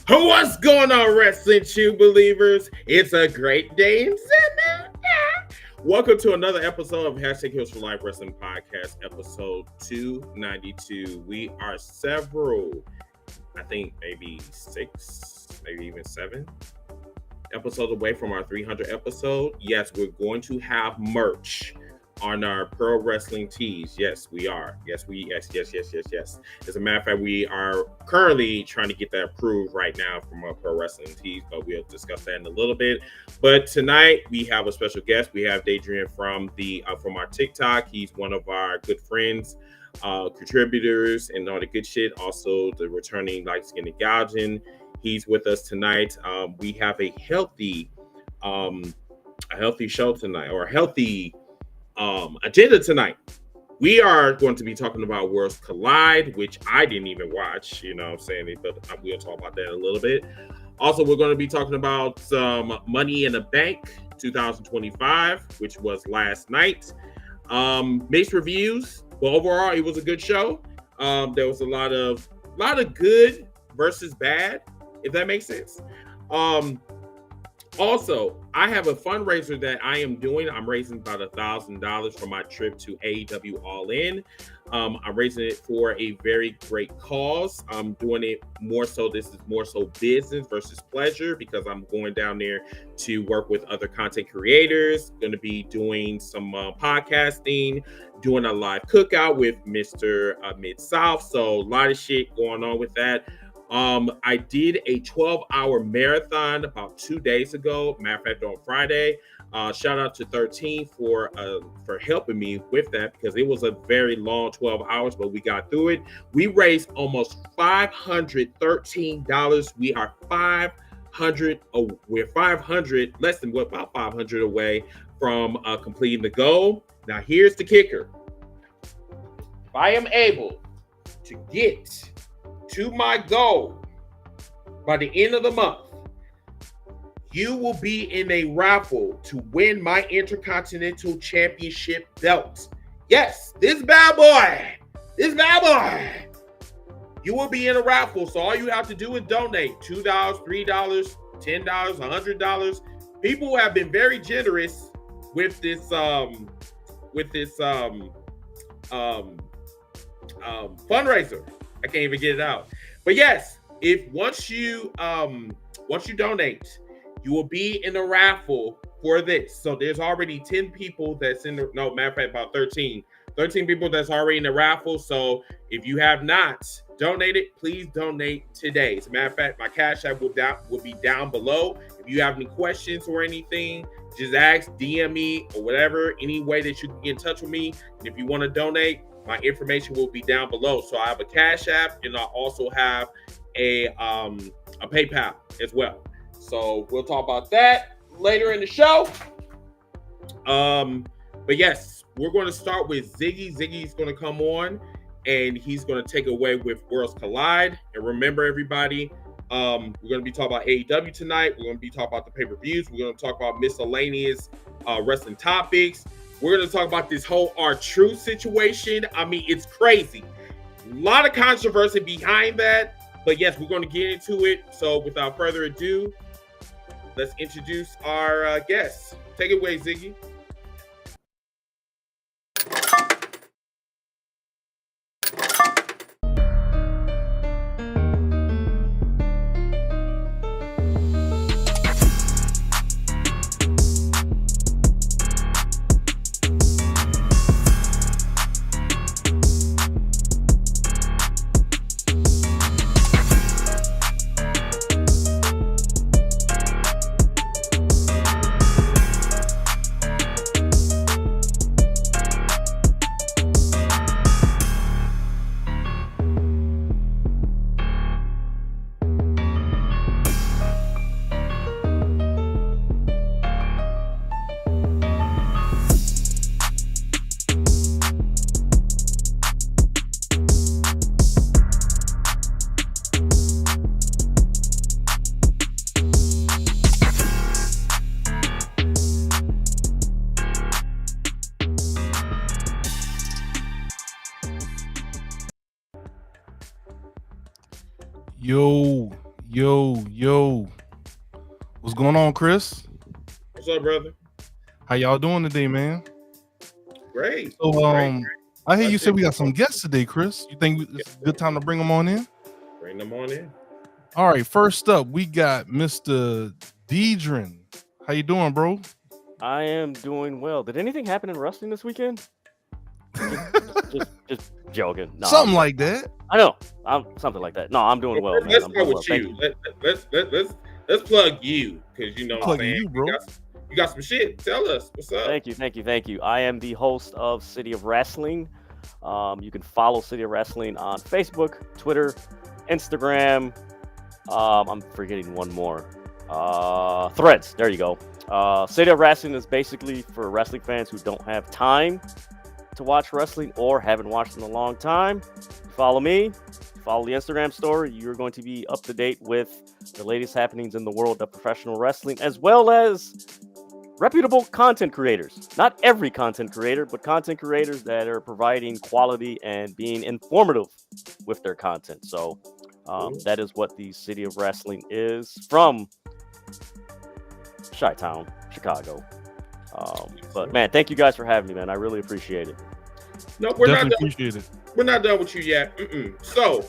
What's going on, Wrestling Chew believers? It's a great day in Sydney. Welcome to another episode of Hashtag Heels for Life Wrestling Podcast, episode 292. We are several, I think maybe 6, maybe even 7 episodes away from our 300 episode. Yes, we're going to have merch on our pro wrestling tees. Yes, we are. Yes. As a matter of fact, we are currently trying to get that approved right now from our pro wrestling tees, but we'll discuss that in a little bit. But tonight we have a special guest. We have Dadrian from our TikTok. He's one of our good friends, contributors, and all the good shit. Also, the returning light skin and gouging. He's with us tonight. We have a healthy show tonight, or a healthy agenda tonight. We are going to be talking about Worlds Collide, which I didn't even watch, you know what I'm saying, but we'll talk about that in a little bit. Also, we're going to be talking about some Money in the Bank 2025, which was last night. Mixed reviews, but overall, it was a good show. There was a lot of good versus bad, if that makes sense. Also, I have a fundraiser that I am doing. I'm raising about $1,000 for my trip to AEW All In. I'm raising it for a very great cause. I'm doing it more so. This is more so business versus pleasure, because I'm going down there to work with other content creators. Going to be doing some podcasting, doing a live cookout with Mr. Mid-South. So a lot of shit going on with that. I did a 12-hour marathon about 2 days ago. Matter of fact, on Friday. Shout out to 13 for helping me with that, because it was a very long 12 hours, but we got through it. We raised almost $513. We are 500. We're 500, less than about 500 away from completing the goal. Now, here's the kicker. If I am able to get to my goal by the end of the month, you will be in a raffle to win my Intercontinental Championship belt. Yes, this bad boy. You will be in a raffle, so all you have to do is donate $2, $3, $10, $100. People have been very generous with this fundraiser. I can't even get it out. But yes, if once you donate, you will be in the raffle for this. So there's already 10 people that's in the, no, matter of fact, about 13 people that's already in the raffle. So if you have not donated, please donate today. As a matter of fact, my Cash App will be down below. If you have any questions or anything, just ask, DM me, or whatever, any way that you can get in touch with me. And if you want to donate, my information will be down below. So I have a Cash App, and I also have a PayPal as well. So we'll talk about that later in the show. But yes, we're going to start with Ziggy. Ziggy's going to come on, and he's going to take away with Worlds Collide. And remember, everybody, we're going to be talking about AEW tonight. We're going to be talking about the pay-per-views. We're going to talk about miscellaneous wrestling topics. We're going to talk about this whole R-Truth situation. I mean, it's crazy. A lot of controversy behind that. But yes, we're going to get into it. So without further ado, let's introduce our guests. Take it away, Ziggy. Yo, what's going on, Chris? What's up, brother? How y'all doing today, man? Great, So, great. I hear Glad you to said we got some guests today, Chris. You think yes, it's a good sir. time to bring them on in? Bring them on in. All right, first up, we got Mr. Deidrin. How you doing, bro? I am doing well. Did anything happen in wrestling this weekend? Just joking. No, Something like that. I know. I'm something like that. No, I'm doing well, man. Let's I'm start doing well. with Thank you. you. Let's plug you because you know what I'm Plugging saying. you, bro. You got some shit. Tell us what's up. Thank you. I am the host of City of Wrestling. You can follow City of Wrestling on Facebook, Twitter, Instagram. I'm forgetting one more. Threads. There you go. City of Wrestling is basically for wrestling fans who don't have time to watch wrestling or haven't watched in a long time. Follow me. Follow the Instagram story. You're going to be up to date with the latest happenings in the world of professional wrestling, as well as reputable content creators. Not every content creator, but content creators that are providing quality and being informative with their content. So that is what the City of Wrestling is from Chi-Town, Chicago. But man, thank you guys for having me, man. I really appreciate it. No, we're Definitely not done. appreciate it. We're not done with you yet. So,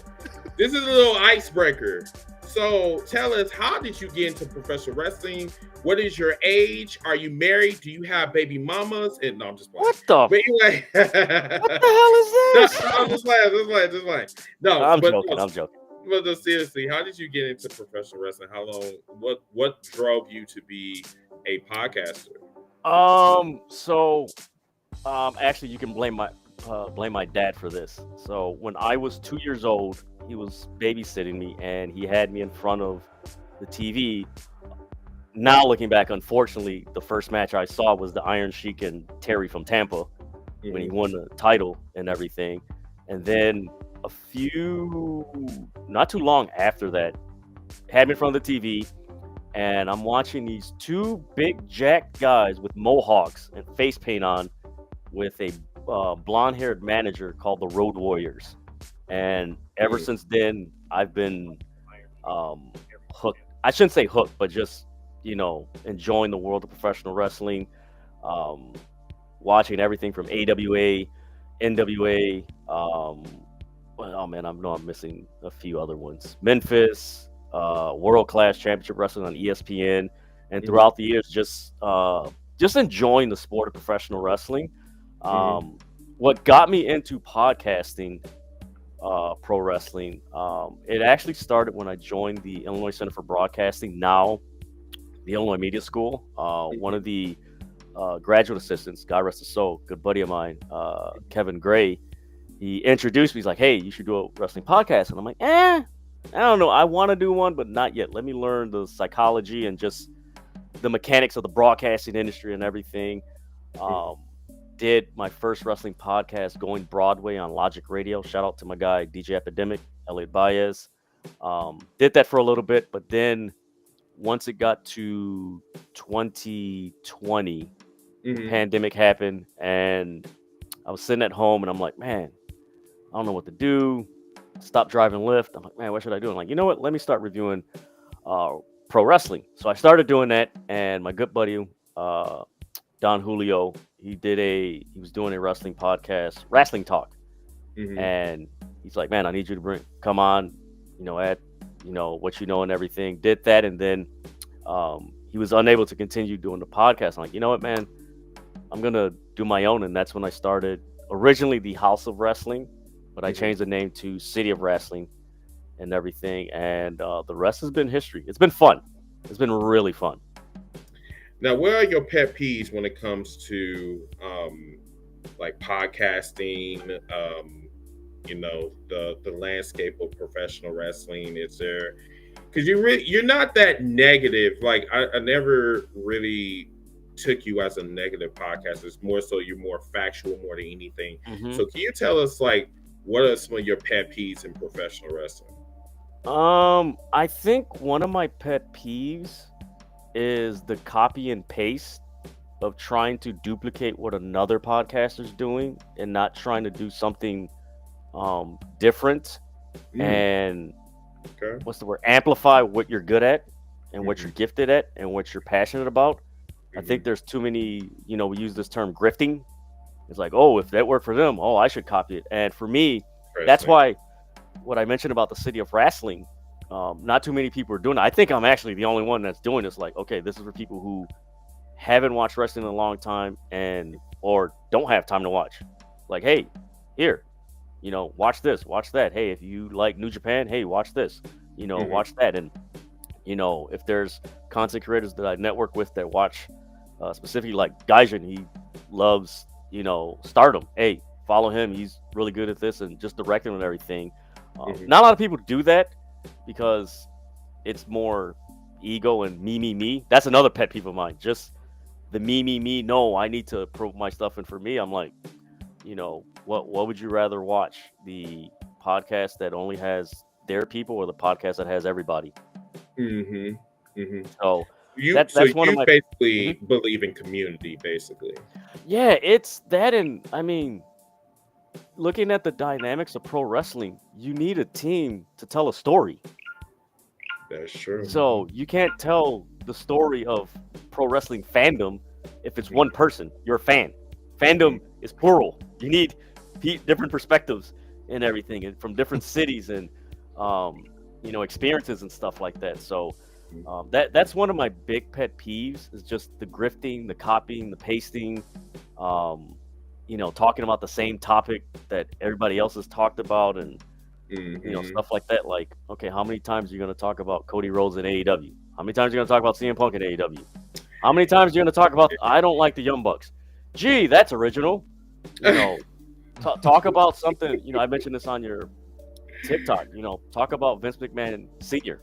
this is a little icebreaker. So, tell us, how did you get into professional wrestling? What is your age? Are you married? Do you have baby mamas? And no, I'm just playing. What the? But anyway, What the hell is this? No, I'm just playing. No, I'm but joking. But no, seriously, how did you get into professional wrestling? How long? What drove you to be a podcaster? Actually, you can blame my dad for this. So when I was 2 years old, he was babysitting me, and he had me in front of the TV. Now looking back, unfortunately, the first match I saw was the Iron Sheik and Terry from Tampa when he won the title and everything. And then not too long after that, had me in front of the TV, and I'm watching these two big jacked guys with mohawks and face paint on with a blonde-haired manager called the Road Warriors. And ever since then, I've been hooked. I shouldn't say hooked, but just, enjoying the world of professional wrestling, watching everything from AWA, NWA. Oh man, I know I'm missing a few other ones. Memphis, World Class Championship Wrestling on ESPN, and throughout the years, just enjoying the sport of professional wrestling. What got me into podcasting, pro wrestling, it actually started when I joined the Illinois Center for Broadcasting, now the Illinois Media School. One of the graduate assistants, God rest his soul, good buddy of mine, Kevin Gray, he introduced me. He's like, hey, you should do a wrestling podcast. And I'm like, I don't know. I want to do one, but not yet. Let me learn the psychology and just the mechanics of the broadcasting industry and everything. Did my first wrestling podcast going Broadway on Logic Radio. Shout out to my guy, DJ Epidemic, Elliot Baez. Did that for a little bit, but then once it got to 2020, the pandemic happened, and I was sitting at home, and I'm like, man, I don't know what to do. Stop driving Lyft. I'm like, man, what should I do? I'm like, you know what? Let me start reviewing pro wrestling. So I started doing that, and my good buddy, Don Julio, he was doing a wrestling podcast, Wrestling Talk, and he's like, man, I need you to come on, add, what you know and everything. Did that, and then he was unable to continue doing the podcast. I'm like, you know what, man, I'm gonna do my own, and that's when I started originally the House of Wrestling, but I changed the name to City of Wrestling and everything, and the rest has been history. It's been fun. It's been really fun. Now, where are your pet peeves when it comes to like podcasting? The landscape of professional wrestling. Is there, because you're not that negative. Like I never really took you as a negative podcast. It's more so you're more factual more than anything. So can you tell us, like, what are some of your pet peeves in professional wrestling? I think one of my pet peeves is the copy and paste of trying to duplicate what another podcaster's doing and not trying to do something different. And Okay. what's the word? Amplify what you're good at and what you're gifted at and what you're passionate about. I think there's too many, we use this term grifting. It's like, oh, if that worked for them, oh, I should copy it. And for me, that's why what I mentioned about the city of wrestling, not too many people are doing it. I think I'm actually the only one that's doing this. Like, okay, this is for people who haven't watched wrestling in a long time or don't have time to watch. Like, hey, here, watch this, watch that. Hey, if you like New Japan, hey, watch this, watch that. And, if there's content creators that I network with that watch specifically like Gaijin, he loves, Stardom. Hey, follow him. He's really good at this and just directing and everything. Not a lot of people do that because it's more ego and me. That's another pet peeve of mine. Just the me. No, I need to prove my stuff. And for me, I'm like, what would you rather watch? The podcast that only has their people or the podcast that has everybody? So that's one of my basically believe in community, basically. Yeah, it's that, and I mean, looking at the dynamics of pro wrestling, you need a team to tell a story. That's true. So you can't tell the story of pro wrestling fandom if it's one person. You're a fan. Fandom is plural. You need different perspectives and everything, and from different cities and experiences and stuff like that. So that's one of my big pet peeves is just the grifting, the copying, the pasting. Talking about the same topic that everybody else has talked about, and stuff like that. Like, okay, how many times are you going to talk about Cody Rhodes in AEW? How many times are you going to talk about CM Punk in AEW? How many times are you going to talk about I don't like the Young Bucks? Gee, that's original. Talk about something. I mentioned this on your TikTok. Talk about Vince McMahon Sr.,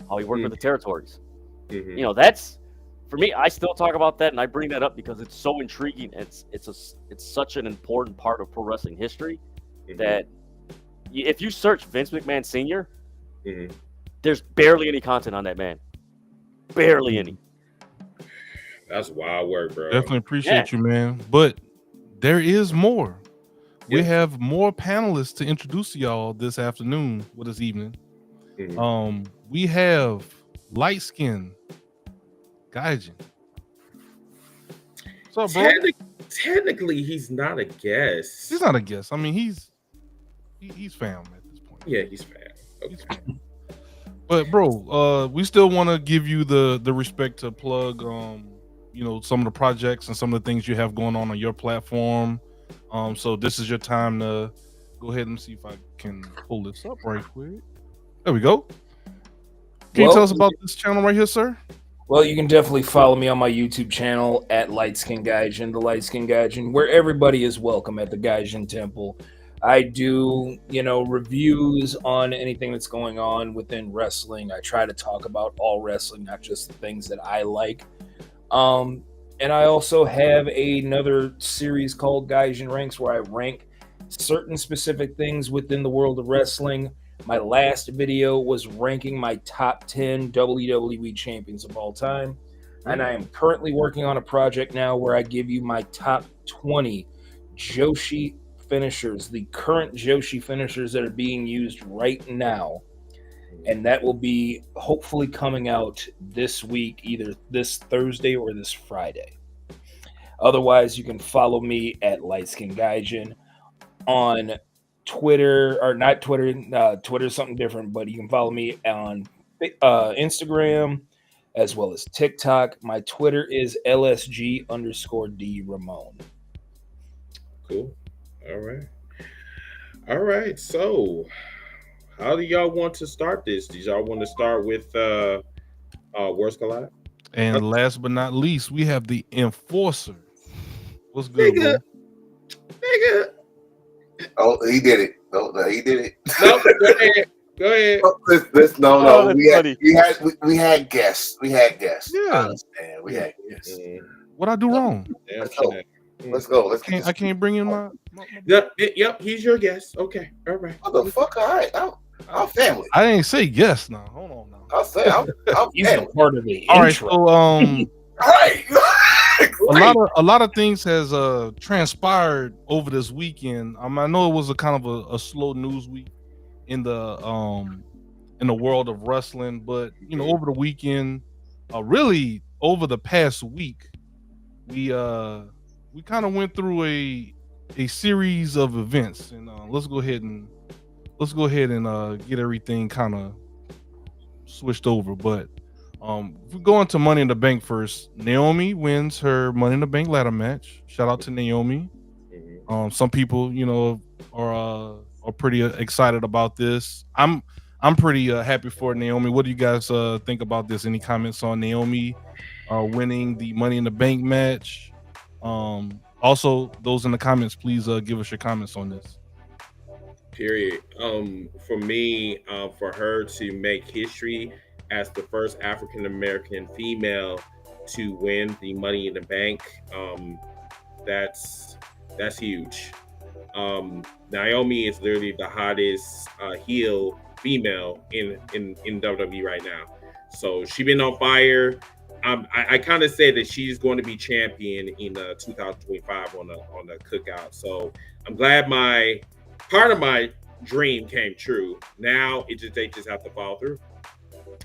how he worked with the territories. That's, for me, I still talk about that, and I bring that up because it's so intriguing. It's such an important part of pro wrestling history that if you search Vince McMahon Sr., there's barely any content on that man. Barely any. That's wild work, bro. Definitely appreciate you, man. But there is more. We have more panelists to introduce to y'all this afternoon or this evening. We have light skin Gaijin. What's up, bro? Technically, he's not a guest. He's not a guest. I mean, he's fam at this point. Yeah, he's fam. Okay. He's fam. But bro, we still want to give you the respect to plug some of the projects and some of the things you have going on your platform. So this is your time to go ahead and see if I can pull this up right quick. There we go. Can you tell us about this channel right here, sir? Well, you can definitely follow me on my YouTube channel at Lightskin Gaijin, the Lightskin Gaijin, where everybody is welcome at the Gaijin Temple. I do, reviews on anything that's going on within wrestling. I try to talk about all wrestling, not just the things that I like. And I also have another series called Gaijin Ranks where I rank certain specific things within the world of wrestling. My last video was ranking my top 10 WWE champions of all time. And I am currently working on a project now where I give you my top 20 Joshi finishers, the current Joshi finishers that are being used right now. And that will be hopefully coming out this week, either this Thursday or this Friday. Otherwise, you can follow me at Lightskin Gaijin on Twitter, or not Twitter. Twitter's something different, but you can follow me on Instagram as well as TikTok. My Twitter is LSG_D Ramon. Cool. All right. So, how do y'all want to start this? Do y'all want to start with Worlds Collide? And last but not least, we have the Enforcer. What's good, nigga? Oh, he did it. No, he did it. No, go ahead. No. We had guests. Yeah. I understand. We had guests. What I do wrong? Let's go. I can't bring in my Yep, he's your guest. Okay, all right. What the fuck? All right, I'm family. I didn't say guest now. Hold on now. I'll say I'm He's a part of the All right, intro. so right. a lot of things has transpired over this weekend. I know it was a kind of a slow news week in the in the world of wrestling. But over the weekend, really over the past week, we kind of went through a series of events, and let's go ahead and get everything kind of switched over. But if we go into Money in the Bank first, Naomi wins her Money in the Bank ladder match. Shout out to Naomi. Some people, are pretty excited about this. I'm pretty happy for Naomi. What do you guys think about this? Any comments on Naomi winning the Money in the Bank match? Also, those in the comments, please give us your comments on this. Period. For me, for her to make history as the first African American female to win the Money in the Bank, that's huge. Naomi is literally the hottest heel female in WWE right now. So she's been on fire. I kind of say that she's going to be champion in 2025 on the cookout. So I'm glad part of my dream came true. Now they just have to follow through.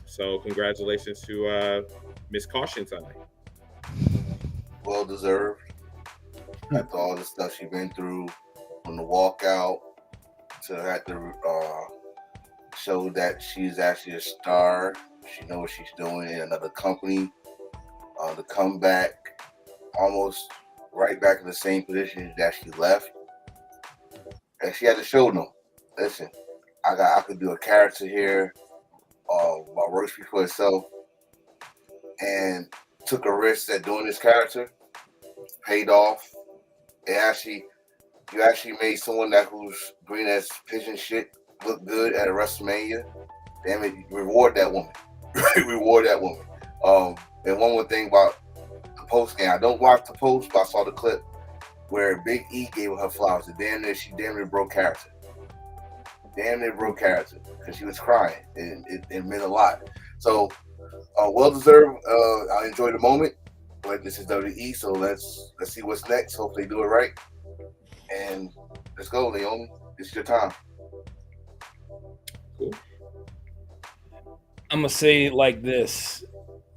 So congratulations to Miss Caution tonight. Well deserved. After all the stuff she's been through, from the walkout to have to show that she's actually a star. She knows what she's doing in another company. To come back almost right back in the same position that she left. And she had to show them, listen, I could do a character here. My work speaks for itself. And took a risk at doing this character. Paid off. You actually made someone who's green as pigeon shit look good at a WrestleMania. Damn it, reward that woman. Reward that woman. And one more thing about the post game. I don't watch the post, but I saw the clip where Big E gave her flowers. She damn near broke character. Damn near broke character because she was crying. It meant a lot. So, well deserved. I enjoyed the moment. But this is WWE, so let's see what's next. Hope they do it right. And let's go, Naomi. It's your time. Cool. I'm going to say it like this.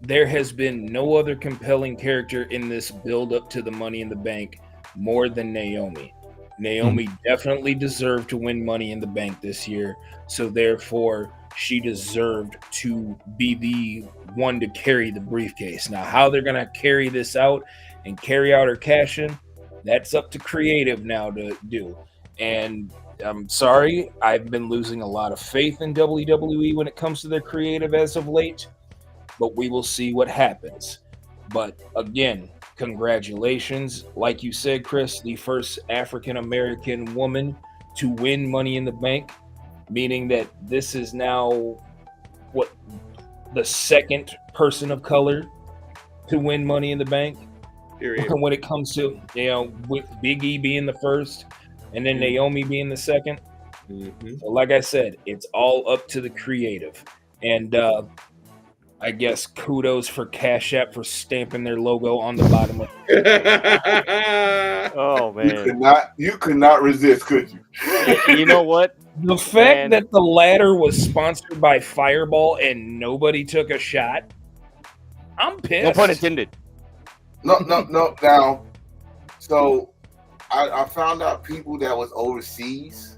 There has been no other compelling character in this build up to the Money in the Bank more than Naomi. Naomi definitely deserved to win Money in the Bank this year. So therefore, she deserved to be the one to carry the briefcase. Now, how they're going to carry this out and carry out her cash in, that's up to creative now to do. And I'm sorry, I've been losing a lot of faith in WWE when it comes to their creative as of late, but we will see what happens. But again, congratulations. Like you said, Chris, the first African-American woman to win Money in the Bank, meaning that this is now the second person of color to win Money in the Bank. Period. When it comes to, with Big E being the first and then Naomi being the second. Mm-hmm. So like I said, it's all up to the creative. And I guess kudos for Cash App for stamping their logo on the bottom of it. Oh man, you could not resist, could you? You know what? The fact that the ladder was sponsored by Fireball and nobody took a shot, I'm pissed. No pun intended. No. Now, so I found out people that was overseas.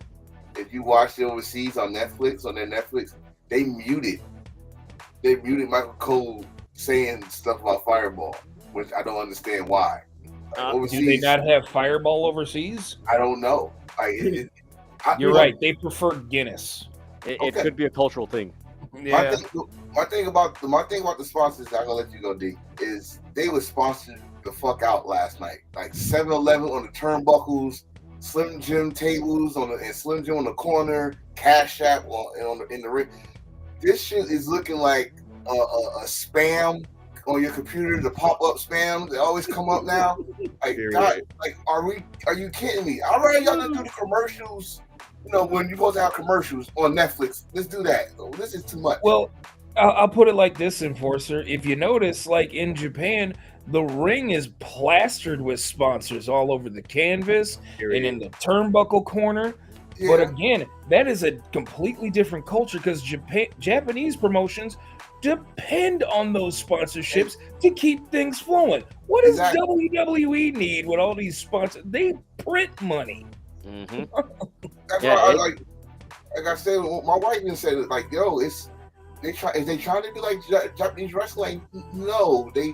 If you watched it overseas on their Netflix, they muted Michael Cole saying stuff about Fireball, which I don't understand why. Overseas, do they not have Fireball overseas? I don't know. You're right. They prefer Guinness. It could be a cultural thing. Yeah. My thing about the sponsors, I'm gonna let you go, D, is they were sponsored the fuck out last night. Like 7-Eleven on the turnbuckles, Slim Jim tables and Slim Jim on the corner, Cash App in the ring. This shit is looking like a spam on your computer, the pop-up spam. They always come up now. Like, God, like, are you kidding me? All right, y'all to do the commercials. When you're supposed to have commercials on Netflix, let's do that. This is too much. Well, I'll put it like this, Enforcer. If you notice, like in Japan, the ring is plastered with sponsors all over the canvas and in the turnbuckle corner. But again, that is a completely different culture because Japanese promotions depend on those sponsorships to keep things flowing. What does WWE need with all these sponsors? They print money. Mm-hmm. That's why I like I said, my wife even said it, like, yo, is they trying to be like Japanese wrestling? No, they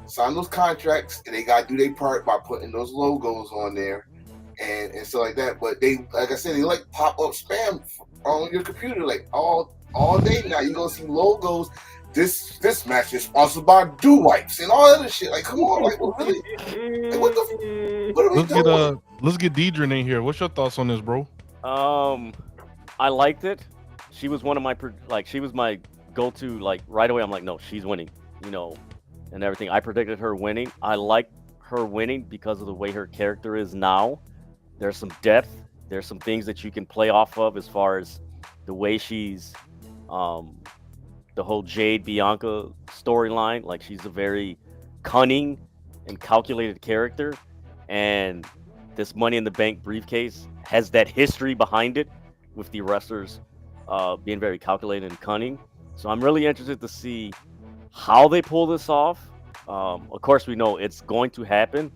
sign those contracts and they gotta do their part by putting those logos on there and stuff like that. But they, like I said, they like pop up spam on your computer like all day now. You're gonna see logos. This match is sponsored by Do Wipes and all other shit. Like, come on, like, really? Like, what are we doing? Let's get Deidre in here. What's your thoughts on this, bro? I liked it. She was one of my she was my go-to, like, right away. I'm like, no, she's winning, and everything. I predicted her winning. I like her winning because of the way her character is now. There's some depth. There's some things that you can play off of as far as the way she's, the whole Jade Bianca storyline. Like, she's a very cunning and calculated character, and this Money in the Bank briefcase has that history behind it with the wrestlers being very calculated and cunning. So I'm really interested to see how they pull this off. Of course, we know it's going to happen,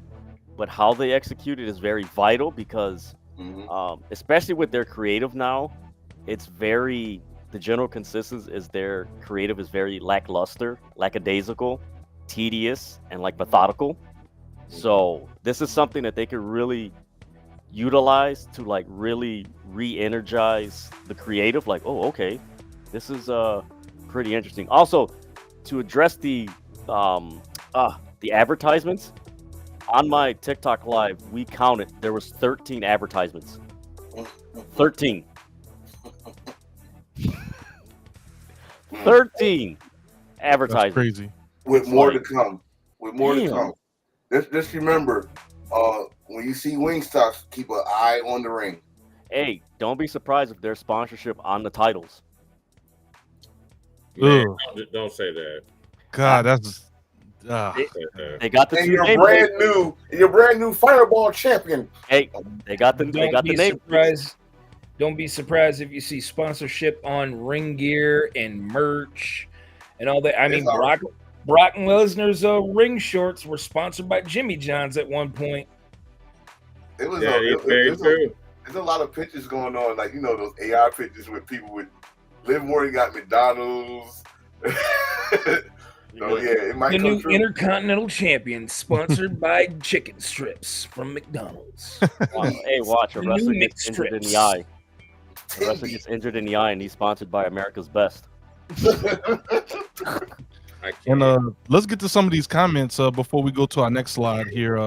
but how they execute it is very vital because, especially with their creative now, it's very, the general consensus is their creative is very lackluster, lackadaisical, tedious, and like methodical. So this is something that they could really utilize to like really re-energize the creative. Like, oh, okay, this is pretty interesting. Also, to address the advertisements on my TikTok live, we counted there was 13 advertisements. 13. 13 advertisements. That's crazy. With more to come. With more to come. Just remember, when you see Wingstops, keep an eye on the ring. Hey, don't be surprised if there's sponsorship on the titles. Man, don't say that. God, that's they got the and two your names. brand new Fireball champion. Hey, they got the name. Don't be surprised if you see sponsorship on ring gear and merch and all that. I mean, Brock Lesnar's ring shorts were sponsored by Jimmy John's at one point. It was very true. There's a lot of pictures going on, like, those AI pictures with people with Liv Morgan got McDonald's. So it might the come new true. Intercontinental Champion, sponsored by chicken strips from McDonald's. Hey, watch, a wrestler gets injured in the eye. A wrestler gets injured in the eye, and he's sponsored by America's Best. And let's get to some of these comments before we go to our next slide here.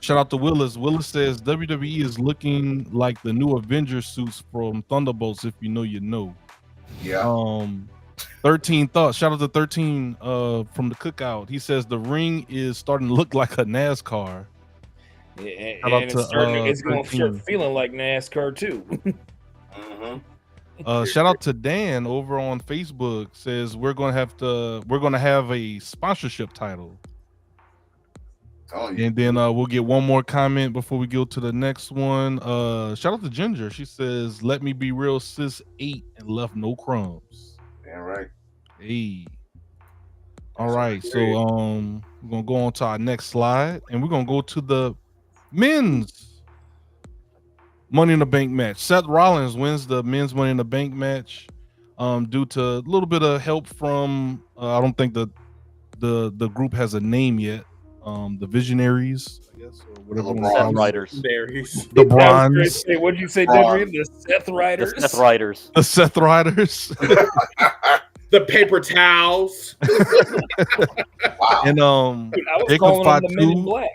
Shout out to Willis. Willis says WWE is looking like the new Avengers suits from Thunderbolts. If you know, you know. Yeah. 13 thoughts. Shout out to 13 from the Cookout. He says the ring is starting to look like a NASCAR. It's going to start feeling like NASCAR too. Shout out to Dan over on Facebook. Says we're gonna have a sponsorship title. And then we'll get one more comment before we go to the next one. Shout out to Ginger. She says, "Let me be real, sis ate and left no crumbs." Yeah, right. Hey. All right, so we're gonna go on to our next slide, and we're gonna go to the men's Money in the Bank match. Seth Rollins wins the men's Money in the Bank match due to a little bit of help from I don't think the group has a name yet. The Visionaries, I guess, or whatever. Seth Riders. The Bronze. What'd you say, Dudley? The Seth Riders. The Seth Riders. The Seth Riders. The paper towels. Wow. And I was Jacob calling them the Men in Fatu, Black.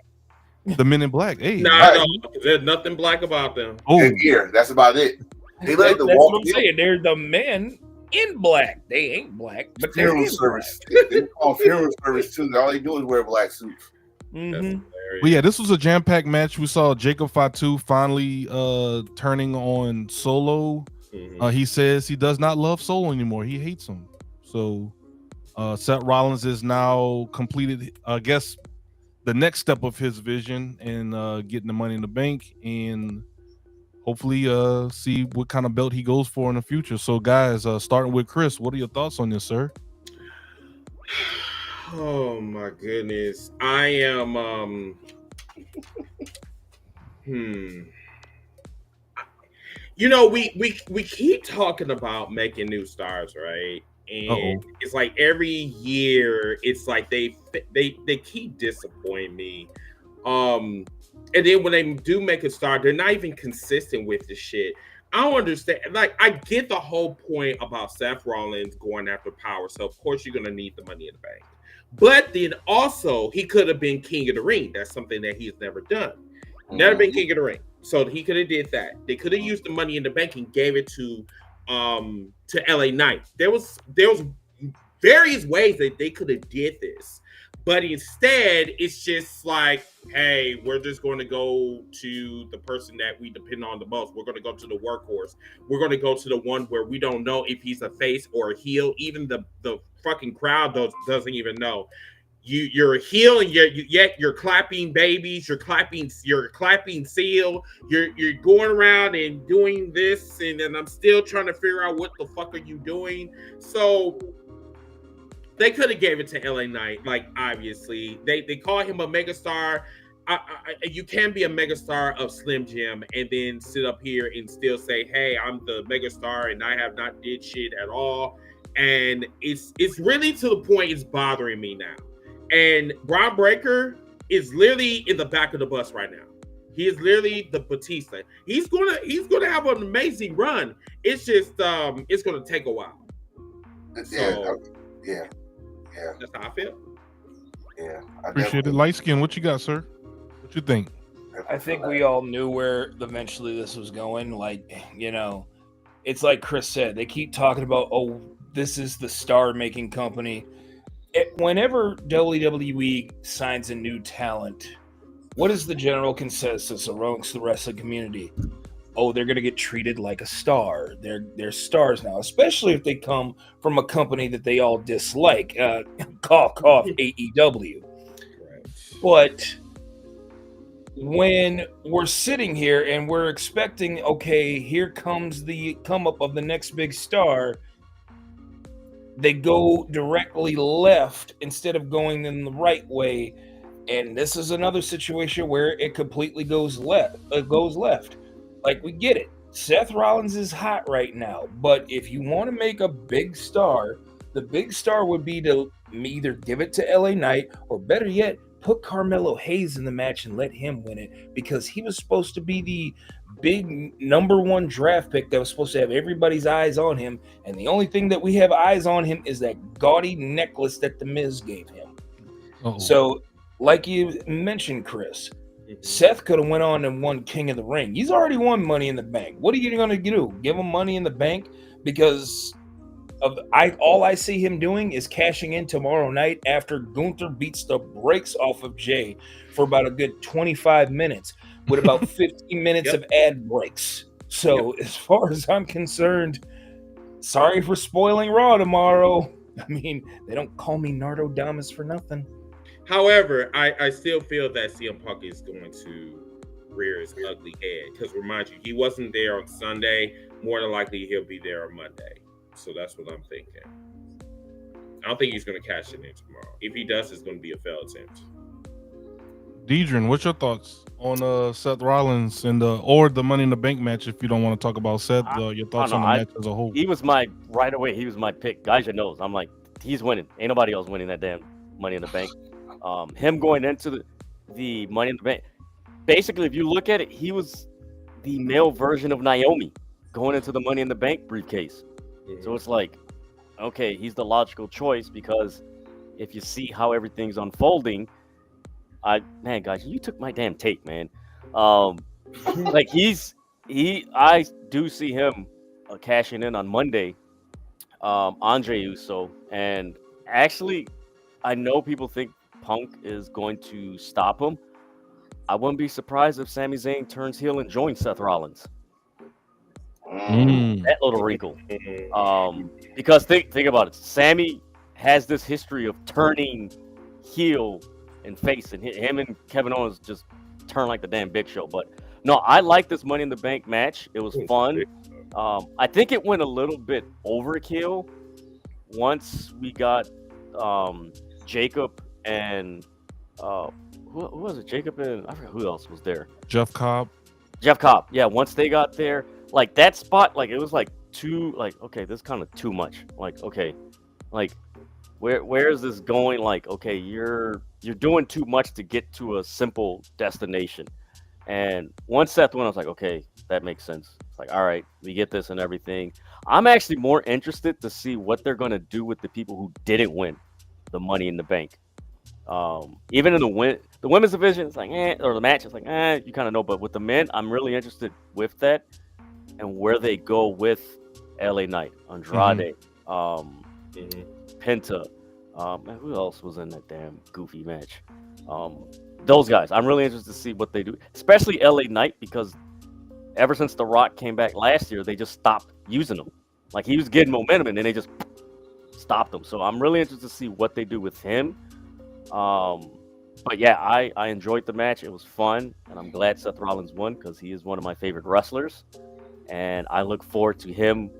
the Men in Black. Hey, No, there's nothing black about them. Good gear. That's about it. They like to That's walk what I'm saying. They're the men in black. They ain't black, but they're funeral in service. They call funeral service too. All they do is wear black suits. black. That's Mhm. hilarious. Well, yeah, this was a jam-packed match. We saw Jacob Fatu finally turning on Solo. Mhm. He says he does not love Solo anymore. He hates him. So Seth Rollins is now completed, I guess, the next step of his vision and getting the Money in the Bank. And hopefully see what kind of belt he goes for in the future. So guys, starting with Chris, what are your thoughts on this, sir? Oh my goodness. I am you know, we keep talking about making new stars, right? And Uh-oh. it's like every year it's like they keep disappointing me. And then when they do make a star, they're not even consistent with the shit. I don't understand. Like, I get the whole point about Seth Rollins going after power, so of course you're gonna need the money in the bank. But then also he could have been king of the ring. That's something that he's never done. Never been king of the ring. So he could have did that. They could have used the money in the bank and gave it to LA Knight. There was various ways that they could have did this. But instead, it's just like, hey, we're just going to go to the person that we depend on the most. We're going to go to the workhorse. We're going to go to the one where we don't know if he's a face or a heel. Even the fucking crowd doesn't even know. You're a heel and yet you're clapping babies. You're clapping seal. You're going around and doing this, and then I'm still trying to figure out what the fuck are you doing. So they could have gave it to LA Knight. Like, obviously, they call him a megastar. You can be a megastar of Slim Jim and then sit up here and still say, "Hey, I'm the megastar and I have not did shit at all." And it's really to the point it's bothering me now. And Braun Breaker is literally in the back of the bus right now. He is literally the Batista. He's gonna have an amazing run. It's just it's gonna take a while. Yeah. That's how I feel. Yeah. Appreciate it. Light skin, what you got, sir? What you think? I think we all knew where eventually this was going. Like, you know, it's like Chris said, they keep talking about, oh, this is the star-making company. Whenever WWE signs a new talent, what is the general consensus amongst the wrestling community? Oh, they're going to get treated like a star. They're stars now, especially if they come from a company that they all dislike. Cough, AEW. Right. But when we're sitting here and we're expecting, okay, here comes the come up of the next big star, they go directly left instead of going in the right way. And this is another situation where it completely goes left. Like, we get it. Seth Rollins is hot right now. But if you want to make a big star, the big star would be to either give it to LA Knight or, better yet, put Carmelo Hayes in the match and let him win it, because he was supposed to be the big number one draft pick that was supposed to have everybody's eyes on him. And the only thing that we have eyes on him is that gaudy necklace that The Miz gave him. Uh-oh. So, like you mentioned, Chris, Seth could have went on and won King of the Ring. He's already won Money in the Bank. What are you going to do? Give him Money in the Bank? Because all I see him doing is cashing in tomorrow night after Gunther beats the brakes off of Jay for about a good 25 minutes with about 15 minutes of ad breaks. So as far as I'm concerned, sorry for spoiling Raw tomorrow. I mean, they don't call me Nardo Damas for nothing. However, I still feel that CM Punk is going to rear his ugly head, because remind you, he wasn't there on Sunday. More than likely, he'll be there on Monday. So that's what I'm thinking. I don't think he's going to cash it in tomorrow. If he does, it's going to be a failed attempt. Deidre, what's your thoughts on Seth Rollins and or the Money in the Bank match? If you don't want to talk about Seth, your thoughts on the match as a whole. He was my pick. Gaija knows. I'm like, he's winning. Ain't nobody else winning that damn Money in the Bank. Him going into the Money in the Bank. Basically, if you look at it, he was the male version of Naomi going into the Money in the Bank briefcase. So it's like, okay, he's the logical choice, because if you see how everything's unfolding, guys, you took my damn tape, man. Like I do see him cashing in on Monday, Andre Uso, and actually, I know people think Punk is going to stop him. I wouldn't be surprised if Sami Zayn turns heel and joins Seth Rollins. That little wrinkle. Because think about it. Sammy has this history of turning heel and face, and him and Kevin Owens just turn like the damn Big Show. But No, I like this Money in the Bank match. It was fun. I think it went a little bit overkill once we got Jacob and who was it? Jacob and I forgot who else was there. Jeff Cobb. Jeff Cobb. Yeah, once they got there, like that spot, like it was like too, like okay, this is kind of too much. Like okay, like where is this going? Like okay, you're doing too much to get to a simple destination. And once Seth went, I was like, okay, that makes sense. It's like, all right, we get this and everything. I'm actually more interested to see what they're going to do with the people who didn't win the Money in the Bank. Even in the women's division, it's like, or the match, it's like, you kind of know. But with the men, I'm really interested with that and where they go with LA Knight, Andrade, Penta. Who else was in that damn goofy match? Those guys, I'm really interested to see what they do, especially LA Knight, because ever since The Rock came back last year, they just stopped using him. Like he was getting momentum, and then they just stopped him. So I'm really interested to see what they do with him. But yeah, I enjoyed the match. It was fun, and I'm glad Seth Rollins won because he is one of my favorite wrestlers, and I look forward to him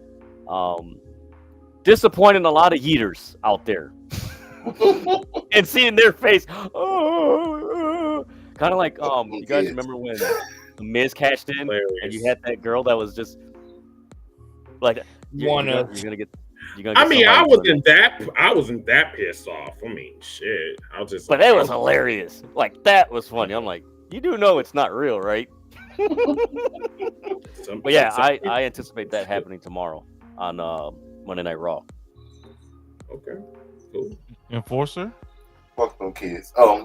disappointing a lot of yeeters out there. And seeing their face, kind of like you guys remember when the Miz cashed in and you had that girl that was just like you're gonna get. I mean, I wasn't that pissed off. I mean, shit, I was just. But that was hilarious. Like that was funny. I'm like, you do know it's not real, right? But yeah, I anticipate that happening tomorrow on Monday Night Raw. Okay, cool. Enforcer? Fuck them kids. Bro.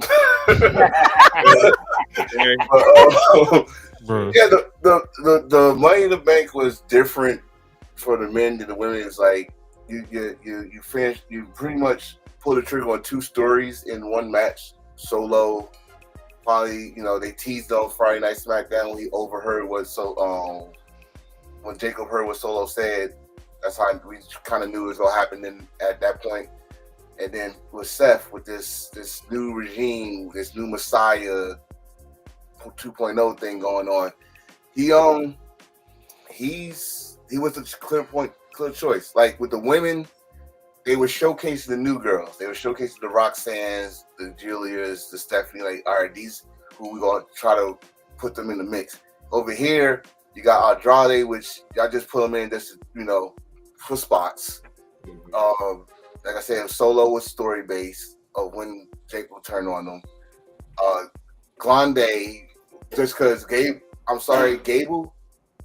Yeah, the Money in the Bank was different for the men than the women. It's like you finished, you pretty much pulled the trigger on two stories in one match. Solo, probably, they teased on Friday Night SmackDown when he overheard what when Jacob heard what Solo said. That's how we kind of knew it was gonna happen at that point. And then with Seth, with this new regime, this new Messiah 2.0 thing going on, he was a clear choice. Like with the women, they were showcasing the new girls. They were showcasing the Roxannes, the Julias, the Stephanie. Like, all right, these who we gonna try to put them in the mix. Over here, you got Andrade, which y'all just put them in just for spots. Like I said, Solo was story based of when Jake will turn on them. Glande, just because Gable,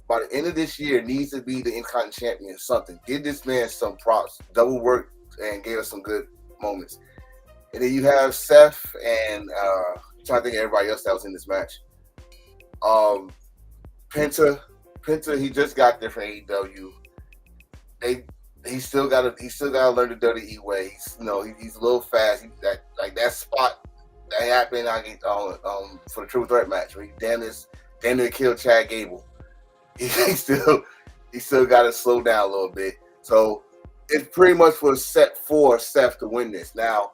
by the end of this year, needs to be the Intercontinental Champion. Something. Give this man some props. Double work and gave us some good moments. And then you have Seth and I'm trying to think of everybody else that was in this match. Penta, he just got there from AEW. He still got to learn the WWE way. He's a little fast. That spot that happened for the Triple Threat match where he damn near killed Chad Gable. He still got to slow down a little bit. So it pretty much was set for Seth to win this. Now,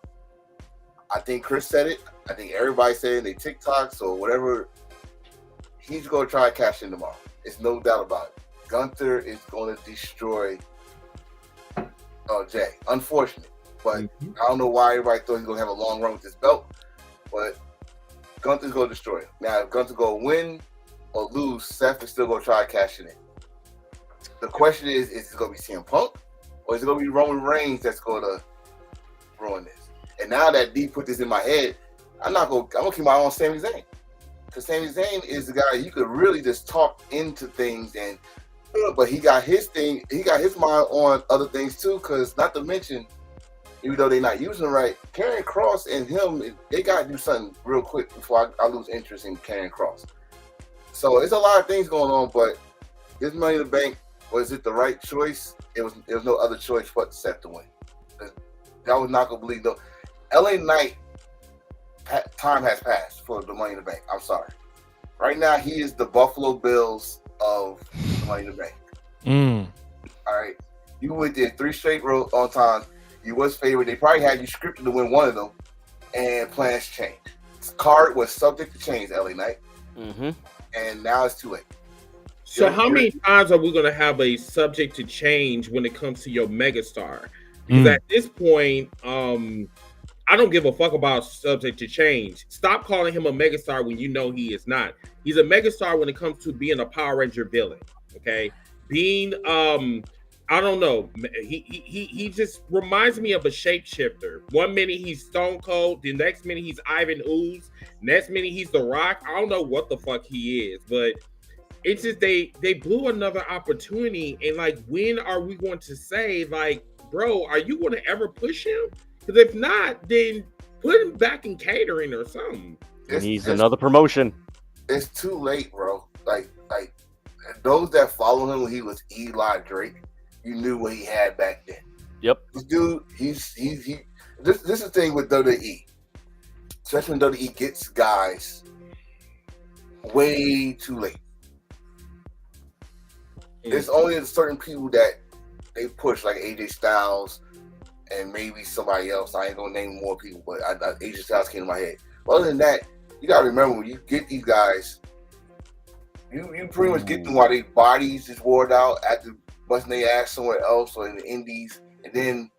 I think Chris said it. I think everybody said it in their TikToks or whatever. He's going to try to cash in tomorrow. It's no doubt about it. Gunther is going to destroy Jay. Unfortunate. But I don't know why everybody thought he was going to have a long run with this belt. But Gunther's going to destroy him. Now, if Gunther going to win or lose, Seth is still going to try to cash it in. The question is it going to be CM Punk or is it going to be Roman Reigns that's going to ruin this? And now that D put this in my head, I'm going to keep my eye on Sami Zayn. Because Sami Zayn is the guy you could really just talk into things, but he got his thing. He got his mind on other things too. Because not to mention, even though they're not using it right, Karrion Kross and him, they got to do something real quick before I lose interest in Karrion Kross. So it's a lot of things going on, but this Money in the Bank, was it the right choice? There was no other choice but Seth to win. That was not gonna believe though. LA Knight time has passed for the Money in the Bank. I'm sorry. Right now, he is the Buffalo Bills of the Money in the Bank. All right. You went there 3 straight on time. You was favored. They probably had you scripted to win one of them, and plans changed. This card was subject to change, LA Knight. and now it's too late. So how many times are we going to have a subject to change when it comes to your megastar? Because at this point, I don't give a fuck about subject to change. Stop calling him a megastar when you know he is not. He's a megastar when it comes to being a Power Ranger villain. Okay, being I don't know. He just reminds me of a shapeshifter. One minute he's Stone Cold, the next minute he's Ivan Ooze, next minute he's The Rock. I don't know what the fuck he is, but it's just they blew another opportunity. And like, when are we going to say, like, bro, are you going to ever push him? Because if not, then put him back in catering or something. He's another promotion. It's too late, bro. Like those that follow him when he was Eli Drake, you knew what he had back then. Yep. This dude, this is the thing with WWE. Especially when WWE gets guys way too late. It's only certain people that they push, like AJ Styles and maybe somebody else. I ain't gonna name more people, but AJ Styles came to my head. But other than that, you gotta remember, when you get these guys, you pretty much get them while their bodies is wore out after busting their ass somewhere else or in the indies. And then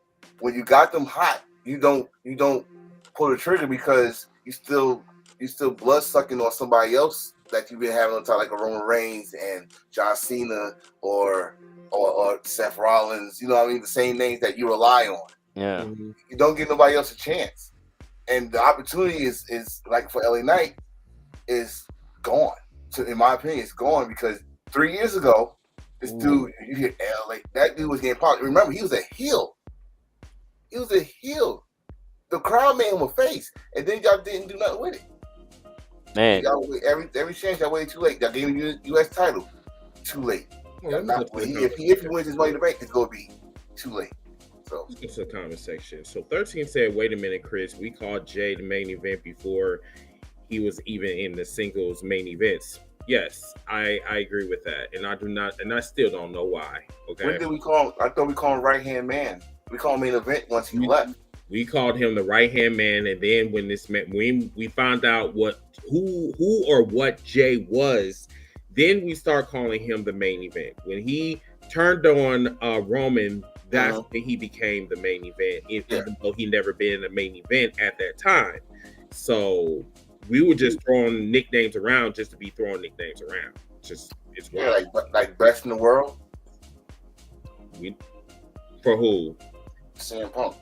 when you got them hot, you don't pull the trigger because you still blood sucking on somebody else that you've been having on top, like a Roman Reigns and John Cena or Seth Rollins. You know what I mean? The same names that you rely on. Yeah. You don't give nobody else a chance. And the opportunity is like for LA Knight is gone. So in my opinion, it's gone because 3 years ago, this dude, you hear LA, that dude was getting popular. Remember, he was a heel. The crowd made him a face, and then y'all didn't do nothing with it. Man, every chance y'all waited too late. Y'all gave him the U.S. title too late. If he wins his Money in the Bank, it's gonna be too late. So it's the comment section. So 13 said, "Wait a minute, Chris. We called Jay the main event before he was even in the singles main events." Yes, I agree with that, and I do not, and I still don't know why. Okay. When did we call him? I thought we called him right hand man. We called him main event once he left. We called him the right hand man, and then when we found out who or what Jay was, then we start calling him the main event. When he turned on Roman, that's when he became the main event, even though he never been in the main event at that time. So we were just throwing nicknames around just to be throwing nicknames around. It's wild. Like best in the world. For who? CM Punk.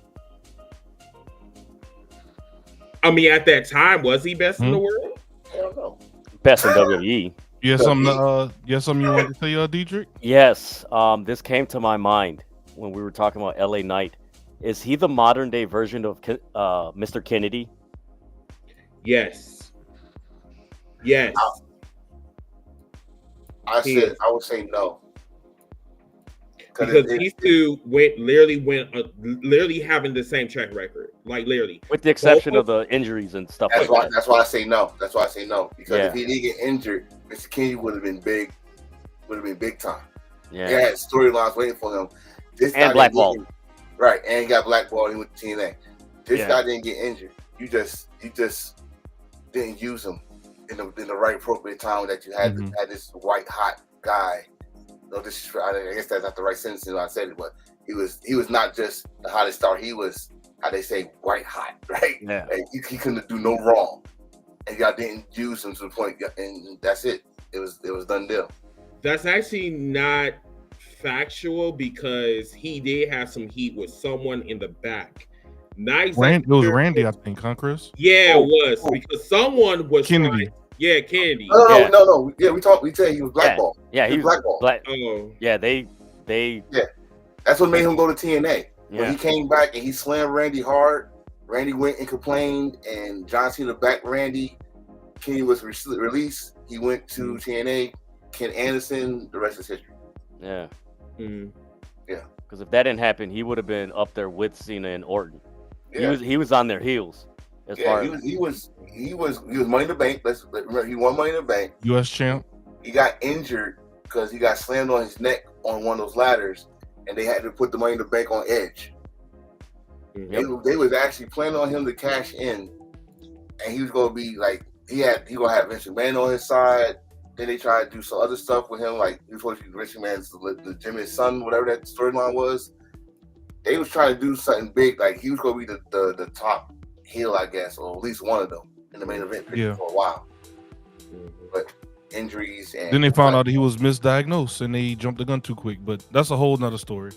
I mean, at that time, was he best in the world? Hell no. Best in WWE. You have something you want to say, Dietrich? Yes. This came to my mind when we were talking about LA Knight. Is he the modern day version of Mr. Kennedy? Yes. Yes. I would say no. Because these two literally having the same track record, like literally, with the exception of the injuries and stuff like that. That's why I say no. Because if he didn't get injured, Mr. Kennedy would have been big time. Yeah, he had storylines waiting for him. And blackballed, right? And he got blackballed. He went to TNA. This guy didn't get injured. You just didn't use him in the right appropriate time that you had had this white hot guy. No, I guess that's not the right sentence when I said it, but he was not just the hottest star. He was, how they say, white hot, right? Yeah. Like, he couldn't do no wrong, and y'all didn't use him to the point, and that's it. It was done deal. That's actually not factual because he did have some heat with someone in the back. Nice. It was Randy, I think, huh, Chris? Yeah, it was because someone was Kennedy. Yeah, Kennedy. No. Yeah, we said he was blackballed. Yeah, he was blackballed. Oh. Yeah, they. Yeah, that's what made him go to TNA. Yeah. When he came back and he slammed Randy hard, Randy went and complained, and John Cena backed Randy. Kenny was released. He went to TNA. Ken Anderson. The rest is history. Yeah. Mm-hmm. Yeah. Because if that didn't happen, he would have been up there with Cena and Orton. Yeah. He was on their heels. He was Money in the Bank. Remember, he won Money in the Bank. U.S. champ. He got injured because he got slammed on his neck on one of those ladders, and they had to put the Money in the Bank on Edge. Yep. They was actually planning on him to cash in, and he was going to be like he gonna have Vince McMahon on his side. Then they tried to do some other stuff with him, like he was supposed to be Vince McMahon's legitimate son, whatever that storyline was. They was trying to do something big, like he was gonna be the top heel, I guess, or at least one of them in the main event picture for a while. But injuries and then they found out he was misdiagnosed and they jumped the gun too quick. But that's a whole nother story.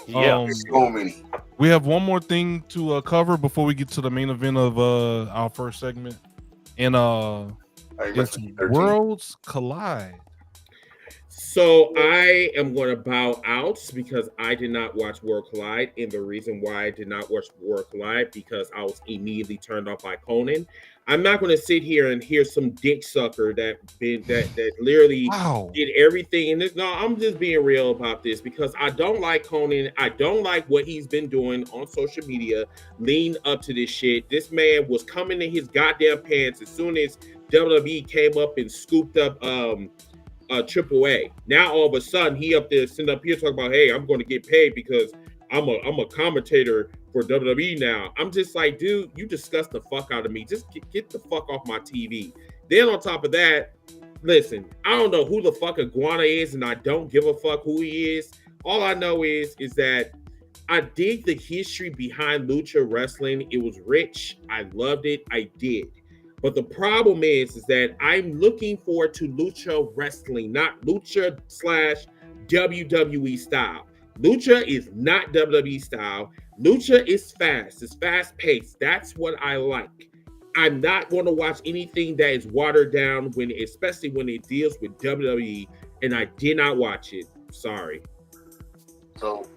Yeah. So many. We have one more thing to cover before we get to the main event of our first segment, and it's Worlds Collide. So I am going to bow out because I did not watch World Collide, and the reason why I did not watch World Collide because I was immediately turned off by Conan. I'm not going to sit here and hear some dick sucker that literally did everything. And no, I'm just being real about this because I don't like Conan. I don't like what he's been doing on social media leading up to this shit. This man was coming in his goddamn pants as soon as WWE came up and scooped up AAA. Now all of a sudden he up there sitting up here talking about, hey, I'm going to get paid because I'm a commentator for WWE now. I'm just like, dude, you disgust the fuck out of me. Just get the fuck off my TV. Then on top of that, listen, I don't know who the fuck Iguana is, and I don't give a fuck who he is. All I know is that I dig the history behind Lucha Wrestling. It was rich. I loved it. I did. But the problem is that I'm looking forward to Lucha Wrestling, not Lucha / WWE style. Lucha is not WWE style. Lucha is fast. It's fast paced. That's what I like. I'm not going to watch anything that is watered down especially when it deals with WWE, and I did not watch it. Sorry. So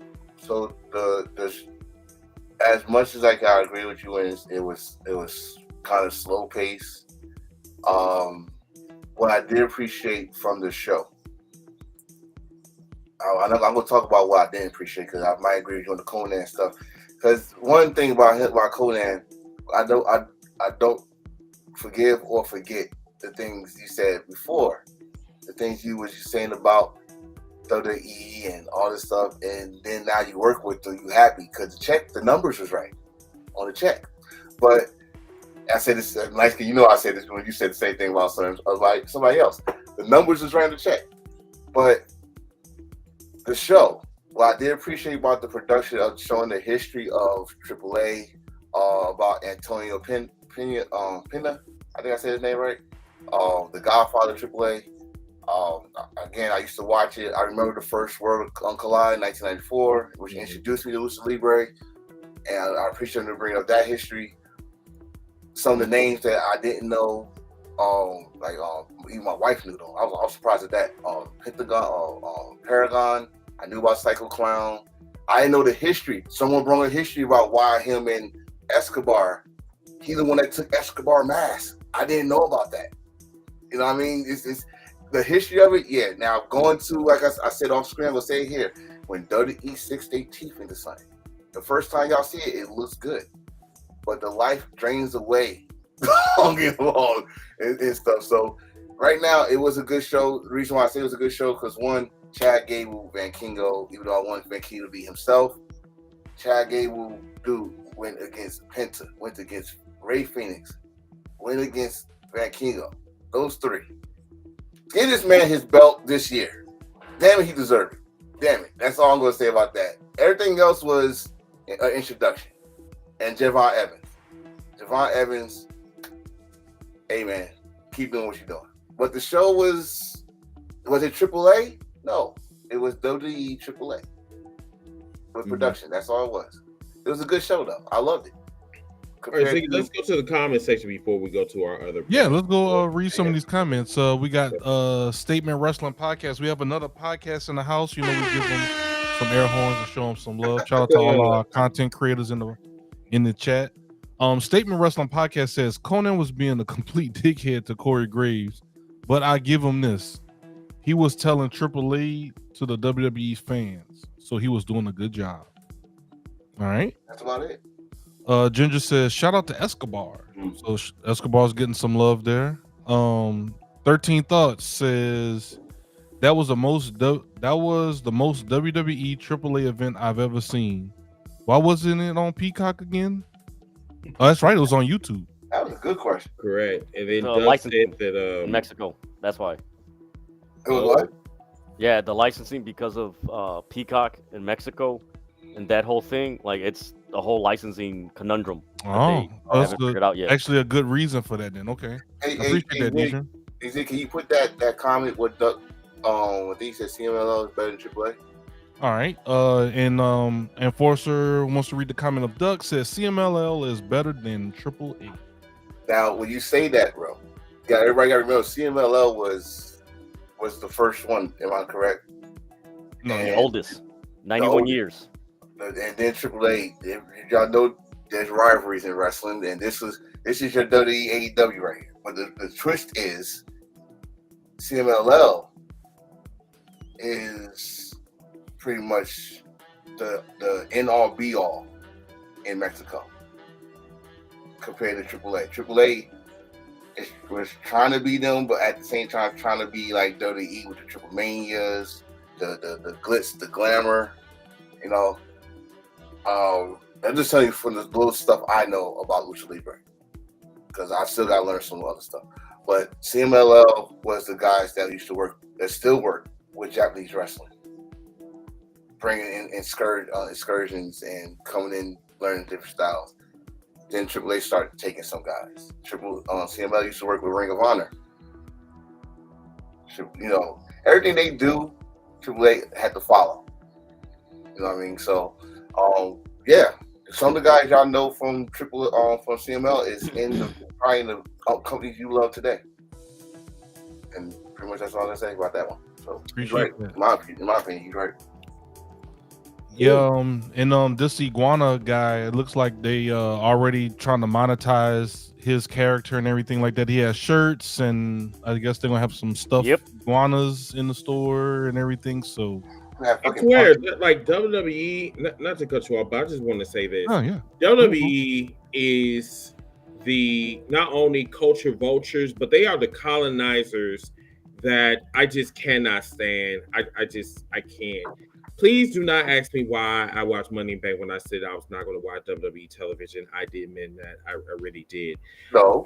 the as much as I agree with you, and it was kind of slow pace. What I did appreciate from the show. I'm going to talk about what I didn't appreciate because I might agree with you on the Conan stuff. Because one thing about Conan, I don't forgive or forget the things you said before, the things you was saying about WWE and all this stuff, and then now you work with them, you happy because the numbers was right on the check. But I said this, like I said this when you said the same thing about somebody else. The numbers was right on the check, but the show, what I did appreciate about the production of showing the history of AAA, about Antonio Pena, I think I said his name right, the Godfather of AAA. Again, I used to watch it. I remember the first World Collide in 1994, which introduced me to Lucha Libre, and I appreciate them bringing up that history. Some of the names that I didn't know, even my wife knew them. I was surprised at that. Pentagon, Paragon. I knew about Psycho Clown. I didn't know the history. Someone brought a history about why him and Escobar. He's the one that took Escobar mask. I didn't know about that. You know what I mean? It's the history of it. Yeah. Now going to, like I said off screen, I'm gonna say it here. When WWE sticks their teeth into something, the first time y'all see it, it looks good, but the life drains away. Don't get along and stuff. So right now, it was a good show. The reason why I say it was a good show because one, Chad Gable, Van Kingo, even though I wanted Van Kingo to be himself, Chad Gable, dude, went against Penta, went against Ray Phoenix, went against Van Kingo. Those three. Give this man his belt this year. Damn it, he deserved it. Damn it. That's all I'm going to say about that. Everything else was an introduction. And Javon Evans. Javon Evans, hey man, keep doing what you're doing. But the show was it AAA? No, it was WWE AAA with production. That's all it was. It was a good show though. I loved it. All right, so let's go to the comment section before we go to our other. Yeah, let's go read some of these comments. We got Statement Wrestling Podcast. We have another podcast in the house. You know, we give them some air horns and show them some love. Shout out to all our content creators in the chat. Statement Wrestling Podcast says Conan was being a complete dickhead to Corey Graves, but I give him this. He was telling AAA to the WWE fans, so he was doing a good job. All right. That's about it. Ginger says, shout out to Escobar. So Escobar's getting some love there. 13 Thoughts says that was the most WWE AAA event I've ever seen. Why wasn't it on Peacock again? Oh, that's right. It was on YouTube. That was Good question. Correct. And then The Doug licensing said that in Mexico. That's why. It was what? Yeah, the licensing because of Peacock in Mexico and that whole thing. Like it's the whole licensing conundrum. Oh, They that's haven't figured out yet. actually a good reason for that. Then okay, I appreciate that, Nick, Deidre. can you put that comment with Duck? I think he said CMLL is better than AAA. All right. And Enforcer wants to read the comment of Duck. Says CMLL is better than AAA. Now, when you say that, bro, everybody got to remember CMLL was the first one. Am I correct? No, The oldest, 91 years. And then AAA. Y'all know there's rivalries in wrestling, and this is your WWE AEW right here. But the twist is CMLL is pretty much the end all be all in Mexico compared to AAA. AAA was trying to be them, but at the same time trying to be like WWE with the Triple Manias, the glitz, the glamour, you know. I'm just telling you from the little stuff I know about Lucha Libre, because I still got to learn some other stuff. But CMLL was the guys that used to work, that still work with Japanese wrestling, bringing in excursions and coming in, learning different styles. Then AAA started taking some guys. CMLL used to work with Ring of Honor. You know, everything they do, AAA had to follow. You know what I mean? So, yeah, some of the guys y'all know from CML is probably in the companies you love today. And pretty much that's all I can say about that one. So he's right. In my opinion, he's right. Yeah, and this iguana guy, it looks like they already trying to monetize his character and everything like that. He has shirts, and I guess they're gonna have some stuffed iguanas in the store and everything. So I swear, like WWE, not to cut you off, but I just want to say this. Oh yeah, WWE is not only culture vultures, but they are the colonizers that I just cannot stand. I can't. Please do not ask me why I watched Money in Bank when I said I was not going to watch WWE television. I did mean that. I really did. No.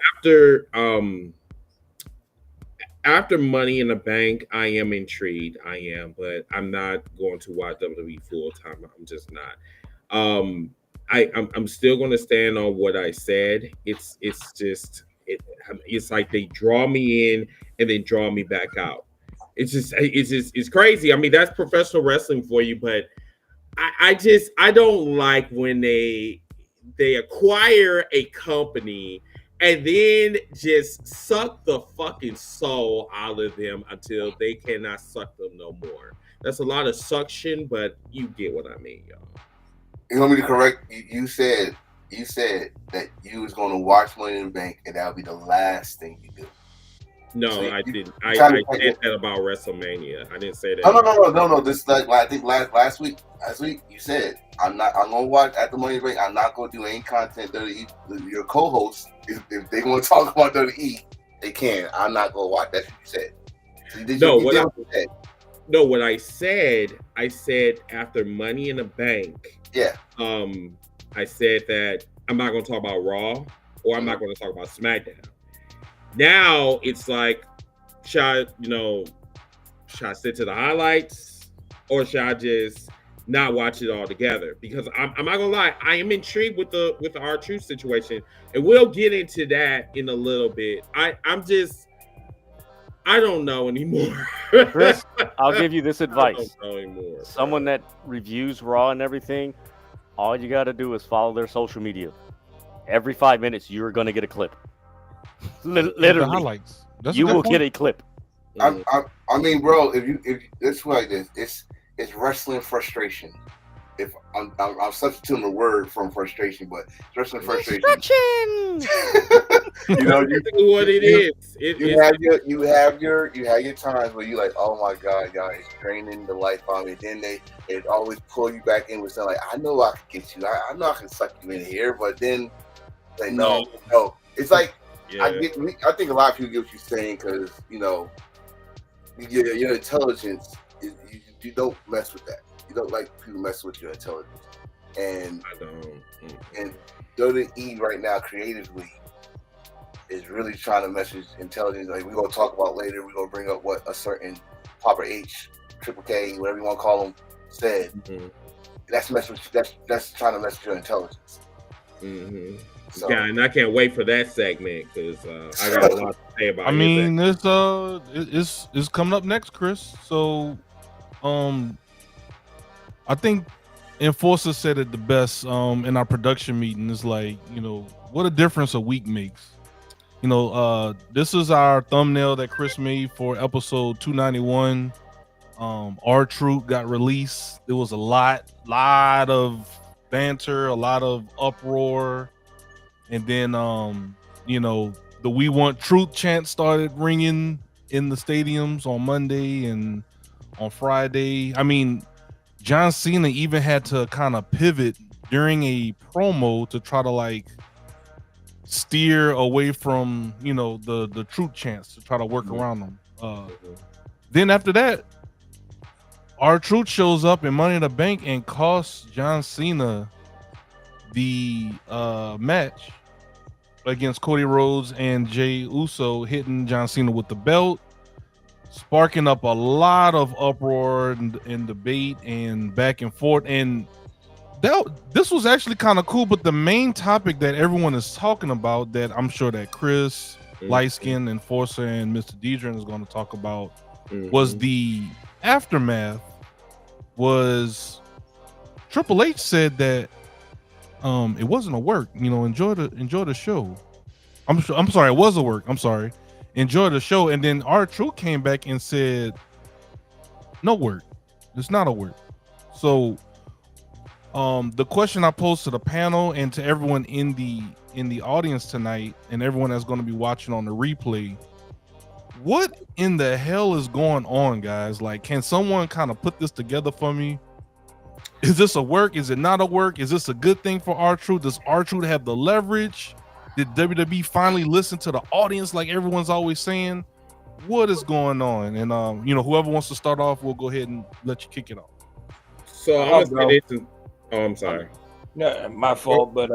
After Money in the Bank, I am intrigued. I am, but I'm not going to watch WWE full time. I'm just not. I'm still going to stand on what I said. It's like they draw me in and then draw me back out. It's crazy. I mean, that's professional wrestling for you, but I don't like when they acquire a company and then just suck the fucking soul out of them until they cannot suck them no more. That's a lot of suction, but you get what I mean, y'all. You want me to correct? You said that you was going to watch Money in the Bank and that would be the last thing you do. No, so I didn't. I said that about WrestleMania. I didn't say that. No. This like I think last week you said I'm gonna watch at the Money in the Bank. I'm not gonna do any content. Your co-host, if they want to talk about WWE, they can. I'm not gonna watch. That's what you said. What I said after Money in the Bank. Yeah. I said that I'm not gonna talk about Raw or I'm not gonna talk about SmackDown. Now it's like, should I sit to the highlights or should I just not watch it all together? Because I'm not gonna lie, I am intrigued with the R-Truth situation, and we'll get into that in a little bit. I don't know anymore. Chris, I'll give you this advice. I don't know anymore. Someone that reviews Raw and everything, all you got to do is follow their social media. Every 5 minutes, you're gonna get a clip. Literally, highlights. You will get a clip. I mean, bro, if it's like this, it's wrestling frustration. If I'm substituting the word from frustration, but it's wrestling frustration. What it is. You have your times where you like, oh my god, y'all, it's draining the life out of me. Then they always pull you back in with something like, I know I can get you. I know I can suck you in here, but then they no. It's like. Yeah. I think a lot of people get what you're saying because your intelligence. You don't mess with that. You don't like people mess with your intelligence. And I don't. And WWE right now creatively is really trying to mess with intelligence. Like we're gonna talk about later. We're gonna bring up what a certain Papa H, Triple K, whatever you want to call them, said. Mm-hmm. That's mess with that's trying to mess with your intelligence. Mm-hmm. So, Yeah, and I can't wait for that segment because I got a lot to say about. I mean, it's coming up next, Chris. So, I think Enforcer said it the best in our production meeting. It's like, you know, what a difference a week makes. You know, this is our thumbnail that Chris made for episode 291. R-Truth got released. There was a lot of banter, a lot of uproar, and then you know, the "We Want Truth" chant started ringing in the stadiums on Monday and on Friday. I mean, John Cena even had to kind of pivot during a promo to try to like steer away from, you know, the truth chants to try to work around them. Then after that, R-Truth shows up in Money in the Bank and costs John Cena the match against Cody Rhodes and Jey Uso, hitting John Cena with the belt, sparking up a lot of uproar and debate and back and forth. And this was actually kind of cool, but the main topic that everyone is talking about, that I'm sure that Chris, Lightskin, Enforcer, and Mr. Deidre is going to talk about, was the aftermath. Was Triple H said that it wasn't a work, you know, enjoy the show. I'm sorry, it was a work. I'm sorry. Enjoy the show. And then R-Truth came back and said, no work. It's not a work. So the question I posed to the panel and to everyone in the audience tonight, and everyone that's going to be watching on the replay, what in the hell is going on, guys? Like, can someone kind of put this together for me? Is this a work? Is it not a work? Is this a good thing for R-Truth? Does R-Truth have the leverage? Did WWE finally listen to the audience like everyone's always saying? What is going on? And you know, whoever wants to start off, we'll go ahead and let you kick it off. So I'm gonna say this. I'm sorry. No, my fault, but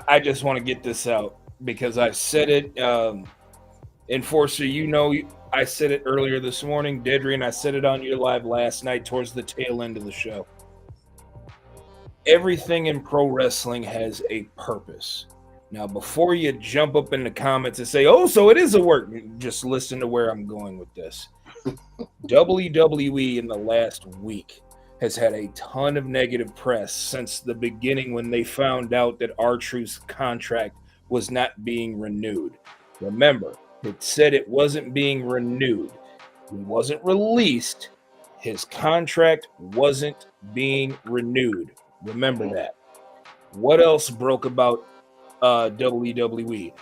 I just want to get this out because I said it. Enforcer, you know, I said it earlier this morning, Dedry, and I said it on your live last night towards the tail end of the show. Everything in pro wrestling has a purpose. Now, before you jump up in the comments and say, oh, so it is a work, just listen to where I'm going with this. WWE in the last week has had a ton of negative press since the beginning when they found out that R-Truth's contract was not being renewed. Remember, it said it wasn't being renewed. He wasn't released. His contract wasn't being renewed. Remember that. What else broke about WWE?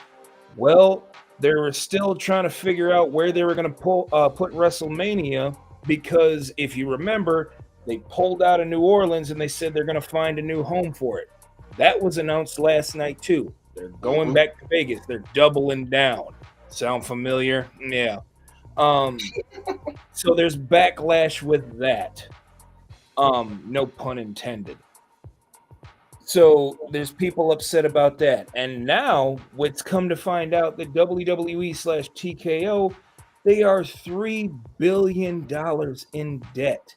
Well, they were still trying to figure out where they were going to put WrestleMania, because if you remember, they pulled out of New Orleans and they said they're going to find a new home for it. That was announced last night too. They're going back to Vegas. They're doubling down. Sound familiar? Yeah. So there's backlash with that. No pun intended. So there's people upset about that. And now what's come to find out that WWE/TKO, they are $3 billion in debt.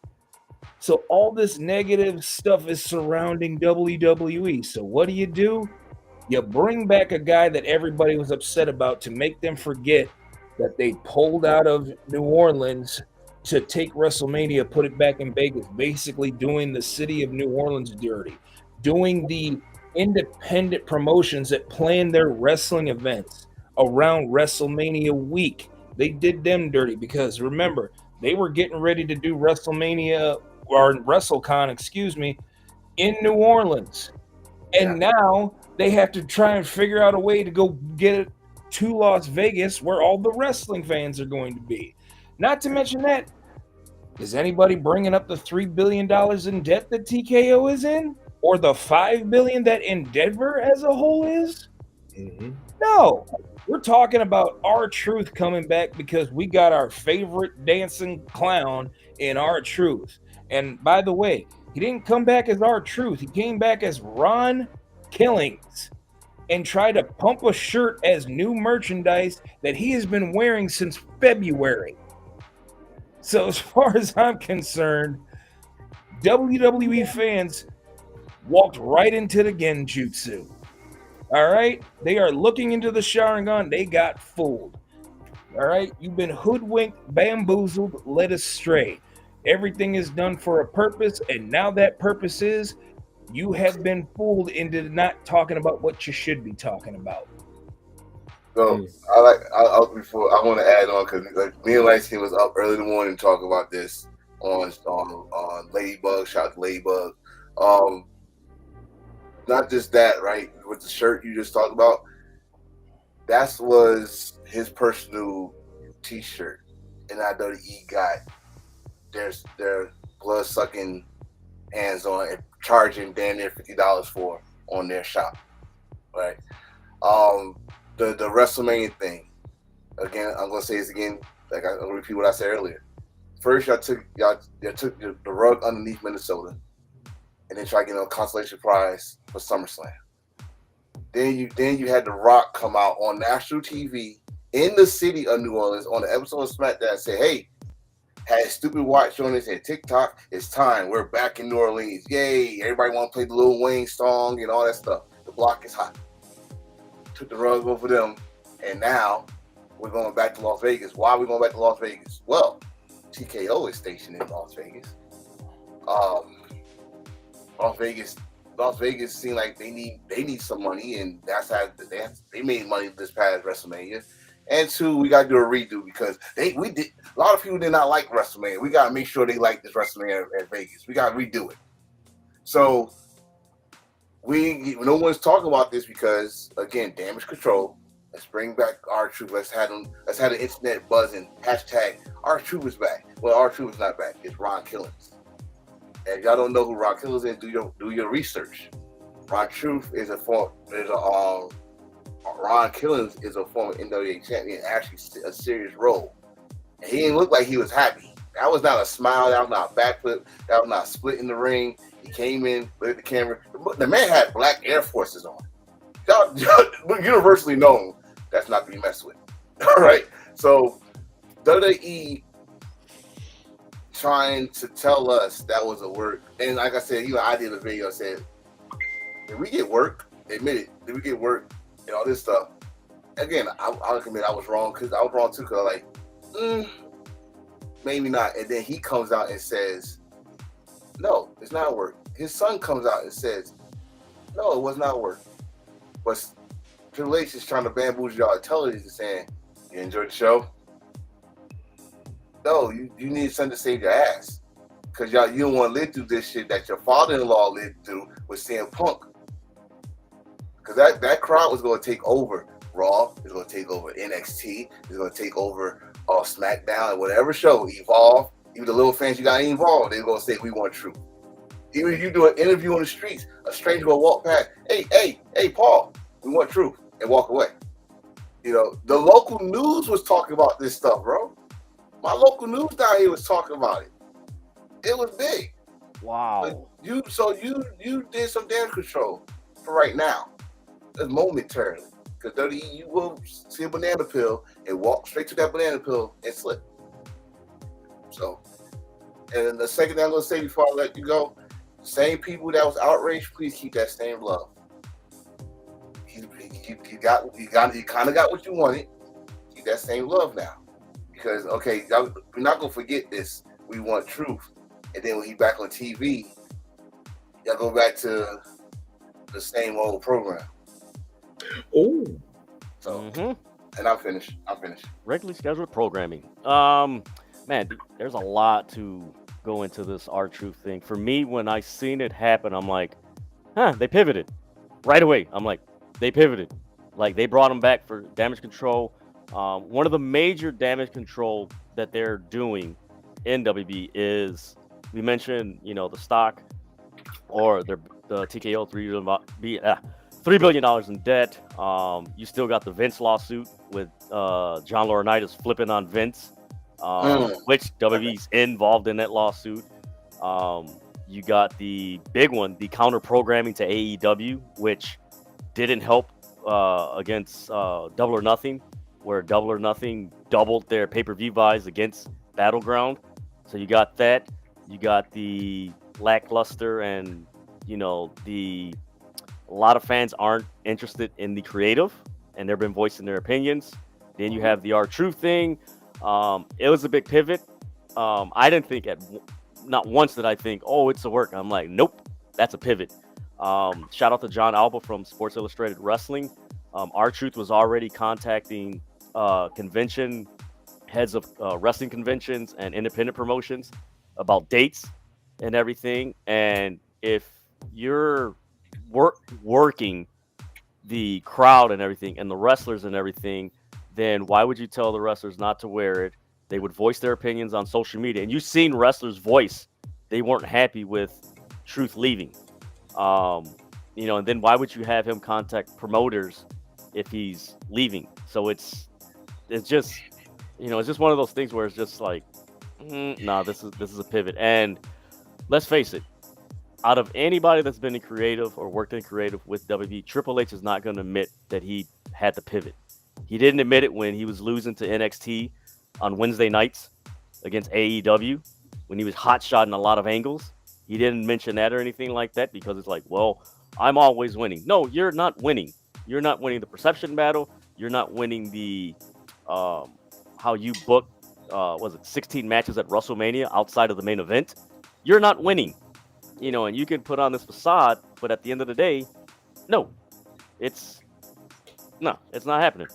So all this negative stuff is surrounding WWE. So what do? You bring back a guy that everybody was upset about to make them forget that they pulled out of New Orleans to take WrestleMania, put it back in Vegas, basically doing the city of New Orleans dirty, doing the independent promotions that plan their wrestling events around WrestleMania week. They did them dirty because remember, they were getting ready to do WrestleMania or WrestleCon, in New Orleans. And now they have to try and figure out a way to go get it to Las Vegas where all the wrestling fans are going to be. Not to mention that, is anybody bringing up the $3 billion in debt that TKO is in? Or the $5 billion that Endeavor as a whole is? Mm-hmm. No. We're talking about R-Truth coming back because we got our favorite dancing clown in R-Truth. And by the way, he didn't come back as R-Truth. He came back as Ron Killings. and try to pump a shirt as new merchandise that he has been wearing since February. So as far as I'm concerned, WWE fans walked right into the genjutsu. All right? They are looking into the Sharingan. They got fooled. All right? You've been hoodwinked, bamboozled, led astray. Everything is done for a purpose, and now that purpose is you have been fooled into not talking about what you should be talking about. So I want to add on because like, me and Lexington was up early in the morning to talk about this on Ladybug. Shout out to Ladybug. Not just that, right? With the shirt you just talked about, that was his personal T-shirt, and WWE got their blood sucking hands on it, charging damn near $50 for on their shop, right? The WrestleMania thing. Again, I'm gonna say this again. Like I'm gonna repeat what I said earlier. First, y'all took the rug underneath Minnesota, and then try to get a consolation prize for SummerSlam. Then you had The Rock come out on national TV in the city of New Orleans on the episode of SmackDown and say, "Hey, had a stupid watch on it, said TikTok, it's time. We're back in New Orleans. Yay! Everybody want to play the Lil Wayne song and all that stuff. The block is hot." Took the rug over them, and now we're going back to Las Vegas. Why are we going back to Las Vegas? Well, TKO is stationed in Las Vegas. Las Vegas seemed like they need some money, and that's how they made money this past WrestleMania. And two, we got to do a redo because a lot of people did not like WrestleMania. We got to make sure they like this WrestleMania at Vegas. We got to redo it. So no one's talking about this because again, damage control. Let's bring back R-Truth. Let's have the internet buzzing. Hashtag R-Truth is back. Well, R-Truth is not back. It's Ron Killings. And if y'all don't know who Ron Killings is, do your research. Ron Killings is a former NWA champion, actually a serious role. And he didn't look like he was happy. That was not a smile. That was not a backflip. That was not split in the ring. He came in, looked at the camera. The man had black Air Forces on. Universally known, that's not to be messed with. All right. So WWE trying to tell us that was a work. And like I said, I did a video. I said, did we get work? Admit it. Did we get work? And all this stuff. Again, I'll admit I was wrong because I was wrong too. Because maybe not. And then he comes out and says, no, it's not work. His son comes out and says, no, it was not work. But Triple H is trying to bamboozle y'all at television saying, you enjoyed the show? No, you need something to save your ass. Because you don't want to live through this shit that your father-in-law lived through with CM Punk. Because that crowd was going to take over Raw. It's going to take over NXT. It's going to take over SmackDown and whatever show, Evolve. Even the little fans you got involved, they're going to say, we want truth. Even if you do an interview on the streets, a stranger will walk past, hey, Paul, we want truth, and walk away. The local news was talking about this stuff, bro. My local news down here was talking about it. It was big. Wow. But you did some damage control for right now. It's momentarily. Because you will see a banana peel and walk straight to that banana peel and slip. So, and the second thing I'm going to say before I let you go, same people that was outraged, please keep that same love. You kind of got what you wanted. Keep that same love now. Because, okay, we're not going to forget this. We want truth. And then when he's back on TV, y'all go back to the same old program. Oh. So, and I'm finished. Regularly scheduled programming. Man, there's a lot to go into this R-Truth thing. For me, when I seen it happen, I'm like, they pivoted. Right away, I'm like, they pivoted. Like, they brought him back for damage control. One of the major damage control that they're doing in WB is, we mentioned, the stock or the TKO $3 billion in debt. You still got the Vince lawsuit with John Laurinaitis flipping on Vince, which WB's involved in that lawsuit. You got the big one, the counter programming to AEW, which didn't help against Double or Nothing, where Double or Nothing doubled their pay-per-view buys against Battleground. So you got that. You got the lackluster, and a lot of fans aren't interested in the creative, and they've been voicing their opinions. Then you have the R-Truth thing. It was a big pivot. I didn't think not once did I think, oh, it's a work. I'm like, nope, that's a pivot. Shout out to John Alba from Sports Illustrated Wrestling. R-Truth was already contacting convention heads of wrestling conventions and independent promotions about dates and everything. And if you're working the crowd and everything and the wrestlers and everything, then why would you tell the wrestlers not to wear it? They would voice their opinions on social media, and you've seen wrestlers voice they weren't happy with Truth leaving. And then why would you have him contact promoters if he's leaving? So it's just it's just one of those things where it's just like, nah, this is a pivot. And let's face it, out of anybody that's been in creative or worked in creative with WWE, Triple H is not going to admit that he had to pivot. He didn't admit it when he was losing to NXT on Wednesday nights against AEW, when he was hot-shotting a lot of angles. He didn't mention that or anything like that, because it's like, well, I'm always winning. No, you're not winning. You're not winning the perception battle. You're not winning the how you book 16 matches at WrestleMania outside of the main event. You're not winning. And you can put on this facade, but at the end of the day, no, it's not happening.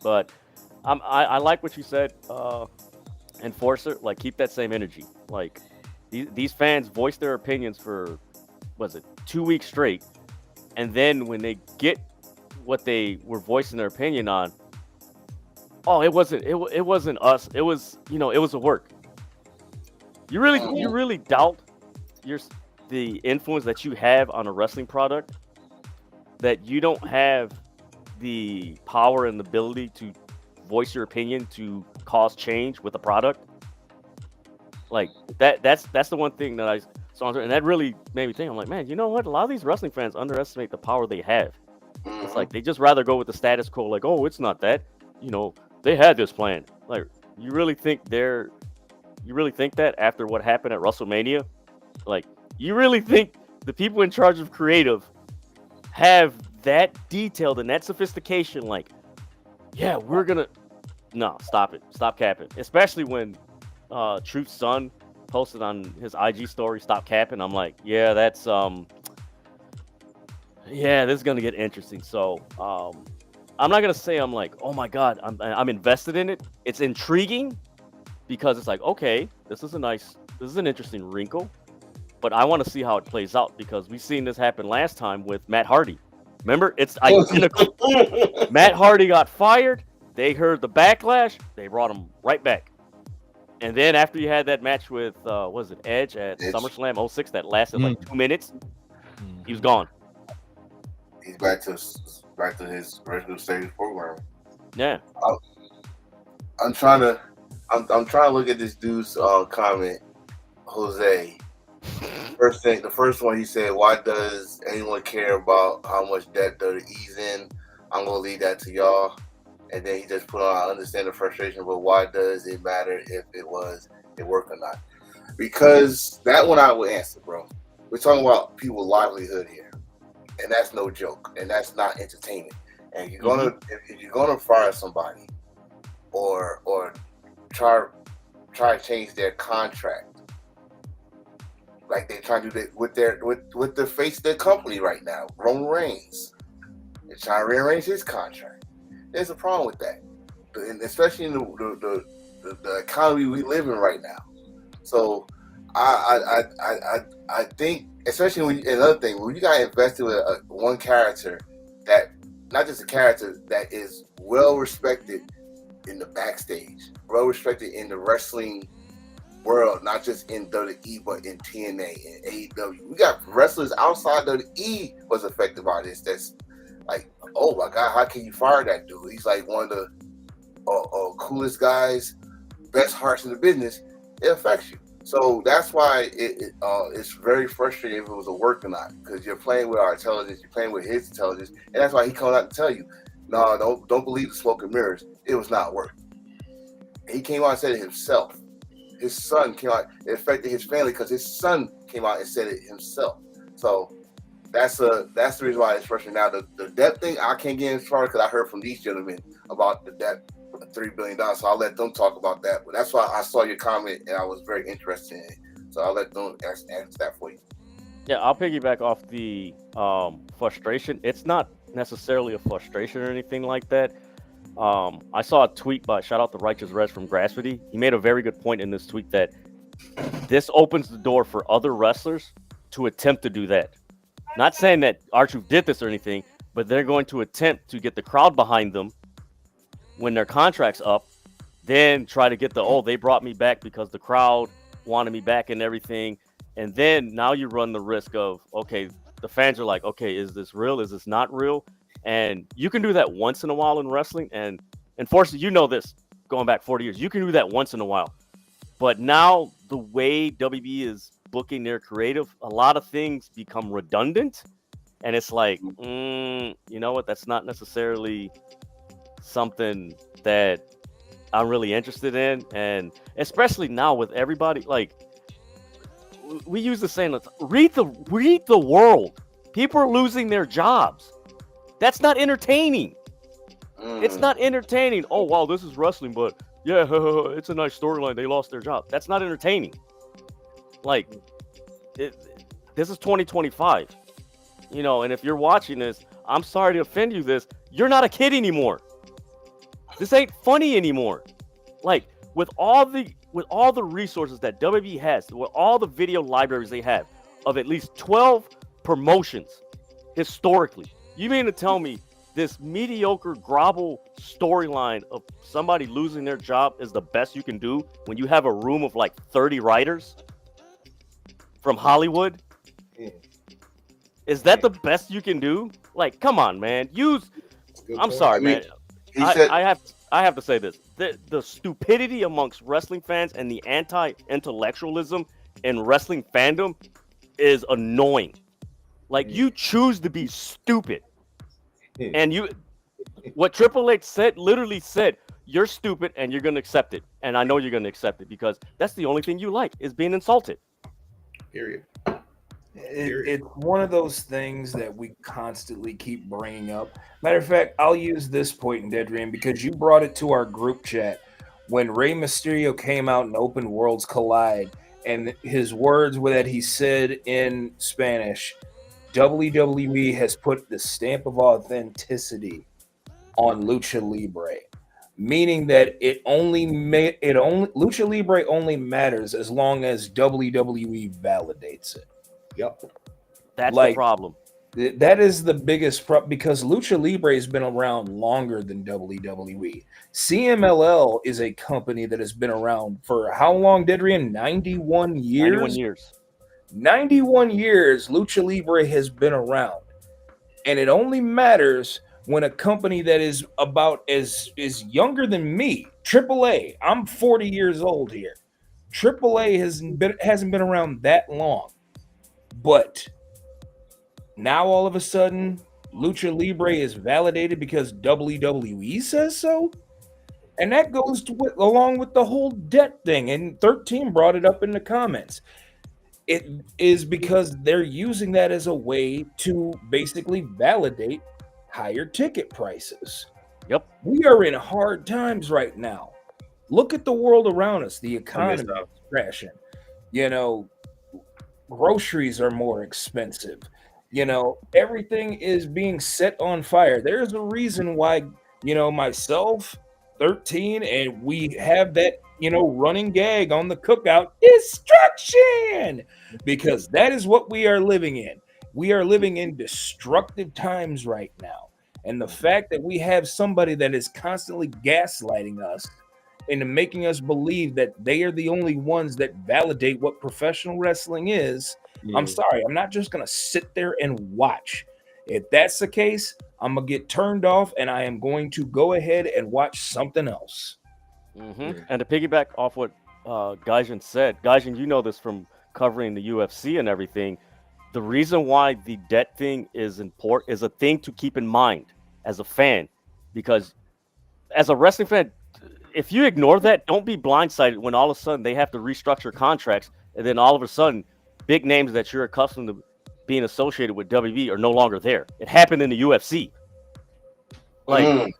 But I like what you said, Enforcer. Like, keep that same energy. Like, these fans voice their opinions for 2 weeks straight, and then when they get what they were voicing their opinion on, oh, it wasn't us. It was it was a work. You really doubt the influence that you have on a wrestling product, that you don't have the power and the ability to voice your opinion to cause change with a product. Like that's the one thing that I saw, and that really made me think. I'm like, man, you know what? A lot of these wrestling fans underestimate the power they have. It's like they just rather go with the status quo. Like, oh, it's not that. They had this plan. Like, you really think that after what happened at WrestleMania? Like, you really think the people in charge of creative have that detailed and that sophistication? Like, yeah, we're gonna. No, stop it. Stop capping. Especially when Truth's son posted on his IG story, "Stop capping." I'm like, yeah, that's yeah, this is gonna get interesting. So I'm not gonna say I'm like, oh my god, I'm invested in it. It's intriguing because it's like, okay, this is an interesting wrinkle, but I want to see how it plays out, because we've seen this happen last time with Matt Hardy. Remember, it's identical. Matt Hardy got fired. They heard the backlash. They brought him right back. And then after you had that match with Edge at SummerSlam 06 that lasted like 2 minutes, he was gone. He's back to his regular stage program. Yeah. I'm trying to look at this dude's comment, Jose. The first one he said, "Why does anyone care about how much debt WWE's in? I'm gonna leave that to y'all." And then he just put on, "I understand the frustration, but why does it matter if it worked or not?" Because that one I would answer, bro. We're talking about people's livelihood here, and that's no joke, and that's not entertainment. And you're gonna if you're gonna fire somebody, or try to change their contract, like they try to do that with the face of their company right now, Roman Reigns. They're trying to rearrange his contract. There's a problem with that, and especially in the economy we live in right now. So I think, especially another thing, when you got invested with one character, that not just a character that is well respected in the backstage, well respected in the wrestling world, not just in WWE but in TNA and AEW. We got wrestlers outside WWE was affected by this. That's like, oh my god, how can you fire that dude? He's like one of the coolest guys, best hearts in the business. It affects you. So that's why it's very frustrating if it was a work or not, because you're playing with our intelligence, you're playing with his intelligence, and that's why he comes out to tell you, no, don't believe the smoke and mirrors. It was not work. He came out and said it himself. His son came out. It affected his family because his son came out and said it himself. So that's the reason why it's frustrating. Now the debt thing, I can't get into because I heard from these gentlemen about the debt, $3 billion. So I'll let them talk about that. But that's why I saw your comment and I was very interested in it. So I'll let them answer that for you. Yeah, I'll piggyback off the frustration. It's not necessarily a frustration or anything like that. I saw a tweet by shout out to Righteous Rez from Grassfity. He made a very good point in this tweet that this opens the door for other wrestlers to attempt to do that. Not saying that R-Truth did this or anything, but they're going to attempt to get the crowd behind them when their contract's up, then try to get they brought me back because the crowd wanted me back and everything. And then now you run the risk of, okay, the fans are like, okay, is this real? Is this not real? And you can do that once in a while in wrestling. And unfortunately, you know this, going back 40 years, you can do that once in a while. But now the way WB is booking their creative, a lot of things become redundant. And it's like, you know what? That's not necessarily something that I'm really interested in. And especially now with everybody, like, we use the saying, let's read the world. People are losing their jobs. That's not entertaining. It's not entertaining. Oh, wow, this is wrestling, but yeah, it's a nice storyline. They lost their job. That's not entertaining. Like, this is 2025. You know, and if you're watching this, I'm sorry to offend you you're not a kid anymore. This ain't funny anymore. Like, with all the resources that WWE has, with all the video libraries they have of at least 12 promotions historically, you mean to tell me this mediocre grovel storyline of somebody losing their job is the best you can do when you have a room of like 30 writers from Hollywood? Is that the best you can do? Like, come on, man. I'm sorry, man. I have to say this. The stupidity amongst wrestling fans and the anti-intellectualism in wrestling fandom is annoying. Like, you choose to be stupid. And what Triple H literally said, you're stupid and you're going to accept it. And I know you're going to accept it because that's the only thing you like is being insulted. Period. It's one of those things that we constantly keep bringing up. Matter of fact, I'll use this point in Deadrian because you brought it to our group chat when Rey Mysterio came out and Open Worlds Collide, and his words were that he said in Spanish, WWE has put the stamp of authenticity on Lucha Libre, meaning that Lucha Libre only matters as long as WWE validates it. Yep. That's the problem. That is the biggest problem because Lucha Libre has been around longer than WWE. CMLL is a company that has been around for how long, Dedrian? 91 years? 91 years. 91 years Lucha Libre has been around. And it only matters when a company that is about is younger than me, AAA, I'm 40 years old here. AAA hasn't been around that long. But now all of a sudden, Lucha Libre is validated because WWE says so. And that goes along with the whole debt thing. And 13 brought it up in the comments. It is because they're using that as a way to basically validate higher ticket prices. Yep. We are in hard times right now. Look at the world around us. The economy is crashing. You know, groceries are more expensive. You know, everything is being set on fire. There's a reason why, you know, myself, 13, and we have that, you know, running gag on the cookout, destruction, because that is what we are living in. We are living in destructive times right now. And the fact that we have somebody that is constantly gaslighting us into making us believe that they are the only ones that validate what professional wrestling is. Yeah. I'm sorry, I'm not just going to sit there and watch. If that's the case, I'm going to get turned off and I am going to go ahead and watch something else. Mm-hmm. And to piggyback off what Gaijin said. Gaijin, you know this from covering the UFC and everything. The reason why the debt thing is important is a thing to keep in mind as a fan, because as a wrestling fan, if you ignore that, don't be blindsided when all of a sudden they have to restructure contracts, and then all of a sudden, big names that you're accustomed to being associated with WWE are no longer there. It happened in the UFC. Like,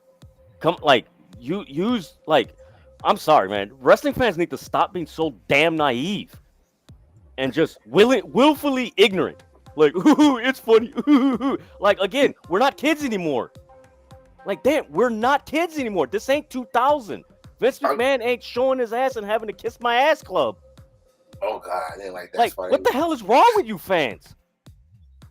you use like, I'm sorry, man. Wrestling fans need to stop being so damn naive and just willfully ignorant. Like, ooh, it's funny. Ooh. Like, again, we're not kids anymore. Like, damn, we're not kids anymore. This ain't 2000. Vince McMahon ain't showing his ass and having to kiss my ass club. Oh God, I didn't like that. Like, what the hell is wrong with you fans?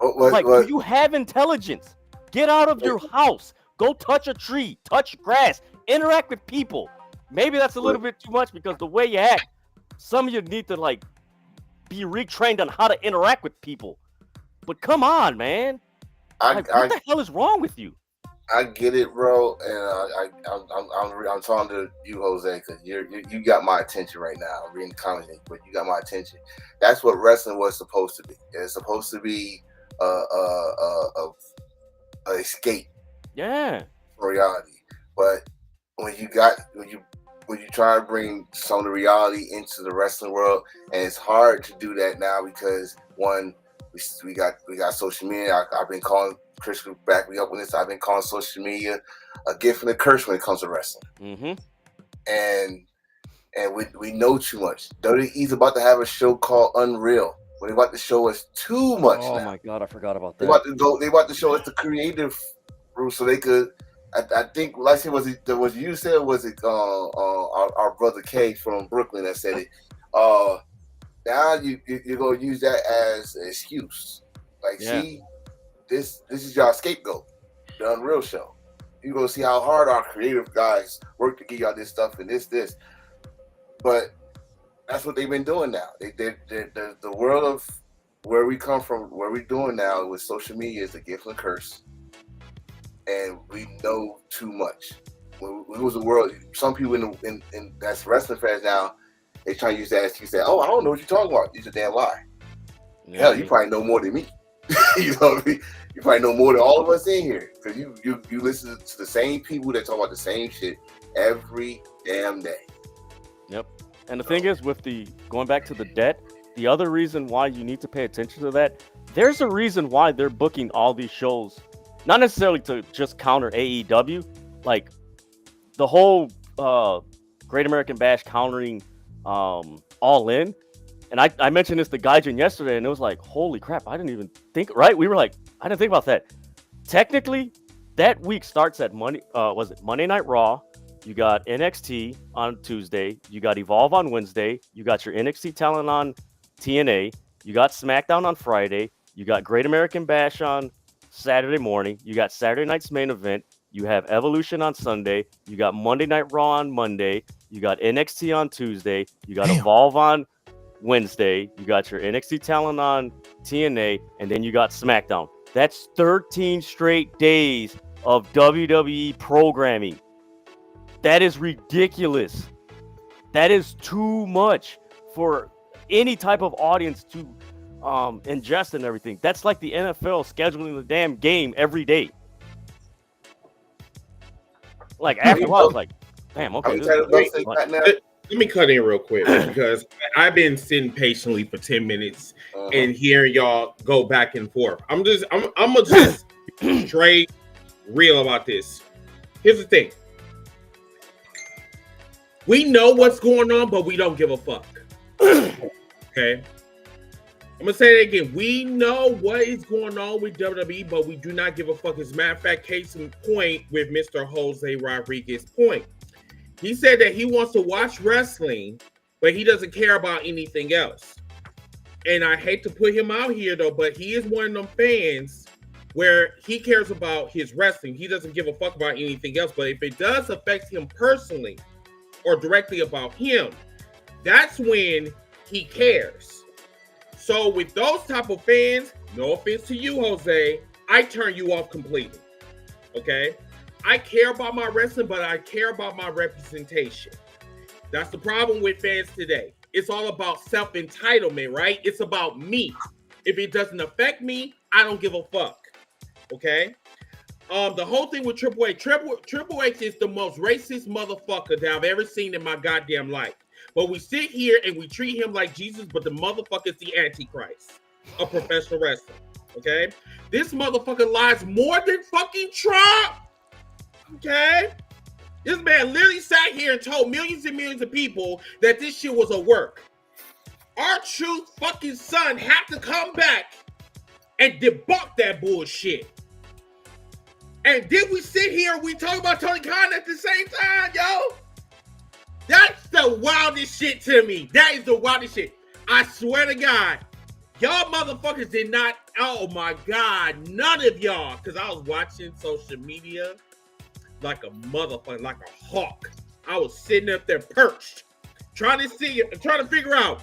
Do you have intelligence? Get out of your house. Go touch a tree. Touch grass. Interact with people. Maybe that's a little bit too much because the way you act, some of you need to like be retrained on how to interact with people. But come on, man. What the hell is wrong with you? I get it, bro, and I'm talking to you, Jose, because you got my attention right now. I'm reading the comments, but you got my attention. That's what wrestling was supposed to be. It's supposed to be a escape, yeah, from reality. But when you try to bring some of the reality into the wrestling world, and it's hard to do that now because one, we got social media. I've been calling. Chris will back me up on this. I've been calling social media a gift and a curse when it comes to wrestling. Mm-hmm. And we know too much. WWE's about to have a show called Unreal. When they about to show us too much. Oh now. My God, I forgot about that. They about to show us the creative route so they could. I think, like I said, was you said? Was it our brother K from Brooklyn that said it? Now you're gonna use that as an excuse. Like, see. This is y'all scapegoat, the Unreal show. You're gonna see how hard our creative guys work to get y'all this stuff and this. But that's what they've been doing now. The world of where we come from, where we're doing now with social media is a gift and a curse. And we know too much. When it was a world, some people in that's wrestling fans now, they try to use that excuse. Say, "Oh, I don't know what you're talking about. It's a damn lie." Yeah, hell, you probably know more than me. You know what I mean? You probably know more than all of us in here because you listen to the same people that talk about the same shit every damn day. Yep. And the thing is, with the going back to the debt, the other reason why you need to pay attention to that, there's a reason why they're booking all these shows, not necessarily to just counter AEW, like the whole Great American Bash countering All In. And I mentioned this to Gaijin yesterday, and it was like, holy crap, I didn't even think, right? We were like, I didn't think about that. Technically, that week starts at Monday Night Raw. You got NXT on Tuesday. You got Evolve on Wednesday. You got your NXT talent on TNA. You got SmackDown on Friday. You got Great American Bash on Saturday morning. You got Saturday night's main event. You have Evolution on Sunday. You got Monday Night Raw on Monday. You got NXT on Tuesday. You got Evolve on Wednesday. You got your NXT talent on TNA, and then you got SmackDown. That's 13 straight days of WWE programming. That is ridiculous. That is too much for any type of audience to ingest and everything. That's like the NFL scheduling the damn game every day. Like, after a while, it's like, damn, okay. Let me cut in real quick because I've been sitting patiently for 10 minutes and hearing y'all go back and forth. I'm gonna just straight real about this. Here's the thing. We know what's going on, but we don't give a fuck. Okay? I'm gonna say that again. We know what is going on with WWE, but we do not give a fuck. As a matter of fact, case in point with Mr. Jose Rodriguez's point. He said that he wants to watch wrestling, but he doesn't care about anything else. And I hate to put him out here, though, but he is one of them fans where he cares about his wrestling. He doesn't give a fuck about anything else. But if it does affect him personally or directly about him, that's when he cares. So with those type of fans, no offense to you, Jose, I turn you off completely. Okay? I care about my wrestling, but I care about my representation. That's the problem with fans today. It's all about self-entitlement, right? It's about me. If it doesn't affect me, I don't give a fuck. Okay? The whole thing with Triple H, Triple H is the most racist motherfucker that I've ever seen in my goddamn life. But we sit here and we treat him like Jesus, but the motherfucker is the Antichrist of professional wrestling. Okay? This motherfucker lies more than fucking Trump. Okay? This man literally sat here and told millions and millions of people that this shit was a work. R-Truth fucking son had to come back and debunk that bullshit. And then we sit here and we talk about Tony Khan at the same time, yo. That's the wildest shit to me. That is the wildest shit. I swear to God, y'all motherfuckers did not, oh my God, none of y'all, because I was watching social media like a motherfucker, like a hawk. I was sitting up there perched, trying to figure out,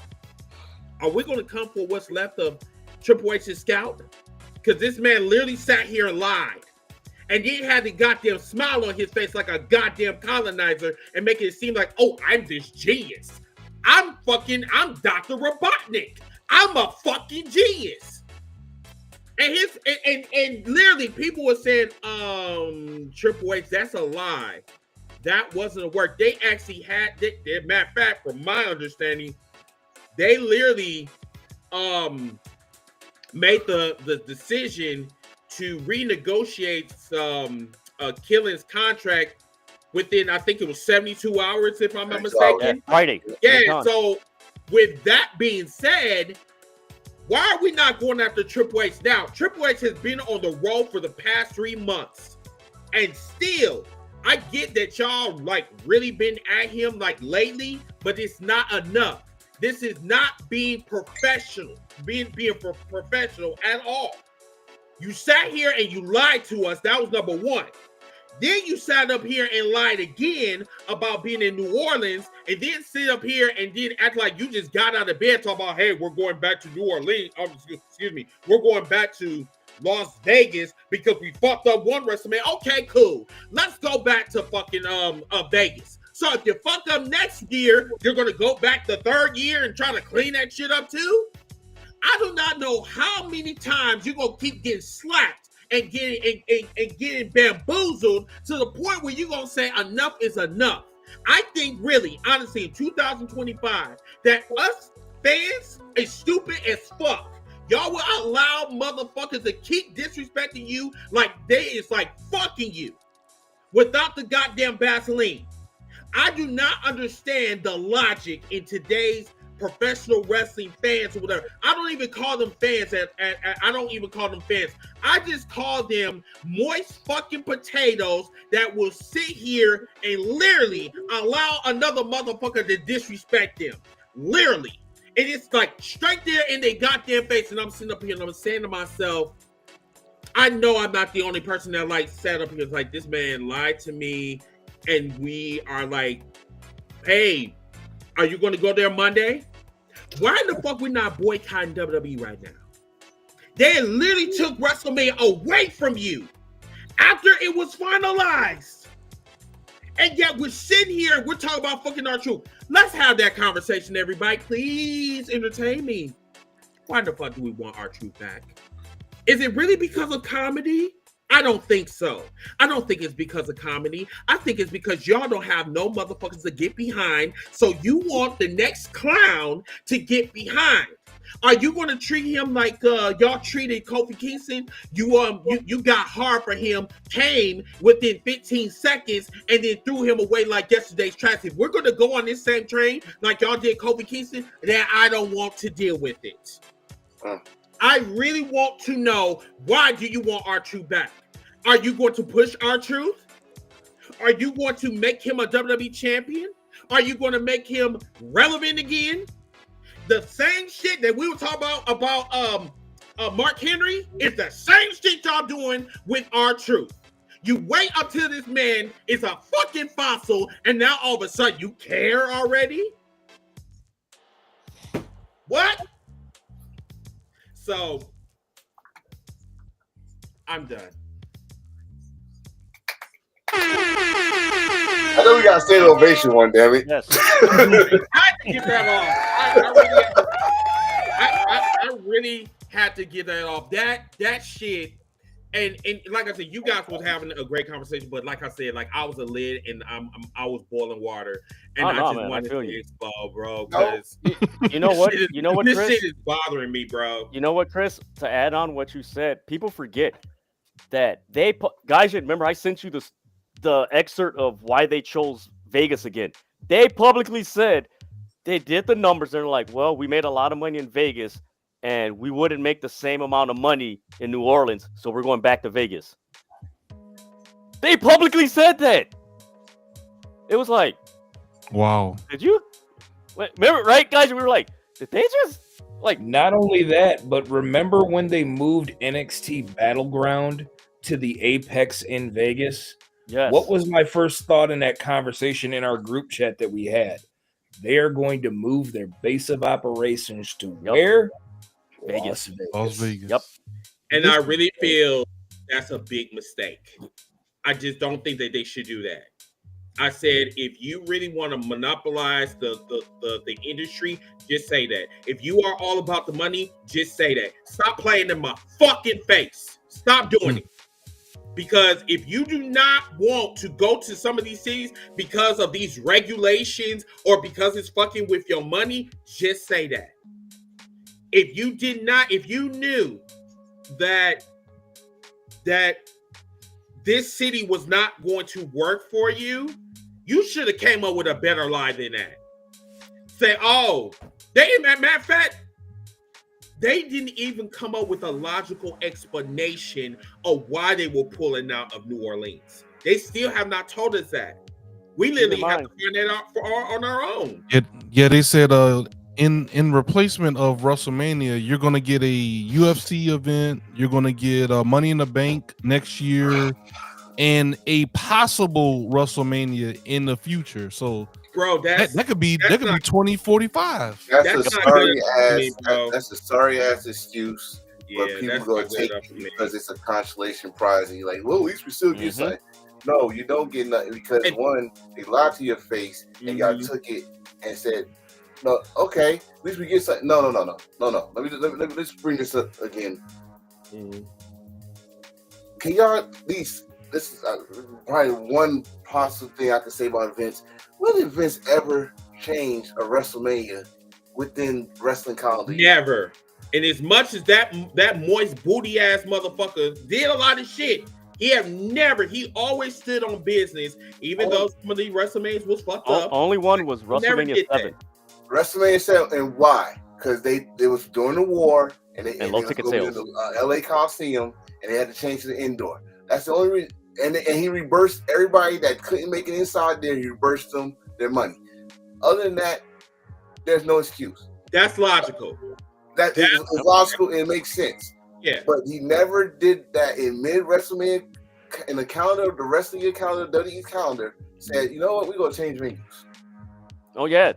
are we going to come for what's left of Triple H's scalp? Because this man literally sat here and lied. And then had the goddamn smile on his face like a goddamn colonizer and making it seem like, oh, I'm this genius. I'm Dr. Robotnik. I'm a fucking genius. And literally people were saying, Triple H, that's a lie. That wasn't a work. They actually had, matter of fact, from my understanding, they literally made the decision to renegotiate Killen's contract within, I think it was 72 hours, if I'm not mistaken. Friday. Yeah, so with that being said, why are we not going after Triple H now? Triple H has been on the road for the past 3 months. And still, I get that y'all like really been at him like lately, but it's not enough. This is not being professional, being professional at all. You sat here and you lied to us. That was number one. Then you sat up here and lied again about being in New Orleans, and then sit up here and then act like you just got out of bed talking about, hey, we're going back to New Orleans. Excuse me. We're going back to Las Vegas because we fucked up one WrestleMania. Okay, cool. Let's go back to fucking Vegas. So if you fuck up next year, you're going to go back the third year and try to clean that shit up too? I do not know how many times you're gonna keep getting slapped and getting bamboozled to the point where you're gonna say enough is enough. I think really, honestly, in 2025, that us fans is stupid as fuck. Y'all will allow motherfuckers to keep disrespecting you like they is like fucking you without the goddamn Vaseline. I do not understand the logic in today's professional wrestling fans or whatever. I don't even call them fans. I don't even call them fans. I just call them moist fucking potatoes that will sit here and literally allow another motherfucker to disrespect them. Literally. And it's like straight there in their goddamn face. And I'm sitting up here and I'm saying to myself, I know I'm not the only person that like sat up here like, this man lied to me. And we are like, hey, are you going to go there Monday? Why in the fuck we not boycotting WWE right now? They literally took WrestleMania away from you after it was finalized. And yet we're sitting here and we're talking about fucking R-Truth. Let's have that conversation, everybody. Please entertain me. Why the fuck do we want R-Truth back? Is it really because of comedy? I don't think so. I don't think it's because of comedy. I think it's because y'all don't have no motherfuckers to get behind. So you want the next clown to get behind. Are you going to treat him like y'all treated Kofi Kingston? You got hard for him, came within 15 seconds, and then threw him away like yesterday's trash. If we're going to go on this same train like y'all did Kofi Kingston, then I don't want to deal with it. I really want to know, why do you want R-Truth back? Are you going to push R-Truth? Are you going to make him a WWE champion? Are you going to make him relevant again? The same shit that we were talking about Mark Henry is the same shit y'all doing with R-Truth. You wait until this man is a fucking fossil, and now all of a sudden you care already? What? So, I'm done. I know we got state ovation one, damn it. Yes. I had to get that off. I really had to get that off. That shit. And like I said, you guys was having a great conversation, but like I said, like I was a lid and I was boiling water, and I just wanted to explode, bro. Because you know what? You know what, this Chris? shit is bothering me, bro. You know what, Chris? To add on what you said, people forget that guys. Remember, I sent you the excerpt of why they chose Vegas again. They publicly said they did the numbers. They're like, well, we made a lot of money in Vegas, and we wouldn't make the same amount of money in New Orleans, so we're going back to Vegas. They publicly said that. It was like, wow. Did you remember, right, guys? We were like, did they just like? Not only that, but remember when they moved NXT Battleground to the Apex in Vegas? Yes. What was my first thought in that conversation in our group chat that we had? They are going to move their base of operations to where? Vegas. Las Vegas. Yep. And I really feel that's a big mistake. I just don't think that they should do that. I said, if you really want to monopolize the industry, just say that. If you are all about the money, just say that. Stop playing in my fucking face. Stop doing it. Because if you do not want to go to some of these cities because of these regulations or because it's fucking with your money, just say that. If you knew that this city was not going to work for you, you should have came up with a better lie than that. Say, matter of fact, they didn't even come up with a logical explanation of why they were pulling out of New Orleans. They still have not told us that. We literally have to find that out on our own. Yeah, they said in replacement of WrestleMania, you're gonna get a UFC event, you're gonna get Money in the Bank next year, and a possible WrestleMania in the future. So, bro, that could be 2045. That's a sorry ass excuse. Yeah, but people gonna take it because it's a consolation prize, and you're like, well, at least we still get something. No, you don't get nothing because one, they lied to your face and y'all took it and said, no, okay, at least we get something. No. Let's bring this up again. Can y'all at least? This is probably one possible thing I could say about Vince. When did Vince ever change a WrestleMania within wrestling calendar? Never. And as much as that moist booty ass motherfucker did a lot of shit, he always stood on business, even though some of the WrestleManias was fucked up. Only one was WrestleMania 7. WrestleMania 7, and why? Because they was during the war, and low ticket sales. The LA Coliseum, and they had to change to the indoor. That's the only reason. And he reimbursed everybody that couldn't make it inside there. He reimbursed them their money. Other than that, there's no excuse. That's logical. That is logical and it makes sense. Yeah. But he never did that in mid WrestleMania. In the calendar, the rest of your calendar, WWE's calendar, said, you know what, we're gonna change venues. Oh yeah.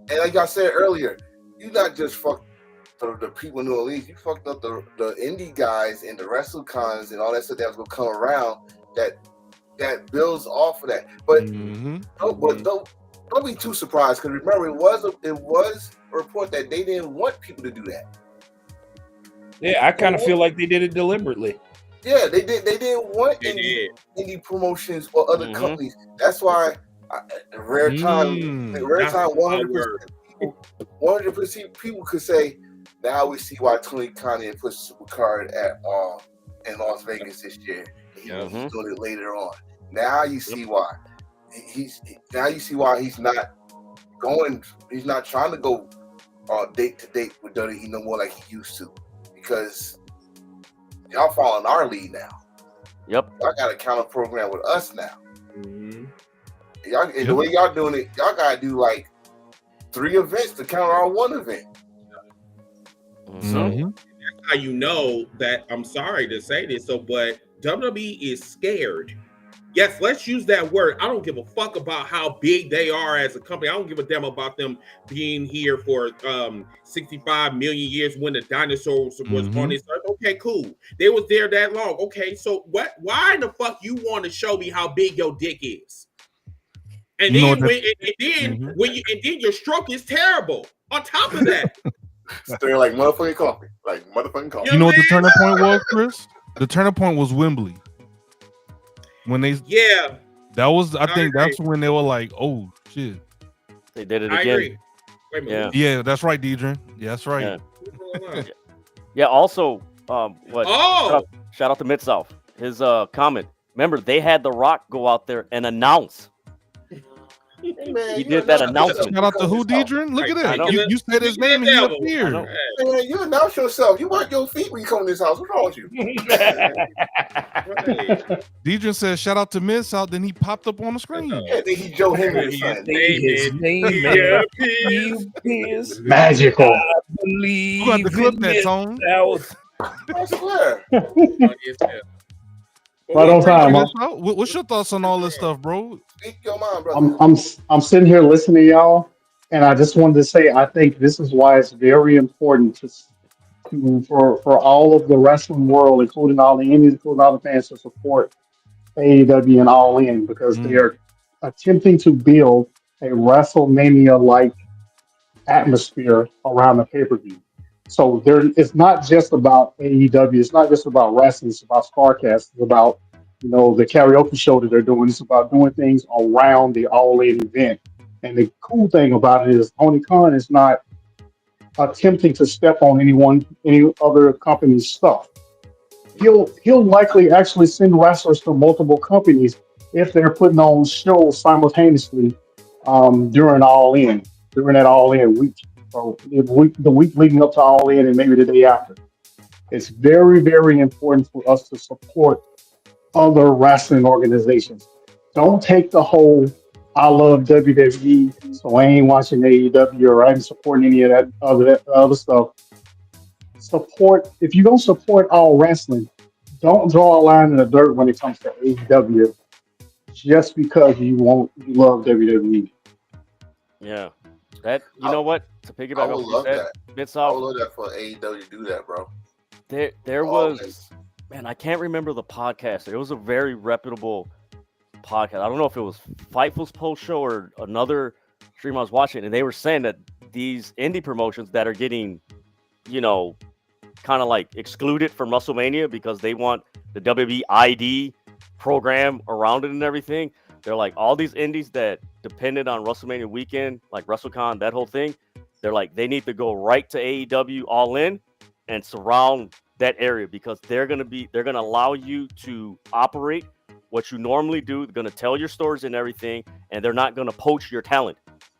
And like I said earlier, you not just fucked the people in New Orleans, you fucked up the indie guys and the WrestleCons and all that stuff that was gonna come around. That builds off of that, but don't be too surprised because remember it was a report that they didn't want people to do that. Yeah, I kind of feel like they did it deliberately. Yeah, they did. They didn't want indie promotions or other companies. That's why rare time, 100% people could say now we see why Tony Khan didn't put Supercard in Las Vegas this year. He's doing it later on. Now you see why. He's not going. He's not trying to go date to date with WWE no more like he used to, because y'all following our lead now. Yep. Y'all got a counter program with us now. Y'all, and the way y'all doing it, y'all gotta do like 3 events to counter our 1 event. So that's how you know that. I'm sorry to say this, but WWE is scared. Yes, let's use that word. I don't give a fuck about how big they are as a company. I don't give a damn about them being here for 65 million years when the dinosaurs was on this earth. Okay, cool. They was there that long. Okay, so what? Why in the fuck you want to show me how big your dick is? And You know then what and then your stroke is terrible. On top of that, They're like motherfucking coffee. Like motherfucking coffee. You know what the turning point was, Chris? The turning point was Wembley. When they that was I think agree. that's when they were like, oh shit. They did it I again. agree. Wait a minute. Yeah, that's right, Deidre. Yeah, that's right. Yeah. Also, what? Oh, Shout out to Mid South. His comment. Remember, they had The Rock go out there and announce. Hey, man, He you did that announce announcement. Shout out to who, yourself. Deidre? Look at I know. that. You said his name and he appeared. Man, you announce yourself. You want your feet when you come in this house. What's wrong with you? Deidre said, shout out to Miss Out, then he popped up on the screen. I think he Joe Henry's son. His name is magical. I believe You got to clip that, in Tone. South. I swear. Right on time, huh? What's your thoughts on all this stuff, bro? Speak your mind, brother. I'm sitting here listening to y'all, and I just wanted to say I think this is why it's very important for all of the wrestling world, including all the indies, including all the fans, to support AEW and All In, because they are attempting to build a WrestleMania-like atmosphere around the pay-per-view. So it's not just about AEW. It's not just about wrestling. It's about Starcast. It's about the karaoke show that they're doing. It's about doing things around the All In event. And the cool thing about it is Tony Khan is not attempting to step on any other company's stuff. He'll likely actually send wrestlers to multiple companies if they're putting on shows simultaneously during that All In week. So the week leading up to All In and maybe the day after. It's very, very important for us to support other wrestling organizations. Don't take the whole I love WWE, so I ain't watching AEW or I ain't supporting any of that other stuff. If you don't support all wrestling, don't draw a line in the dirt when it comes to AEW just because you love WWE. Yeah. That know what? To piggyback I off would what love you that. said, Mid I South. would love that for AEW to do that, bro. There was, man, I can't remember the podcast. It was a very reputable podcast. I don't know if it was Fightful's post show or another stream I was watching, and they were saying that these indie promotions that are getting, kind of like excluded from WrestleMania because they want the WWE ID program around it and everything. They're like all these indies that depended on WrestleMania weekend, like WrestleCon, that whole thing. They're like they need to go right to AEW All In and surround that area because they're gonna allow you to operate what you normally do. They're gonna tell your stories and everything, and they're not gonna poach your talent.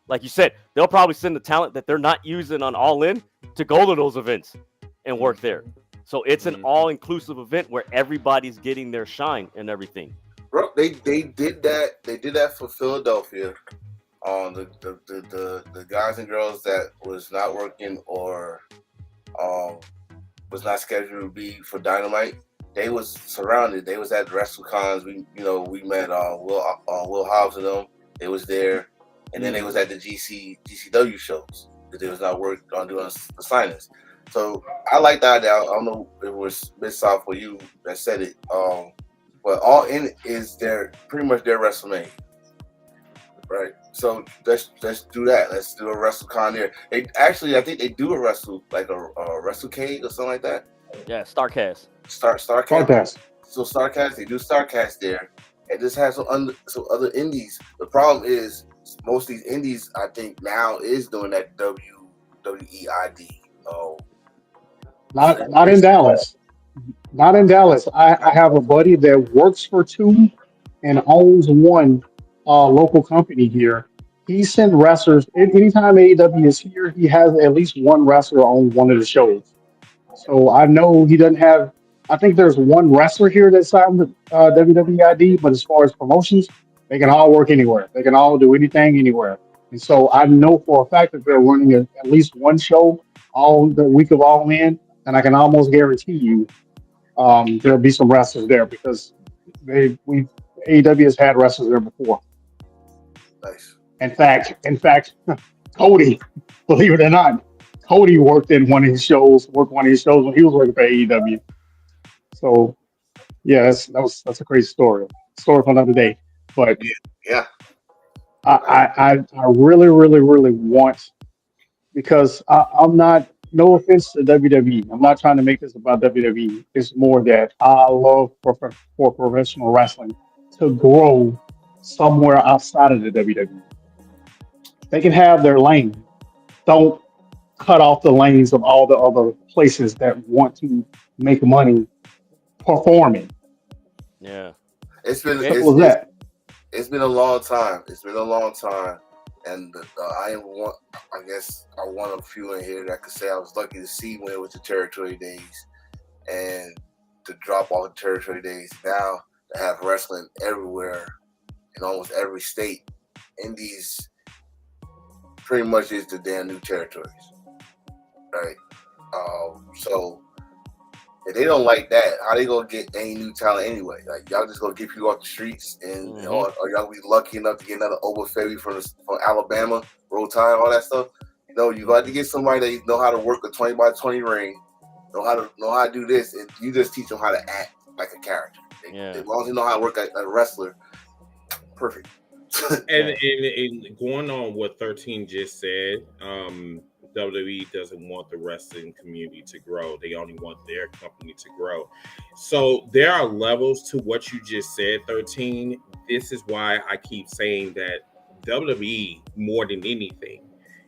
Like you said, they'll probably send the talent that they're not using on All In to go to those events and work there. So it's an all-inclusive event where everybody's getting their shine and everything. Bro, they did that. They did that for Philadelphia. The guys and girls that was not working or was not scheduled to be for Dynamite. They was surrounded. They was at WrestleCons. We met Will Hobbs and them. They was there, and then they was at the GCW shows that they was not working on doing the signings. So I like that idea. I don't know if it was Miss South or you that said it. But All In is pretty much their WrestleMania, right? So let's do that. Let's do a WrestleCon there. I think they do a WrestleCade or something like that. Yeah, Starcast. Starcast. So Starcast, they do Starcast there, and this has some other indies. The problem is most of these indies, I think now is doing that WWEID. Not in Dallas. Not in Dallas. I have a buddy that works for two and owns one local company here. He sends wrestlers anytime AEW is here. He has at least one wrestler on one of the shows. So I know he doesn't have. I think there's one wrestler here that's signed with WWID, but as far as promotions, they can all work anywhere. They can all do anything anywhere. And so I know for a fact that they're running at least one show all the week of All In, and I can almost guarantee you there'll be some wrestlers there because AEW has had wrestlers there before. Nice. In fact, Cody, believe it or not, Cody worked one of his shows when he was working for AEW. So yeah, that's a crazy story. Story for another day. But yeah. I really, really, really want because I'm not. No offense to WWE. I'm not trying to make this about WWE. It's more that I love for professional wrestling to grow somewhere outside of the WWE. They can have their lane. Don't cut off the lanes of all the other places that want to make money performing. Yeah. It's been Okay. Simple as that. it's been a long time. It's been a long time, and I am one. I guess I'm one of a few in here that could say I was lucky to see when it was the territory days, and to drop off the territory days now to have wrestling everywhere in almost every state. Indies pretty much is the damn new territories, right? So if they don't like that, how they gonna get any new talent anyway? Like y'all just gonna get people off the streets, and you know, or y'all be lucky enough to get another Oberfebi from Alabama, Roll Tide, all that stuff. You know, you got to get somebody that know how to work a 20-by-20 ring, know how to do this, and you just teach them how to act like a character. As long as you know how to work like a wrestler, perfect. and going on what 13 just said, WWE doesn't want the wrestling community to grow. They only want their company to grow. So there are levels to what you just said, 13. This is why I keep saying that WWE, more than anything,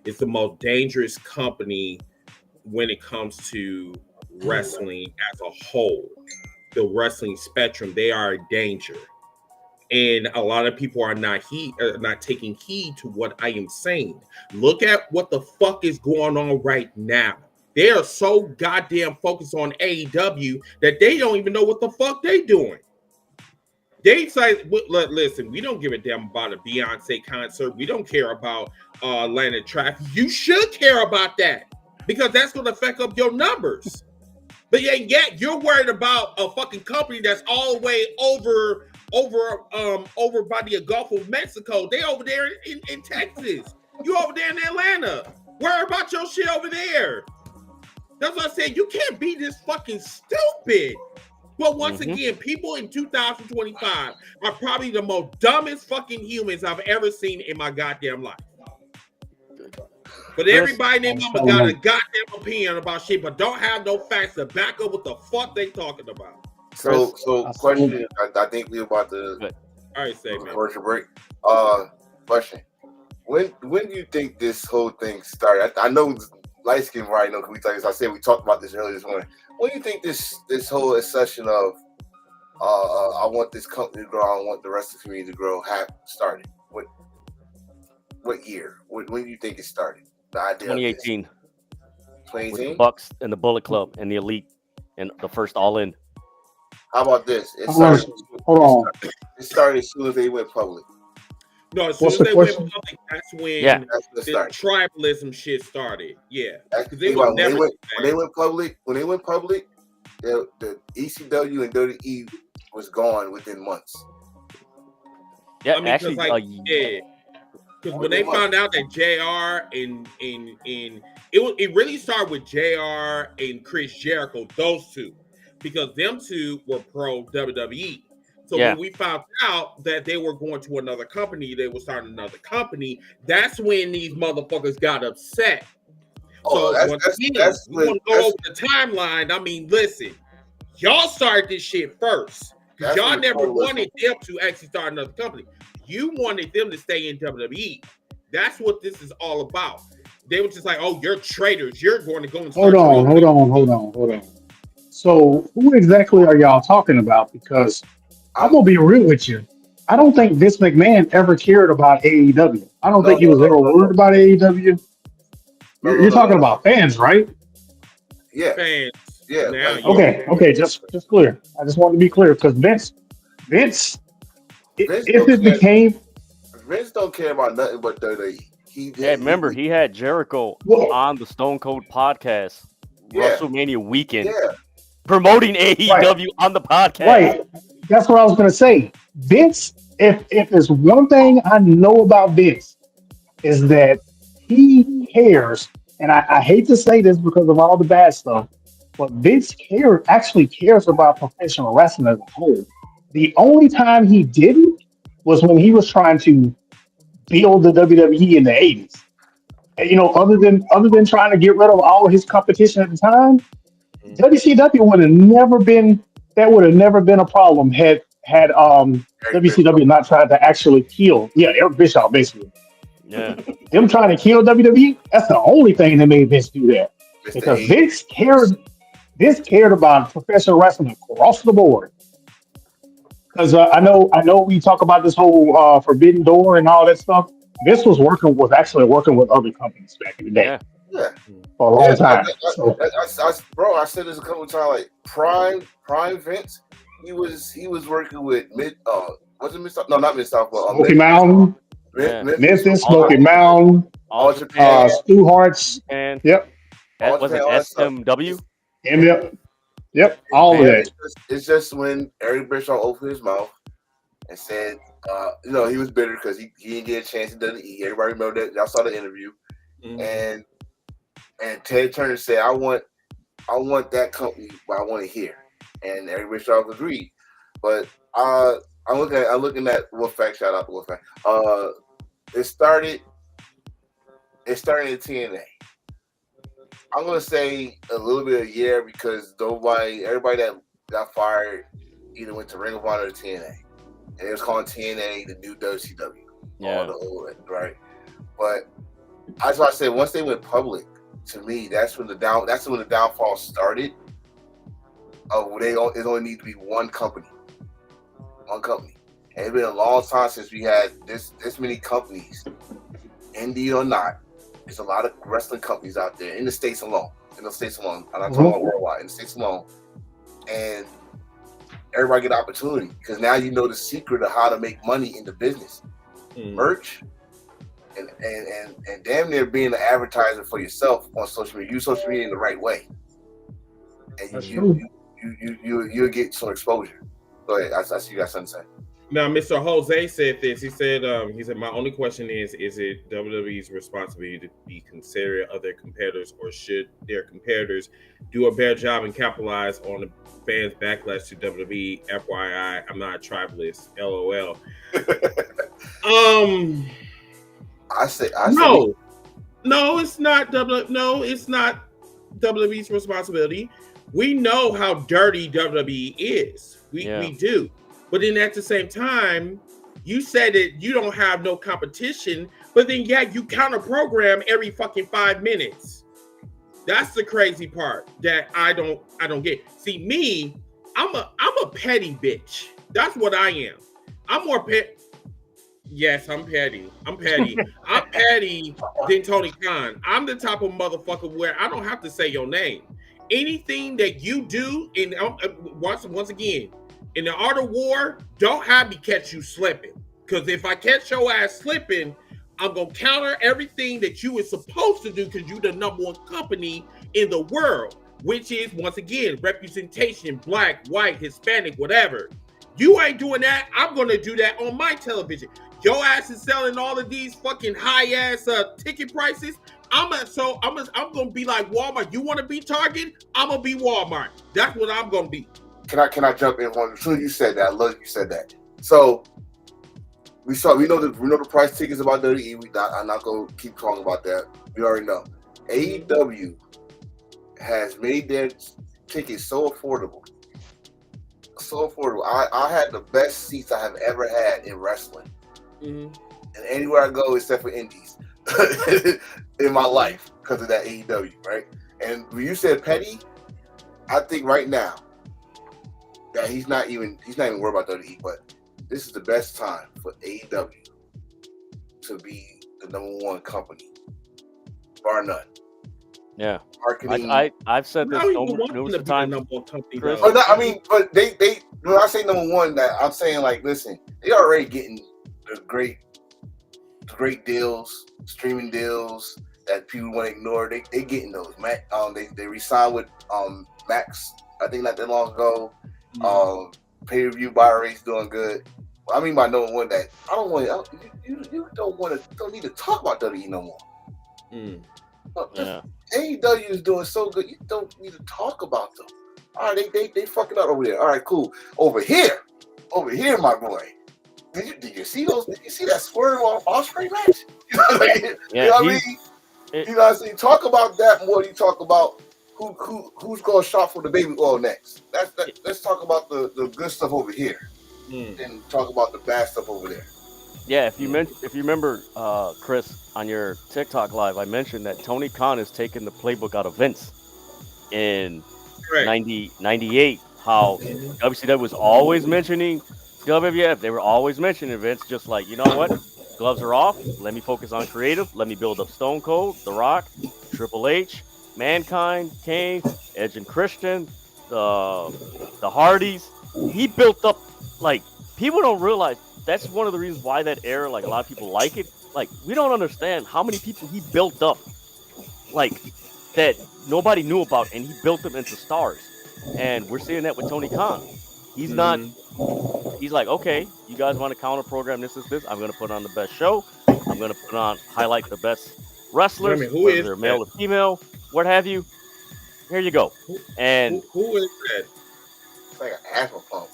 is the most dangerous company when it comes to wrestling as a whole. The wrestling spectrum, they are a danger. And a lot of people are not taking heed to what I am saying. Look at what the fuck is going on right now. They are so goddamn focused on AEW that they don't even know what the fuck they doing. They say, listen, we don't give a damn about a Beyonce concert. We don't care about Atlanta traffic. You should care about that because that's going to affect up your numbers. But yet you're worried about a fucking company that's all the way over by the Gulf of Mexico. They over there in Texas. You over there in Atlanta. Worry about your shit over there. That's what I said. You can't be this fucking stupid. But once again, people in 2025 are probably the most dumbest fucking humans I've ever seen in my goddamn life. But everybody named Mama got a goddamn opinion about shit, but don't have no facts to back up what the fuck they talking about. So question. I think we're about to. All right, say man. Commercial break. Question. When do you think this whole thing started? I know light skin right now. I said we talked about this earlier this morning. When do you think this whole accession of I want this company to grow, I want the rest of the community to grow started? What year? When do you think it started? The idea 2018. 2018? With the Bucks and the Bullet Club and the Elite and the first All In. How about this? It started as soon as they went public. No, as soon as they went public, that's when the tribalism shit started. Yeah. When they went public, the ECW and WWE was gone within months. Yeah, I mean, because when they found out that JR and it really started with JR and Chris Jericho, those two, because them two were pro WWE. So when we found out that they were going to another company, they were starting another company, that's when these motherfuckers got upset. So we want to go over the timeline. I mean, listen, y'all started this shit first. Because y'all never wanted them to actually start another company. You wanted them to stay in WWE. That's what this is all about. They were just like, oh, you're traitors. You're going to go and start. Hold on. So who exactly are y'all talking about? Because I'm going to be real with you. I don't think Vince McMahon ever cared about AEW. I don't think he was ever worried about AEW. You're talking about fans, right? Yeah. Fans. Yeah. Okay. Just clear. I just want to be clear because Vince, Vince don't care about nothing but WWE. Remember, he had Jericho on the Stone Cold podcast, WrestleMania weekend, promoting AEW on the podcast. Right. That's what I was going to say. Vince, if there's one thing I know about Vince, is that he cares, and I hate to say this because of all the bad stuff, but Vince actually cares about professional wrestling as a whole. The only time he didn't was when he was trying to build the WWE in the 80s. And, other than trying to get rid of all his competition at the time, WCW would have never been that would have never been a problem had Eric Bischoff. WCW not tried to actually kill Eric Bischoff basically. Yeah. Them trying to kill WWE, that's the only thing that made Vince do that. Mr. Because A. Vince cared about professional wrestling across the board. Because I know we talk about this whole Forbidden Door and all that stuff. Vince was actually working with other companies back in the day Yeah. Yeah. for a long time. So Bro, I said this a couple of times. Like Prime Vince, he was working with was it Mid South? No, not Mid South, but Smoky Mountain, Yeah. Memphis, All Smoky Mountain, All Japan. Japan. Stu Hart's, And yep, that was it all that stuff. SMW. yep, all of Man, that. it's just when Eric Bischoff opened his mouth and said, he was bitter because he didn't get a chance. He doesn't eat. Everybody remember that. Y'all saw the interview, and Ted Turner said, "I want that company, but I want it here." And Eric Bischoff agreed. But I'm looking at Wolfpack. Shout out to Wolfpack. It started in TNA. I'm gonna say a little bit of a year because everybody that got fired either went to Ring of Honor or TNA, and it was called TNA, the new WCW. Yeah. All the old, right? But that's why I said once they went public, to me, that's when the downfall started. It only need to be one company, and it's been a long time since we had this many companies, indie or not. There's a lot of wrestling companies out there in the States alone. I'm not talking about worldwide, in the States alone. And everybody get opportunity because now you know the secret of how to make money in the business. Merch and damn near being an advertiser for yourself on social media. Use social media in the right way. And you'll get some exposure. Go ahead. I see you got something to say. Now, Mr. Jose said this. He said, my only question is it WWE's responsibility to be considerate of their competitors, or should their competitors do a better job and capitalize on the fans' backlash to WWE? FYI, I'm not a tribalist. LOL. No, it's not WWE's responsibility. We know how dirty WWE is. We do. But then at the same time, you said that you don't have no competition, but then you counter program every fucking 5 minutes. That's the crazy part that I don't get. See, me, I'm a petty bitch. That's what I am. I'm more petty. Yes, I'm petty. I'm petty than Tony Khan. I'm the type of motherfucker where I don't have to say your name. Anything that you do, and once again, in the art of war, don't have me catch you slipping. Because if I catch your ass slipping, I'm going to counter everything that you were supposed to do because you're the number one company in the world, which is, once again, representation, black, white, Hispanic, whatever. You ain't doing that. I'm going to do that on my television. Your ass is selling all of these fucking high-ass ticket prices. I'm going to be like Walmart. You want to be Target? I'm going to be Walmart. That's what I'm going to be. Can I jump in? As soon as you said that, I love you said that. So we know the price tickets about WWE. I'm not gonna keep talking about that. We already know. AEW has made their tickets so affordable. I had the best seats I have ever had in wrestling, and anywhere I go except for indies in my life because of that AEW, right? And when you said petty, I think right now that he's not even worried about WWE, but this is the best time for AEW to be the number one company, bar none. Yeah, marketing. I've said this numerous times. But they when I say number one, that I'm saying like, listen, they already getting the great deals, streaming deals that people want to ignore. They getting those. They re-signed with Max, I think not that long ago. Pay-per-view buy rate's doing good. I mean by number one that I don't want you don't need to talk about WWE no more. AEW is doing so good, you don't need to talk about them. All right, they fucking up over there. All right, cool. Over here, my boy. Did you see those? Did you see that Swerve Osprey match? You know what I mean? Yeah, You know what I mean? You know what I'm saying? Talk about that more than you talk about who's going to shop for the baby oil next. Let's talk about the good stuff over here and talk about the bad stuff over there. Yeah, if you remember, Chris, on your TikTok live, I mentioned that Tony Khan has taken the playbook out of Vince in Correct. 98. How WCW was always mentioning WWF. They were always mentioning Vince, just like, you know what? Gloves are off. Let me focus on creative. Let me build up Stone Cold, The Rock, Triple H, Mankind, Kane, Edge and Christian, the Hardys. He built up, like, people don't realize that's one of the reasons why that era, like, a lot of people like it. Like, we don't understand how many people he built up, like, that nobody knew about, and he built them into stars. And we're seeing that with Tony Khan. He's not. He's like, okay, you guys want to counter program this. I'm going to put on the best show. I'm going to highlight the best wrestlers, I mean, who whether is they're male or female, what have you. Here you go. And who is that? It's like an asthma pump.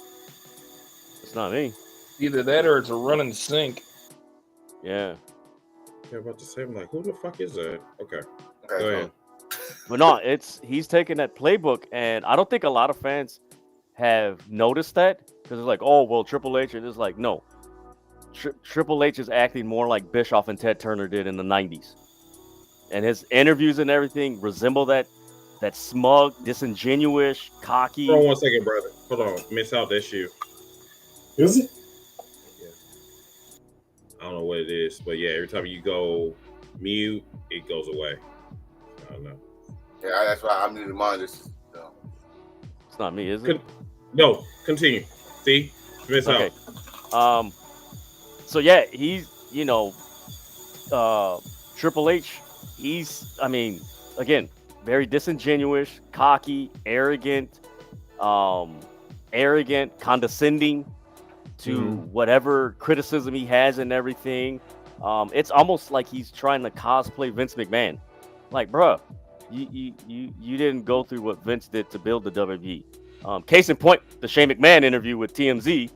it's not me. Either that or it's a running sink. Yeah. Yeah, about to say, I'm like, who the fuck is that? Okay, Okay, go ahead. But no, he's taking that playbook, and I don't think a lot of fans have noticed that, because it's like, oh, well, Triple H, and it's like, no. Triple H is acting more like Bischoff and Ted Turner did in the 90s. And his interviews and everything resemble that smug, disingenuous, cocky. Hold on 1 second, brother. Hold on. Miss out that shoe. Is it? Yeah. I don't know what it is, but yeah, every time you go mute, it goes away. I don't know. Yeah, that's why I muted mine. It's not me, is it? No, continue. See? Miss Okay. out. So yeah, he's, Triple H, again, very disingenuous, cocky, arrogant, condescending to whatever criticism he has and everything. It's almost like he's trying to cosplay Vince McMahon. Like, bruh, you didn't go through what Vince did to build the WWE. Case in point, the Shane McMahon interview with TMZ,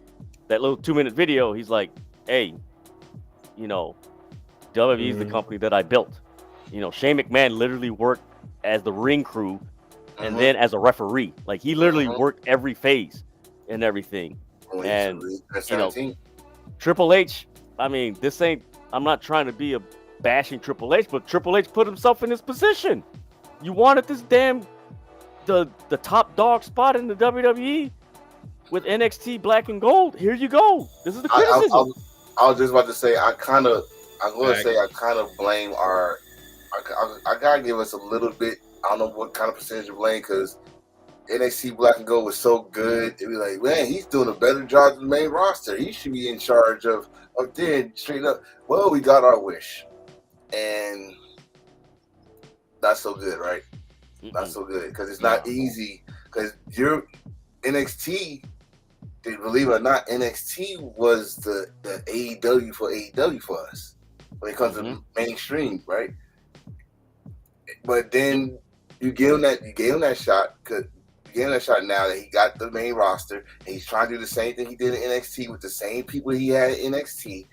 that little 2-minute video, he's like, hey, WWE is the company that I built. Shane McMahon literally worked as the ring crew and then as a referee. Like, he literally worked every phase and everything. And, Triple H, I'm not trying to be a bashing Triple H, but Triple H put himself in this position. You wanted this damn the top dog spot in the WWE with NXT Black and Gold. Here you go. This is the criticism. I was just about to say I kind of blame I gotta give us a little bit. I don't know what kind of percentage of blame, because NXT Black and Gold was so good. It'd be like, man, he's doing a better job than the main roster. He should be in charge of then straight up. Well, we got our wish, and that's so good, right? That's so good, because it's not easy. Because you're NXT. Believe it or not, NXT was the AEW for us when it comes to mainstream, right? But then you gave him that shot, because you gave him that shot now that he got the main roster, and he's trying to do the same thing he did in NXT with the same people he had in NXT.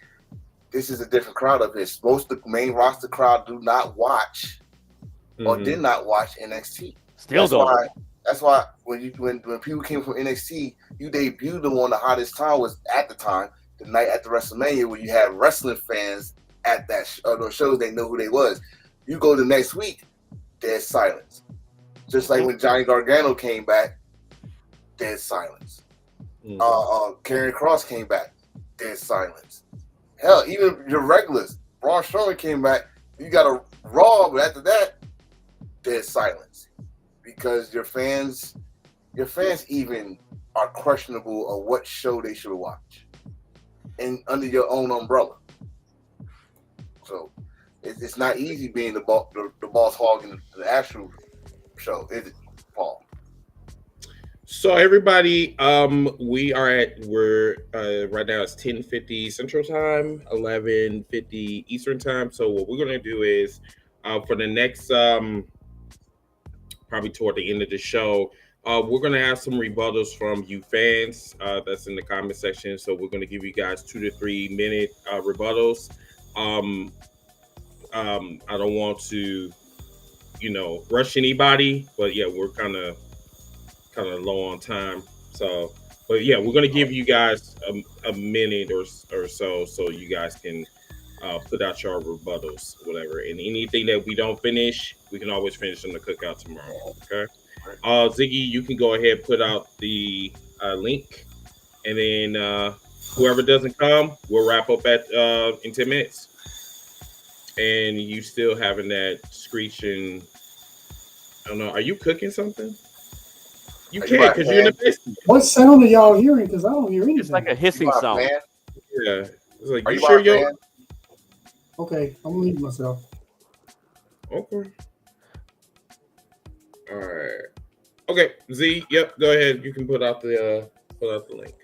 This is a different crowd up here. Most of the main roster crowd do not watch or did not watch NXT. That's why when people came from NXT, you debuted them on the hottest time was at the time, the night after WrestleMania, when you had wrestling fans at that those shows. They know who they was. You go the next week, there's silence. Just like when Johnny Gargano came back, there's silence. Karrion Kross came back, there's silence. Hell, even your regulars, Braun Strowman came back. You got a Raw, but after that, there's silence. Because your fans even are questionable of what show they should watch, and under your own umbrella. So it's not easy being the boss hog in the actual show, is it, Paul? So everybody, we're right now it's 10:50 Central Time, 11:50 Eastern Time. So what we're gonna do is for the next probably toward the end of the show, We're gonna have some rebuttals from you fans. That's in the comment section. So we're gonna give you guys 2 to 3 minute rebuttals. Um, I don't want to, rush anybody, but yeah, we're kind of low on time. So, but yeah, we're gonna give you guys a minute or so you guys can put out your rebuttals, whatever. And anything that we don't finish, we can always finish in the cookout tomorrow. Okay. Ziggy, you can go ahead put out the link, and then whoever doesn't come, we'll wrap up at in 10 minutes. And you still having that screeching? I don't know. Are you cooking something? You can't because you're in the basement. What sound are y'all hearing? Because I don't hear anything. It's like a hissing sound. Man? Yeah. It's like, Are you you sure my you're fan? Okay, I'm gonna leave myself. okay? All right. Okay, Z. Yep. Go ahead. You can put out the link.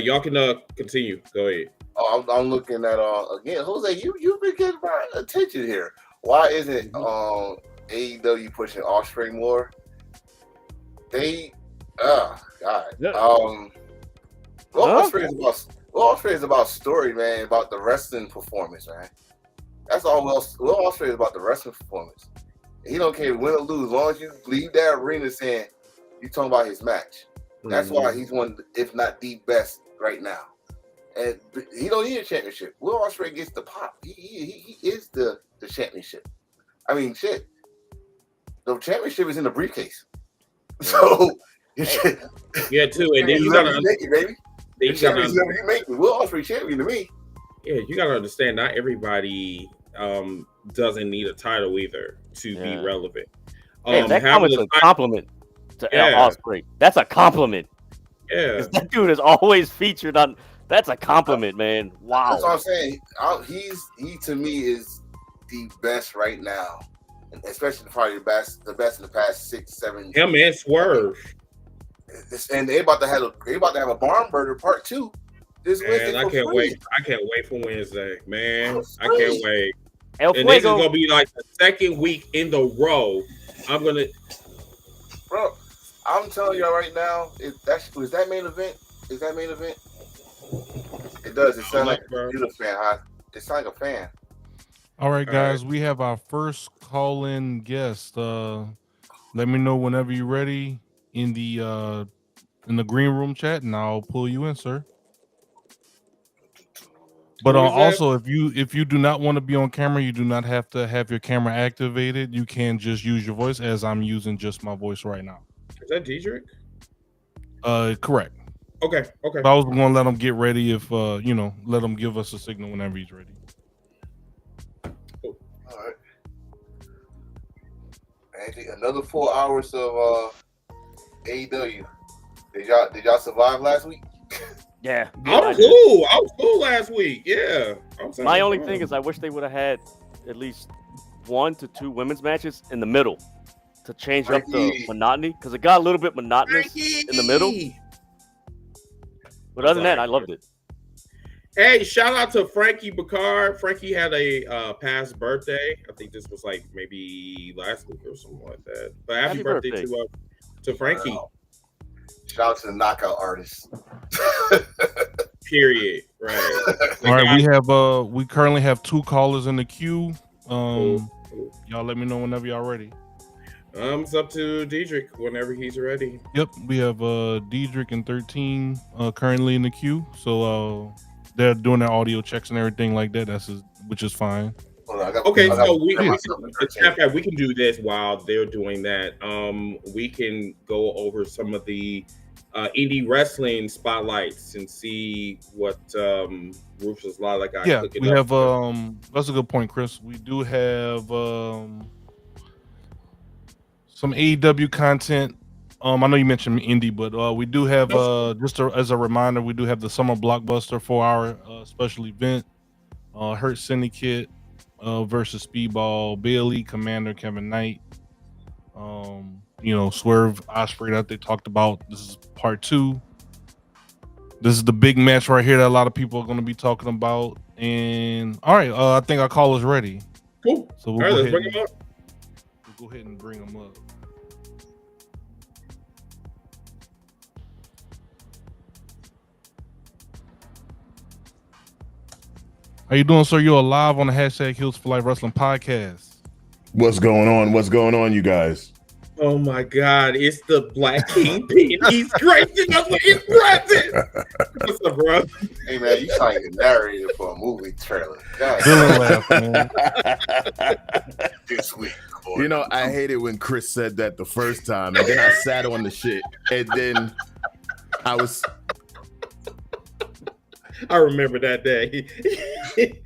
Y'all can continue. Go ahead. Oh, I'm looking at again, Jose. You've been getting my attention here. Why isn't AEW pushing Offspring more? They, God. Yeah. Offspring is about story, man. About the wrestling performance, man. That's all. Will Ospreay is about the wrestling performance. He don't care win or lose, as long as you leave that arena saying you talking about his match. That's why he's one, if not the best right now. And he don't need a championship. Will Ospreay gets the pop. He is the championship. I mean, shit. The championship is in the briefcase. So yeah, too. And then you gotta make it, baby. You gotta make it. Will Ospreay champion to me. Yeah, you gotta understand. Not everybody doesn't need a title either to be relevant. That comment's a compliment to Ospreay. That's a compliment. Yeah, that dude is always featured on. That's a compliment, man. Wow. That's what I'm saying. He to me is the best right now, and especially probably the best in the past 6-7 years. Him and Swerve. And they about to have a barn burner part 2 this Wednesday. I can't wait. I can't wait for Wednesday, man. I can't wait. El and this is Fuego. gonna be like the second week in the row. Bro, I'm telling y'all right now, is that main event? Is that main event? It does. It sounds like you're a fan, huh? It sounds like a fan. All right, guys, we have our first call-in guest. Let me know whenever you're ready in the green room chat, and I'll pull you in, sir. But also, if you do not want to be on camera, you do not have to have your camera activated. You can just use your voice, as I'm using just my voice right now. Is that Diedrich? Correct. Okay. But I was going to let him get ready if let him give us a signal whenever he's ready. All right. Another 4 hours of AEW. Did y'all survive last week? Yeah. I was cool last week. Yeah. My only thing is I wish they would have had at least 1 to 2 women's matches in the middle to change up the monotony, because it got a little bit monotonous in the middle. But other than that, I loved it. Hey, shout out to Frankie Bacard. Frankie had a past birthday. I think this was like maybe last week or something like that. But happy birthday to Frankie. Wow. Shout out to the knockout artists. Period. Right. All right, we currently have 2 callers in the queue. Y'all let me know whenever y'all ready. It's up to Diedrich whenever he's ready. Yep, we have Diedrich and 13 currently in the queue. So they're doing their audio checks and everything like that. Which is fine. Okay, so we can do this while they're doing that. We can go over some of the indie wrestling spotlights and see what Rufus Lala got. Yeah, we have. That's a good point, Chris. We do have some AEW content. I know you mentioned indie, but we do have as a reminder, we do have the Summer Blockbuster 4-hour special event. Hurt Syndicate versus Speedball Bailey, Commander Kevin Knight. Swerve Ospreay that they talked about. This is part 2. This is the big match right here that a lot of people are going to be talking about. And all right, I think our call is ready. Cool. So let's bring him up. We'll go ahead and bring him up. How you doing, sir? You're live on the hashtag Hills for Life Wrestling podcast. What's going on? What's going on, you guys? Oh my God, it's the Black Kingpin. He's gracing us with his presence. What's up, bro? Hey man, you sound like a narrator for a movie trailer. Villain laugh, man. This week. You know, I hated when Chris said that the first time, and then I sat on the shit, and then I remember that day.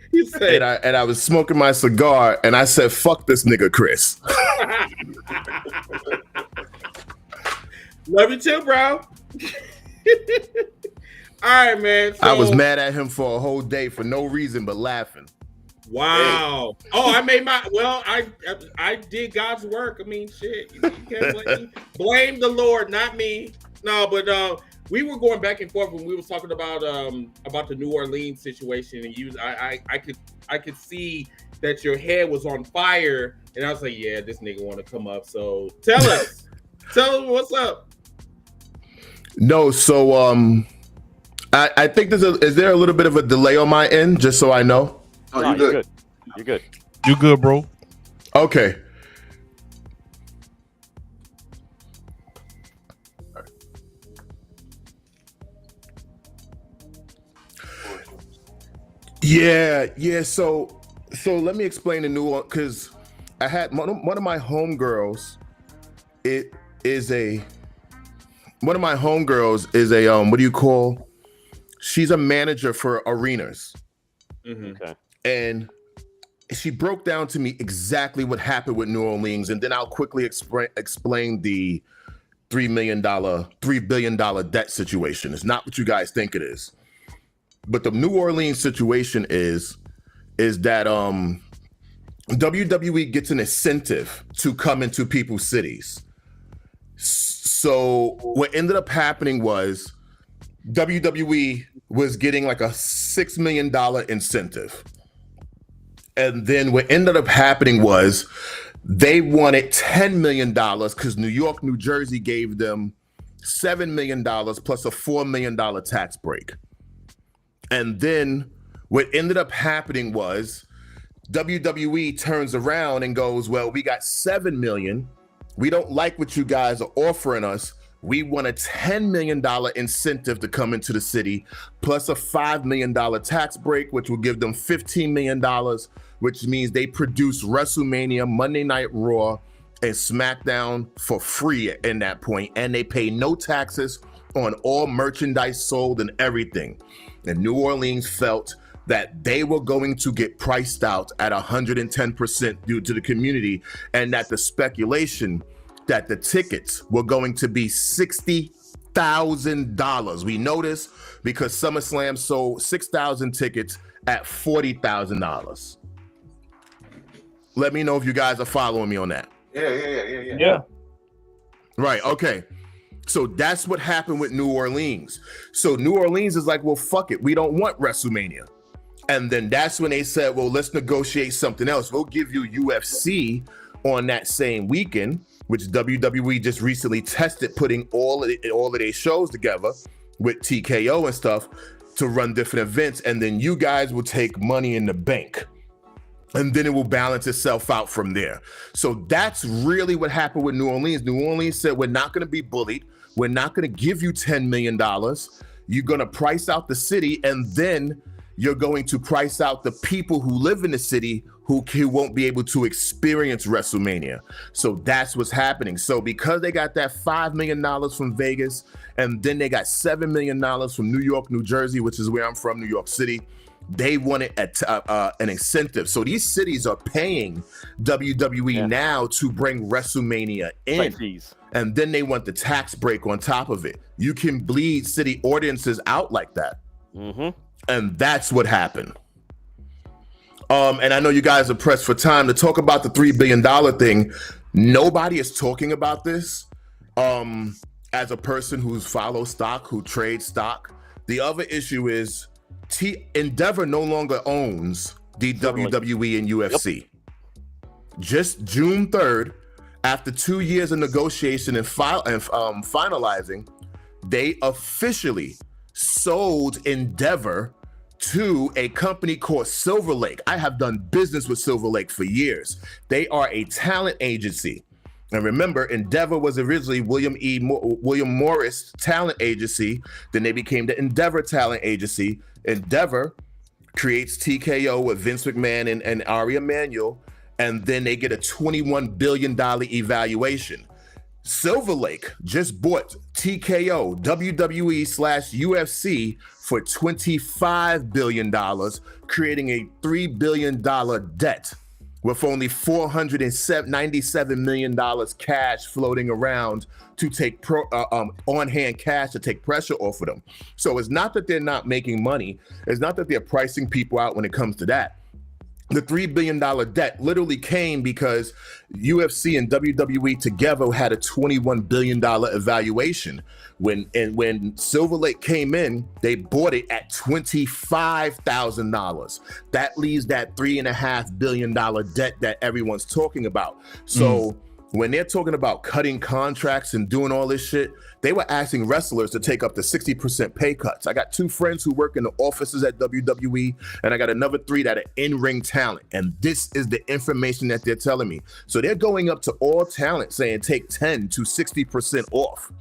He said, and I was smoking my cigar, and I said, "Fuck this nigga, Chris." "Love you too, bro." All right, man. So, I was mad at him for a whole day for no reason but laughing. wow. Oh, I made my. Well, I did God's work. I mean, shit. You can't blame the Lord, not me. No, but we were going back and forth when we was talking about the New Orleans situation, and I could see that your head was on fire, and I was like, yeah, this nigga want to come up. So tell us what's up. No, so I think is there a little bit of a delay on my end, just so I know? Oh, No, you're good. You're good. You good, bro? Okay. Yeah. So let me explain the new one, because I had one of my homegirls. One of my homegirls is a what do you call? She's a manager for arenas, Okay. and she broke down to me exactly what happened with New Orleans, and then I'll quickly explain the $3 billion debt situation. It's not what you guys think it is. But the New Orleans situation is that WWE gets an incentive to come into people's cities. So what ended up happening was WWE was getting like a $6 million incentive. And then what ended up happening was they wanted $10 million because New York, New Jersey gave them $7 million plus a $4 million tax break. And then what ended up happening was WWE turns around and goes, well, we got $7 million. We don't like what you guys are offering us. We want a $10 million incentive to come into the city, plus a $5 million tax break, which will give them $15 million, which means they produce WrestleMania, Monday Night Raw, and SmackDown for free in that point, and they pay no taxes on all merchandise sold and everything. And New Orleans felt that they were going to get priced out at 110% due to the community, and that the speculation that the tickets were going to be $60,000. We know this because SummerSlam sold 6,000 tickets at $40,000. Let me know if you guys are following me on that. Yeah. Right, okay. So that's what happened with New Orleans. So New Orleans is like, well, fuck it. We don't want WrestleMania. And then that's when they said, well, let's negotiate something else. We'll give you UFC on that same weekend, which WWE just recently tested putting all of their shows together with TKO and stuff to run different events. And then you guys will take money in the bank. And then it will balance itself out from there. So that's really what happened with New Orleans. New Orleans said, we're not going to be bullied. We're not going to give you $10 million. You're going to price out the city, and then you're going to price out the people who live in the city who won't be able to experience WrestleMania. So that's what's happening. So because they got that $5 million from Vegas, and then they got $7 million from New York, New Jersey, which is where I'm from, New York City, they wanted an incentive. So these cities are paying WWE now to bring WrestleMania in. Like fees. And then they want the tax break on top of it. You can bleed city audiences out like that. Mm-hmm. And that's what happened. And I know you guys are pressed for time to talk about the $3 billion thing. Nobody is talking about this. As a person who's follows stock, who trades stock, the other issue is Endeavor no longer owns the WWE and UFC. Yep. Just June 3rd, after 2 years of negotiation and finalizing, they officially sold Endeavor to a company called Silver Lake. I have done business with Silver Lake for years. They are a talent agency. And remember, Endeavor was originally William Morris Talent Agency. Then they became the Endeavor Talent Agency. Endeavor creates TKO with Vince McMahon and Ari Emanuel, and then they get a $21 billion evaluation. Silver Lake just bought TKO, WWE/UFC for $25 billion, creating a $3 billion debt with only $497 million cash floating around to take on-hand cash to take pressure off of them. So it's not that they're not making money. It's not that they're pricing people out when it comes to that. The $3 billion debt literally came because UFC and WWE together had a $21 billion evaluation. When Silver Lake came in, they bought it at $25,000. That leaves that $3.5 billion debt that everyone's talking about. So when they're talking about cutting contracts and doing all this shit, they were asking wrestlers to take up to 60% pay cuts. I got 2 friends who work in the offices at WWE, and I got another 3 that are in-ring talent. And this is the information that they're telling me. So they're going up to all talent saying take 10 to 60% off.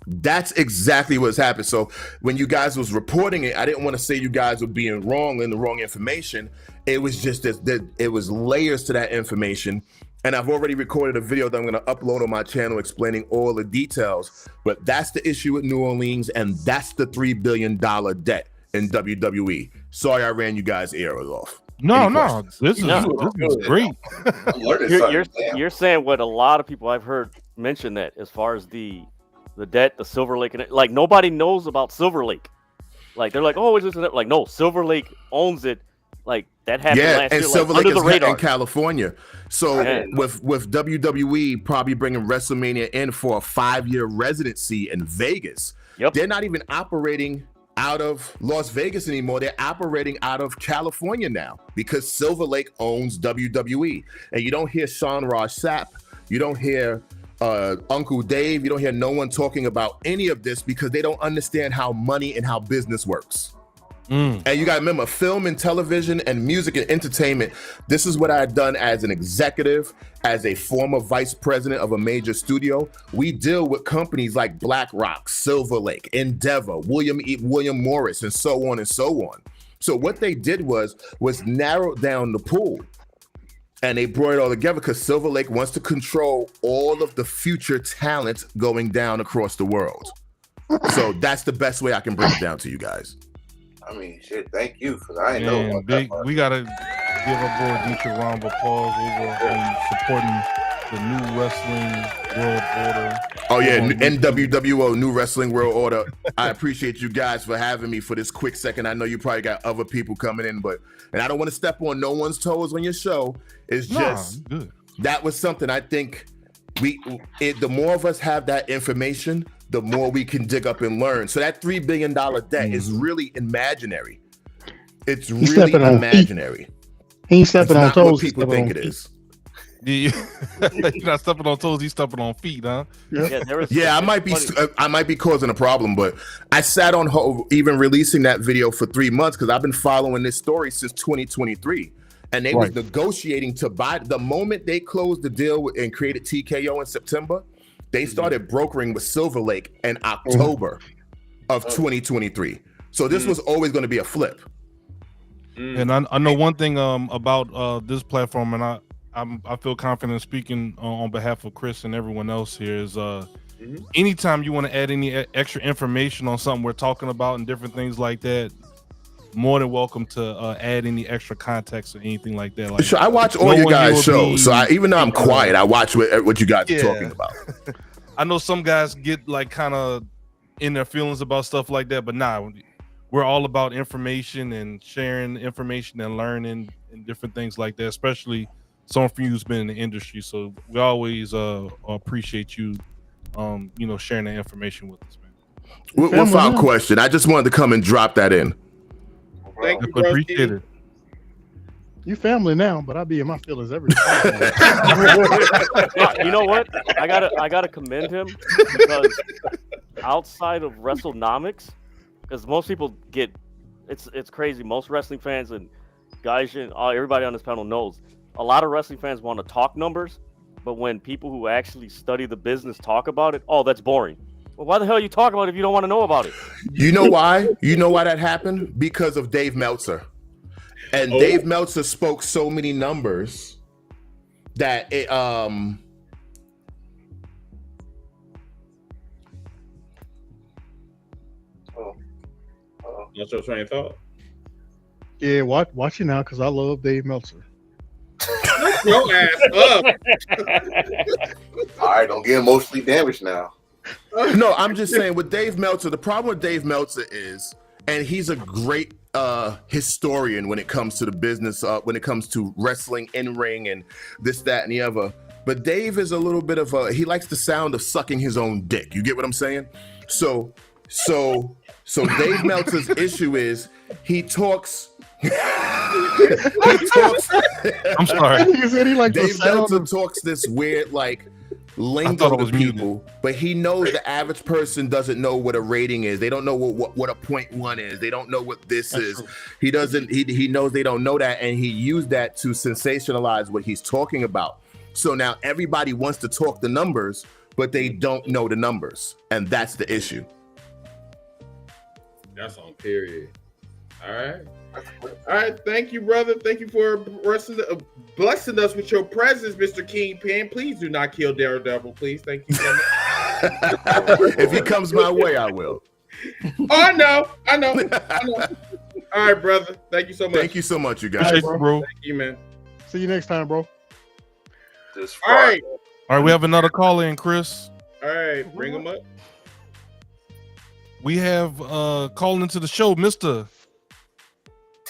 That's exactly what's happened. So when you guys was reporting it, I didn't want to say you guys were being wrong in the wrong information. It was just that it was layers to that information. And I've already recorded a video that I'm going to upload on my channel explaining all the details. But that's the issue with New Orleans, and that's the $3 billion debt in WWE. Sorry I ran you guys' ears off. No, this is great. You're saying what a lot of people I've heard mention that as far as the debt, the Silver Lake, and like nobody knows about Silver Lake. Like they're like, oh, is this and that? Like no, Silver Lake owns it. Like that happened last year. Silver like, Lake under the radar in California. So with WWE probably bringing WrestleMania in for a 5-year residency in Vegas, they're not even operating out of Las Vegas anymore. They're operating out of California now because Silver Lake owns WWE. And you don't hear Sean Ross Sapp. You don't hear Uncle Dave. You don't hear no one talking about any of this because they don't understand how money and how business works. And you got to remember, film and television and music and entertainment, this is what I had done as an executive, as a former vice president of a major studio. We deal with companies like BlackRock, Silver Lake, Endeavor, William Morris, and so on and so on. So what they did was narrow down the pool. And they brought it all together because Silver Lake wants to control all of the future talent going down across the world. So that's the best way I can break it down to you guys. I mean, shit, thank you, because I ain't know about that part. We got to give our boy Dietrich a round of applause over supporting the New Wrestling World Order. Oh, yeah, NWWO, New Wrestling World Order. I appreciate you guys for having me for this quick second. I know you probably got other people coming in, and I don't want to step on no one's toes on your show. It's just, that was something I think the more of us have that information, the more we can dig up and learn. So that $3 billion debt is really imaginary. It's really imaginary. He ain't stepping on toes. What people think it is. You're not stepping on toes. He's stepping on feet, huh? I might be causing a problem, but I sat on hold, even releasing that video for 3 months because I've been following this story since 2023. And they was negotiating to buy. The moment they closed the deal and created TKO in September, they started brokering with Silver Lake in October of 2023. So this was always going to be a flip. And I know one thing about this platform, and I feel confident speaking on behalf of Chris and everyone else here is anytime you want to add any extra information on something we're talking about and different things like that, more than welcome to add any extra context or anything like that. Like, sure, I watch all your guys' shows, so even though I'm quiet, I watch what you guys are talking about. I know some guys get like kind of in their feelings about stuff like that, but we're all about information and sharing information and learning and different things like that, especially someone from you who's been in the industry. So we always appreciate you, sharing that information with us, man. Without question, I just wanted to come and drop that in. Thank you, appreciate it. You family now, but I be in my feelings every time. You know what? I gotta commend him because outside of WrestleNomics, because most people get it's crazy. Most wrestling fans and guys, everybody on this panel knows, a lot of wrestling fans want to talk numbers, but when people who actually study the business talk about it, oh, that's boring. Well, why the hell are you talking about it if you don't want to know about it? You know why? You know why that happened? Because of Dave Meltzer. And Dave Meltzer spoke so many numbers that it That's your train of thought. Yeah, watch it now because I love Dave Meltzer. Your ass up. All right, don't get emotionally damaged now. No, I'm just saying with Dave Meltzer, the problem with Dave Meltzer is, and he's a great historian when it comes to the business, when it comes to wrestling, in-ring, and this, that, and the other. But Dave is a little bit of he likes the sound of sucking his own dick. You get what I'm saying? So Dave Meltzer's issue is he talks. I'm sorry. He said he liked the Dave sound Meltzer of- talks this weird like I lingo thought it to was muted. people, but he knows the average person doesn't know what a rating is. They don't know what a 0.1 is. They don't know what this That's is. true. He doesn't. He knows they don't know that, and he used that to sensationalize what he's talking about. So now everybody wants to talk the numbers, but they don't know the numbers, and that's the issue. That's on period. All right. All right. Thank you, brother. Thank you for blessing us with your presence, Mr. Kingpin. Please do not kill Daredevil, please. Thank you so much. If he comes my way, I will. Oh, I know. All right, brother. Thank you so much. Thank you so much, you guys. Appreciate you, bro. Thank you, man. See you next time, bro. This All right. All right, we have another call in, Chris. All right. Bring him up. We have calling into the show, Mr.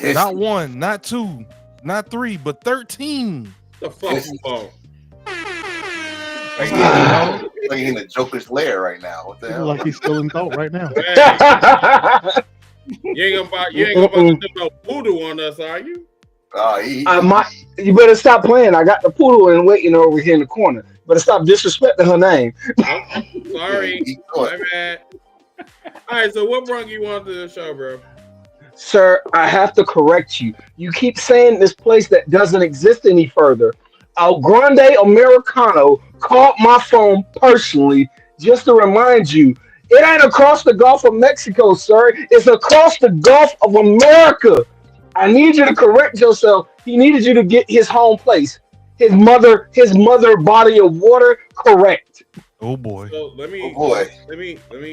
Not 1, not 2, not 3, but 13. The fuck you want? Like in the Joker's lair right now. What the He hell? look like he's still in thought right now. Hey, you ain't gonna do no voodoo on us, are you? You better stop playing. I got the poodle and waiting over here in the corner. Better stop disrespecting her name. Okay, sorry. My bad. All right, so what brought you on to the show, bro? Sir, I have to correct you. You keep saying this place that doesn't exist any further. El Grande Americano called my phone personally just to remind you. It ain't across the Gulf of Mexico, sir. It's across the Gulf of America. I need you to correct yourself. He needed you to get his home place, his mother body of water correct. Oh boy. So let me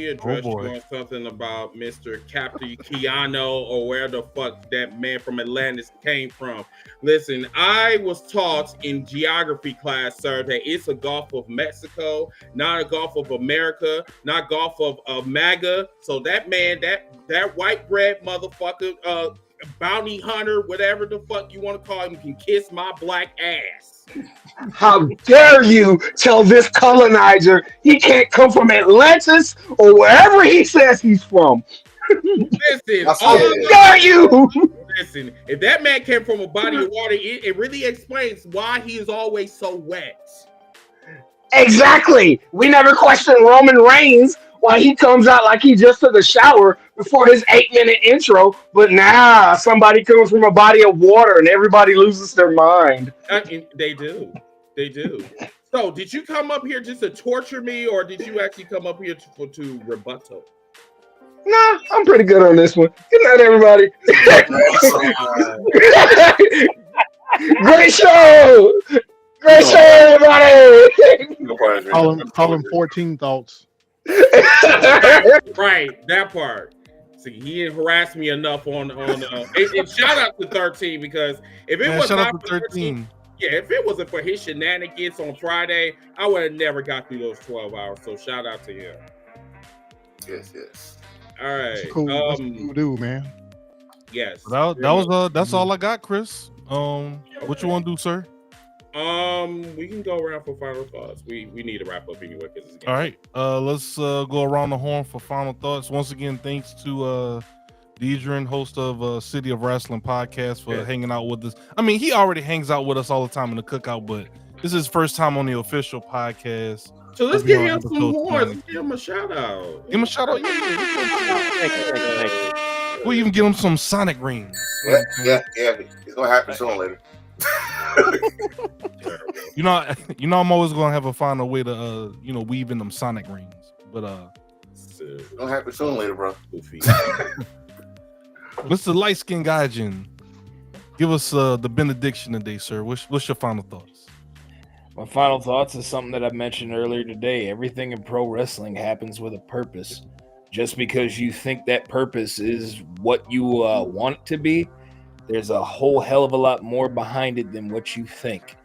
address you on something about Mr. Captain Keanu or where the fuck that man from Atlantis came from. Listen, I was taught in geography class, sir, that it's a Gulf of Mexico, not a Gulf of America, not Gulf of MAGA. So that man, that white bread motherfucker, bounty hunter, whatever the fuck you want to call him, can kiss my black ass. How dare you tell this colonizer he can't come from Atlantis or wherever he says he's from? Listen, how dare you? Listen, if that man came from a body of water, it really explains why he is always so wet. Exactly. We never questioned Roman Reigns why he comes out like he just took a shower before his 8-minute intro, but nah, somebody comes from a body of water and everybody loses their mind. They do. So, did you come up here just to torture me, or did you actually come up here to rebuttal? Nah, I'm pretty good on this one. Good night, everybody. Great show. Great show, everybody. Call him 14 thoughts. Right, that part. See, he didn't harass me enough on and shout out to 13, because if it was not for 13, if it wasn't for his shenanigans on Friday, I would have never got through those 12 hours. So shout out to him. Yes. All right. That's cool dude, man. Yes. That's all I got, Chris. What you want to do, sir? We can go around for final thoughts. We need to wrap up anyway. All right. Let's go around the horn for final thoughts. Once again, thanks to Deidre, host of City of Wrestling podcast, for hanging out with us. I mean, he already hangs out with us all the time in the cookout, but this is his first time on the official podcast. So let's give him some horns. Let's give him a shout out. Give him a shout out. Thank you. We even get him some Sonic rings. Yeah. It's gonna happen sooner or later. You know, I'm always gonna find a way to, weave in them Sonic rings. But It's gonna happen sooner or later, bro. Mr. Light Skin Gaijin, give us the benediction today, sir. What's your final thoughts? My final thoughts is something that I mentioned earlier today. Everything in pro wrestling happens with a purpose. Just because you think that purpose is what you want it to be, there's a whole hell of a lot more behind it than what you think.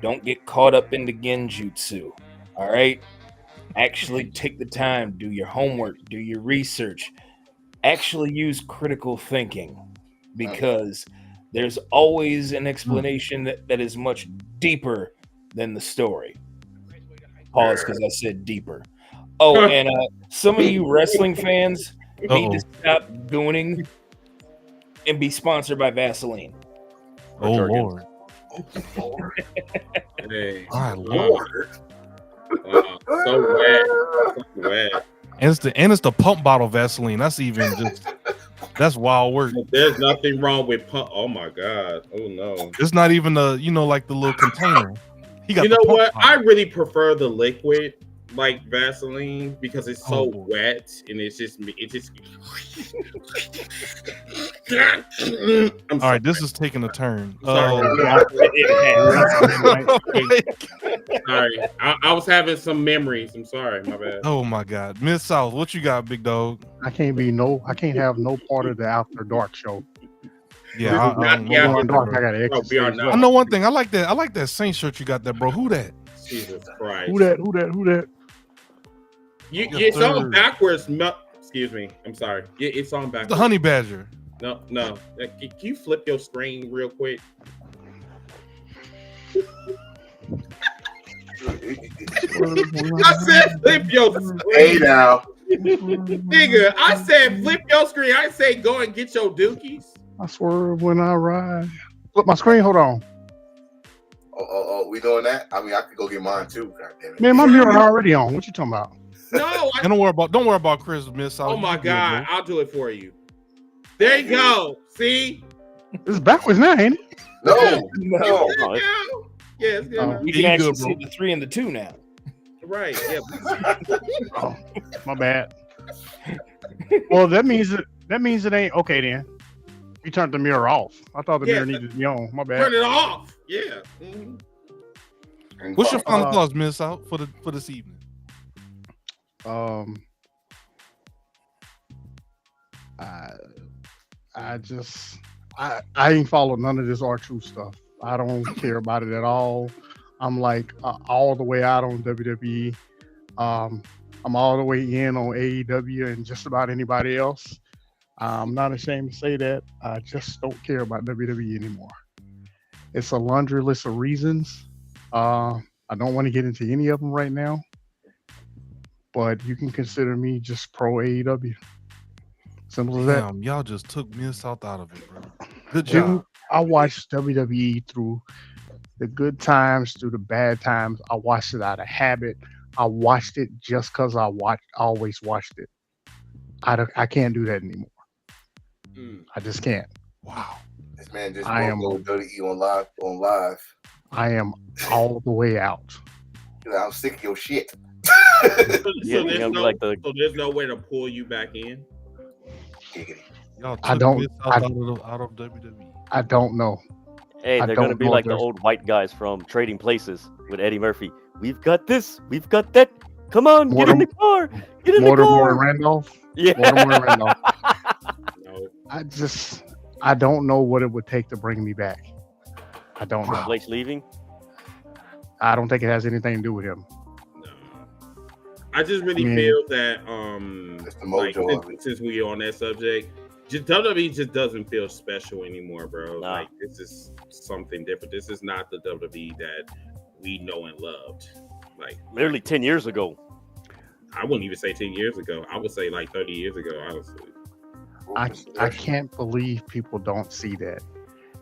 Don't get caught up in the genjutsu. All right? Actually take the time, do your homework, do your research. Actually use critical thinking, because there's always an explanation that is much deeper than the story. Pause, because I said deeper. Oh, and some of you wrestling fans need to stop gooning and be sponsored by Vaseline. Oh, Lord. Hey, My Lord. So wet. And it's the pump bottle Vaseline. That's even that's wild work. There's nothing wrong with pump. Oh my God. Oh no. It's not even the like the little container. He got. You know what? Bottle. I really prefer the liquid like Vaseline because it's so wet and it just. All right, this is taking a turn. Sorry, I was having some memories. I'm sorry, my bad. Oh my God, Miss South, what you got, big dog? I can't have no part of the After Dark show. Yeah, I gotta exercise. I know one thing. I like that Saint shirt you got there, bro. Who that? Jesus Christ. Who that? It's on backwards. Excuse me. I'm sorry. It's on backwards. The Honey Badger. No. Can you flip your screen real quick? I said flip your screen. Hey now. Nigga, I said flip your screen. I say go and get your dookies. I swerve when I ride. Flip my screen. Hold on. Oh, we doing that? I mean, I could go get mine too. God damn it. Man, my mirror already on. What you talking about? No, don't worry about Chris, Miss. Oh my God, I'll do it for you. There you go. See, it's backwards now, ain't it? No. Yeah, it's good. You can actually see the 3 and the 2 now. Right. Yeah. Oh, my bad. Well, that means it ain't okay then. You turned the mirror off. I thought the mirror needed to be on. My bad. Turn it off. Yeah. Mm-hmm. What's your final thoughts, Miss, out for this evening? I ain't followed none of this R-Truth stuff. I don't care about it at all. I'm like all the way out on WWE. I'm all the way in on AEW and just about anybody else. I'm not ashamed to say that. I just don't care about WWE anymore. It's a laundry list of reasons. I don't want to get into any of them right now, but you can consider me just pro AEW. Simple as that. Damn, y'all just took Miss South out of it, bro. Good job. Dude, I watched WWE through the good times, through the bad times. I watched it out of habit. I watched it just because I always watched it. I can't do that anymore. I just can't. Wow. This man just go WWE on live. I am all the way out. I'm sick of your shit. So there's no way to pull you back in. Y'all I don't. out of WWE. I don't know. Hey, they're going to be like the old white guys from Trading Places with Eddie Murphy. We've got this. We've got that. Come on, get in the car. Get in the car. Mortimer and Randolph. Yeah. Mortimer and Randolph. I don't know what it would take to bring me back. I don't know. Blake's leaving? I don't think it has anything to do with him. No. I just really feel that since we on that subject, WWE just doesn't feel special anymore, bro. Nah. Like this is something different. This is not the WWE that we know and loved. Like literally 10 years ago. I wouldn't even say 10 years ago. I would say like 30 years ago, honestly. I can't believe people don't see that.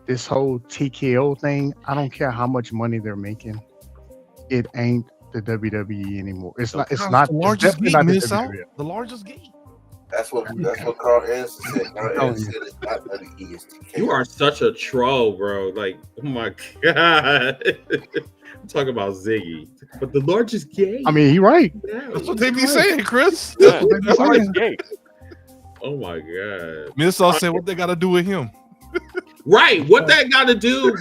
This whole TKO thing, I don't care how much money they're making. It ain't the WWE anymore. It's not. The largest gate, not Miss the Out. WWE. The largest gate. That's what Carl Anderson said. Carl Oh, Anderson said it's not WESTK. You are such a troll, bro. Like, oh my god. I'm talking about Ziggy. But the Lord just gave. I mean, he right. That's what they be saying, Chris. Yeah, what they be that's what saying. it's gay. Oh my god. Miss all said what they got to do with him. Right. What that got to do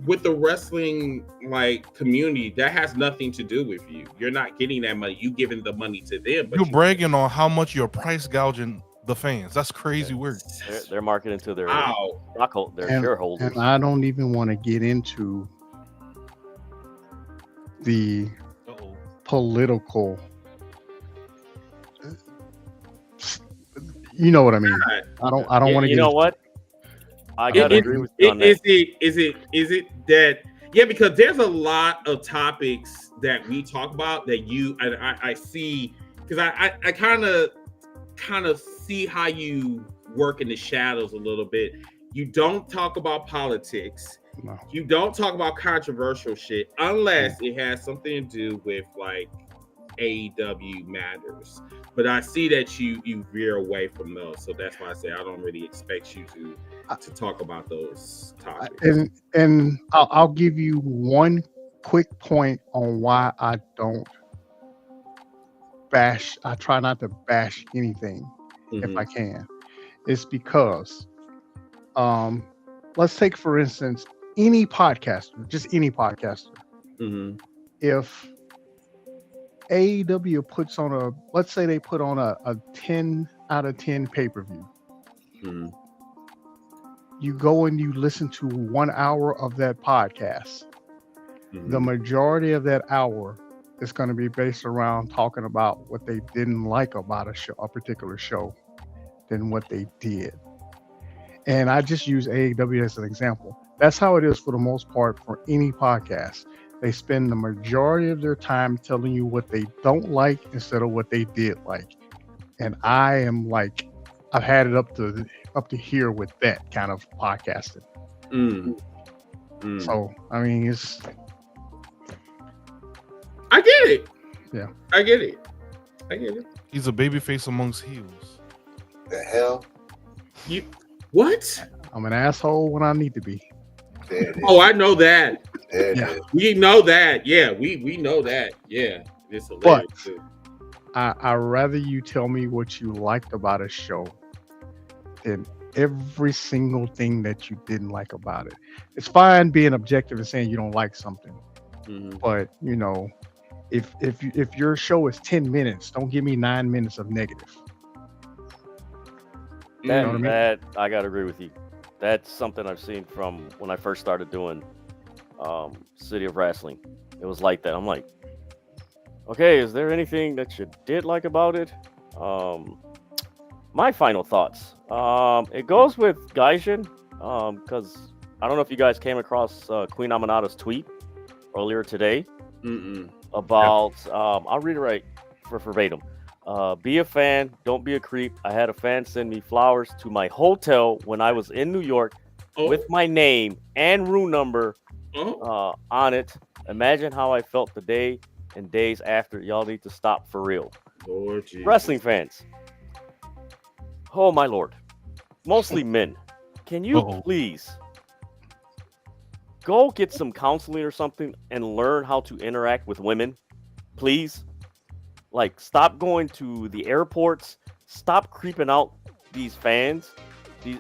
with the wrestling like community? That has nothing to do with you. You're not getting that money. You giving the money to them. But You're bragging on how much you're price gouging the fans. That's crazy work. They're marketing to their Wow. their And shareholders. I don't even want to get into the Uh-oh. political. You know what I mean. I don't want to. You know what? I gotta agree with you on that. Is it that? Yeah, because there's a lot of topics that we talk about that you and I see, because I kind of see how you work in the shadows a little bit. You don't talk about politics. No. You don't talk about controversial shit unless it has something to do with like AEW matters. But I see that you veer away from those, so that's why I say I don't really expect you to talk about those topics. And I'll give you one quick point on why I don't bash. I try not to bash anything if I can. It's because, let's take for instance any podcaster, just any podcaster. If AEW puts on let's say they put on a 10 out of 10 pay-per-view. You go and you listen to 1 hour of that podcast. The majority of that hour is going to be based around talking about what they didn't like about a particular show than what they did. And I just use AEW as an example. That's how it is for the most part for any podcast. They spend the majority of their time telling you what they don't like instead of what they did like. And I am like, I've had it up to here with that kind of podcasting. So I mean, I get it. Yeah, I get it. He's a babyface amongst heels. The hell? You what? I'm an asshole when I need to be. Oh, I know that. Yeah. We know that. Yeah, we know that. Yeah, it's hilarious too. I rather you tell me what you liked about a show than every single thing that you didn't like about it. It's fine being objective and saying you don't like something, but you know, if your show is 10 minutes, don't give me 9 minutes of negative. That, you know what I mean? That I gotta agree with you. That's something I've seen from when I first started doing City of Wrestling. It was like that. I'm like, okay, is there anything that you did like about it? My final thoughts. It goes with Gaijin, because I don't know if you guys came across Queen Amanada's tweet earlier today about, I'll read it right for verbatim. Be a fan, don't be a creep. I had a fan send me flowers to my hotel when I was in New York with my name and room number on it. Imagine how I felt the day and days after. Y'all need to stop for real. Lord Jesus. Wrestling fans. Oh my Lord. Mostly men. Can you please go get some counseling or something and learn how to interact with women? Please. Like, stop going to the airports. Stop creeping out these fans, these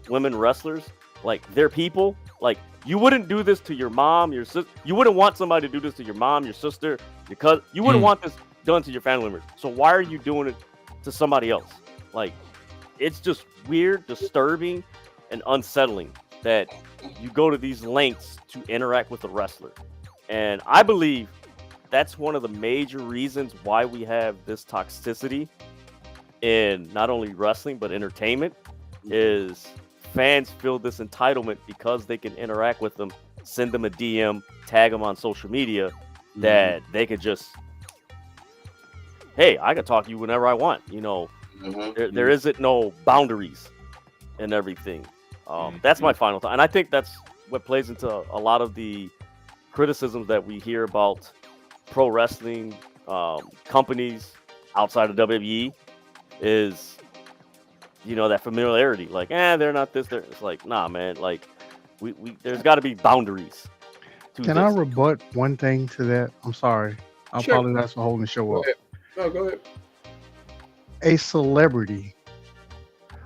women wrestlers. Like, they're people. Like, you wouldn't do this to your mom, your sister. You wouldn't want somebody to do this to your mom, your sister, your cousin. You wouldn't want this done to your family members. So why are you doing it to somebody else? Like, it's just weird, disturbing, and unsettling that you go to these lengths to interact with a wrestler. And I believe that's one of the major reasons why we have this toxicity in not only wrestling but entertainment, is fans feel this entitlement because they can interact with them, send them a DM, tag them on social media, that they could just, hey, I can talk to you whenever I want. You know, there isn't no boundaries and everything. That's my final thought. And I think that's what plays into a lot of the criticisms that we hear about pro wrestling companies outside of WWE, is that familiarity. Like, they're not this. It's like, nah, man. Like, we there's got to be boundaries to Can this. I rebut one thing to that? I'm sorry. I Sure. apologize for holding the show Go up. ahead. No, go ahead. A celebrity.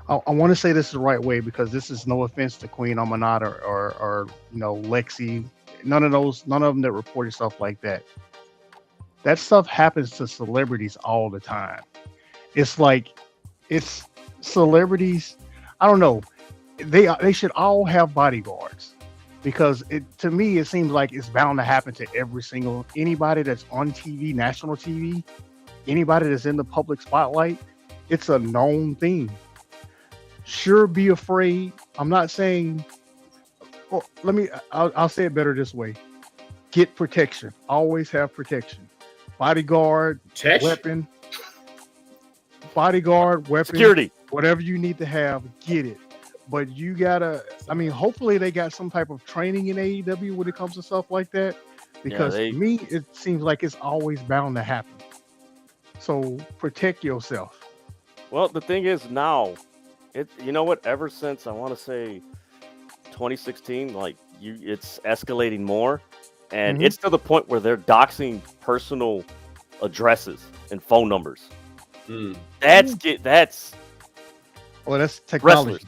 I want to say this the right way because this is no offense to Queen Amanat or Lexi. None of them that reported stuff like that. That stuff happens to celebrities all the time. It's like it's celebrities. I don't know. They should all have bodyguards because to me it seems like it's bound to happen to anybody that's on TV, national TV, anybody that's in the public spotlight. It's a known thing. Sure, be afraid. I'm not saying. Well, I'll say it better this way. Get protection. Always have protection. Bodyguard, weapon. Bodyguard, weapon, security, whatever you need to have, get it. But you gotta. I mean, hopefully they got some type of training in AEW when it comes to stuff like that. Because to me, it seems like it's always bound to happen. So protect yourself. Well, the thing is now, you know what? Ever since I want to say 2016, like it's escalating more, and it's to the point where they're doxing personal addresses and phone numbers. That's technology. Wrestlers.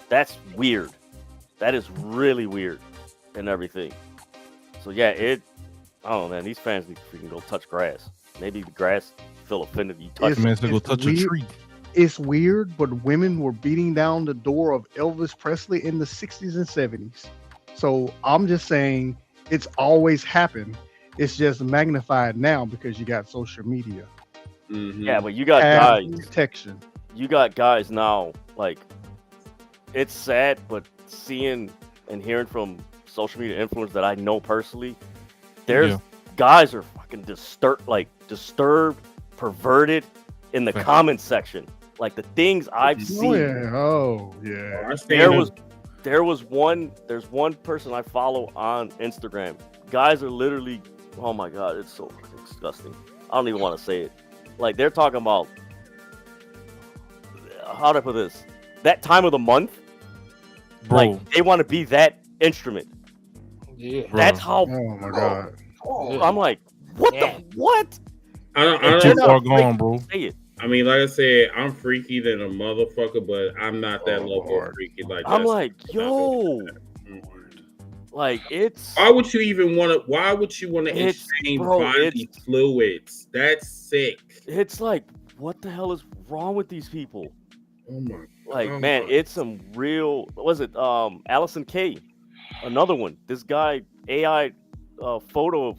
That's weird. That is really weird and everything. So yeah, I don't know, man. These fans need to freaking go touch grass. Maybe the grass feel offended. You touch man to go touch a tree. It's weird, but women were beating down the door of Elvis Presley in the 60s and 70s. So I'm just saying it's always happened. It's just magnified now because you got social media. Yeah, but you got guys. Protection. You got guys now. Like, it's sad, but seeing and hearing from social media influencers that I know personally, there's guys are fucking disturbed, perverted in the comment section. Like the things I've seen. There's one person I follow on Instagram. Guys are literally, oh my god, it's so disgusting. I don't even want to say it. Like they're talking about, how do I put this? That time of the month, bro. Like they want to be that instrument. Yeah, that's how. Oh my god. I'm like, what the what? I don't too far gone, bro. Say it. I mean, like I said, I'm freaky than a motherfucker, but I'm not that level of freaky. Like I'm like, yo, like it's. Why would you even want to? Why would you want to exchange body fluids? That's sick. It's like, what the hell is wrong with these people? Oh my! Like, man, it's some real. What was it? Allison K, another one. This guy AI photo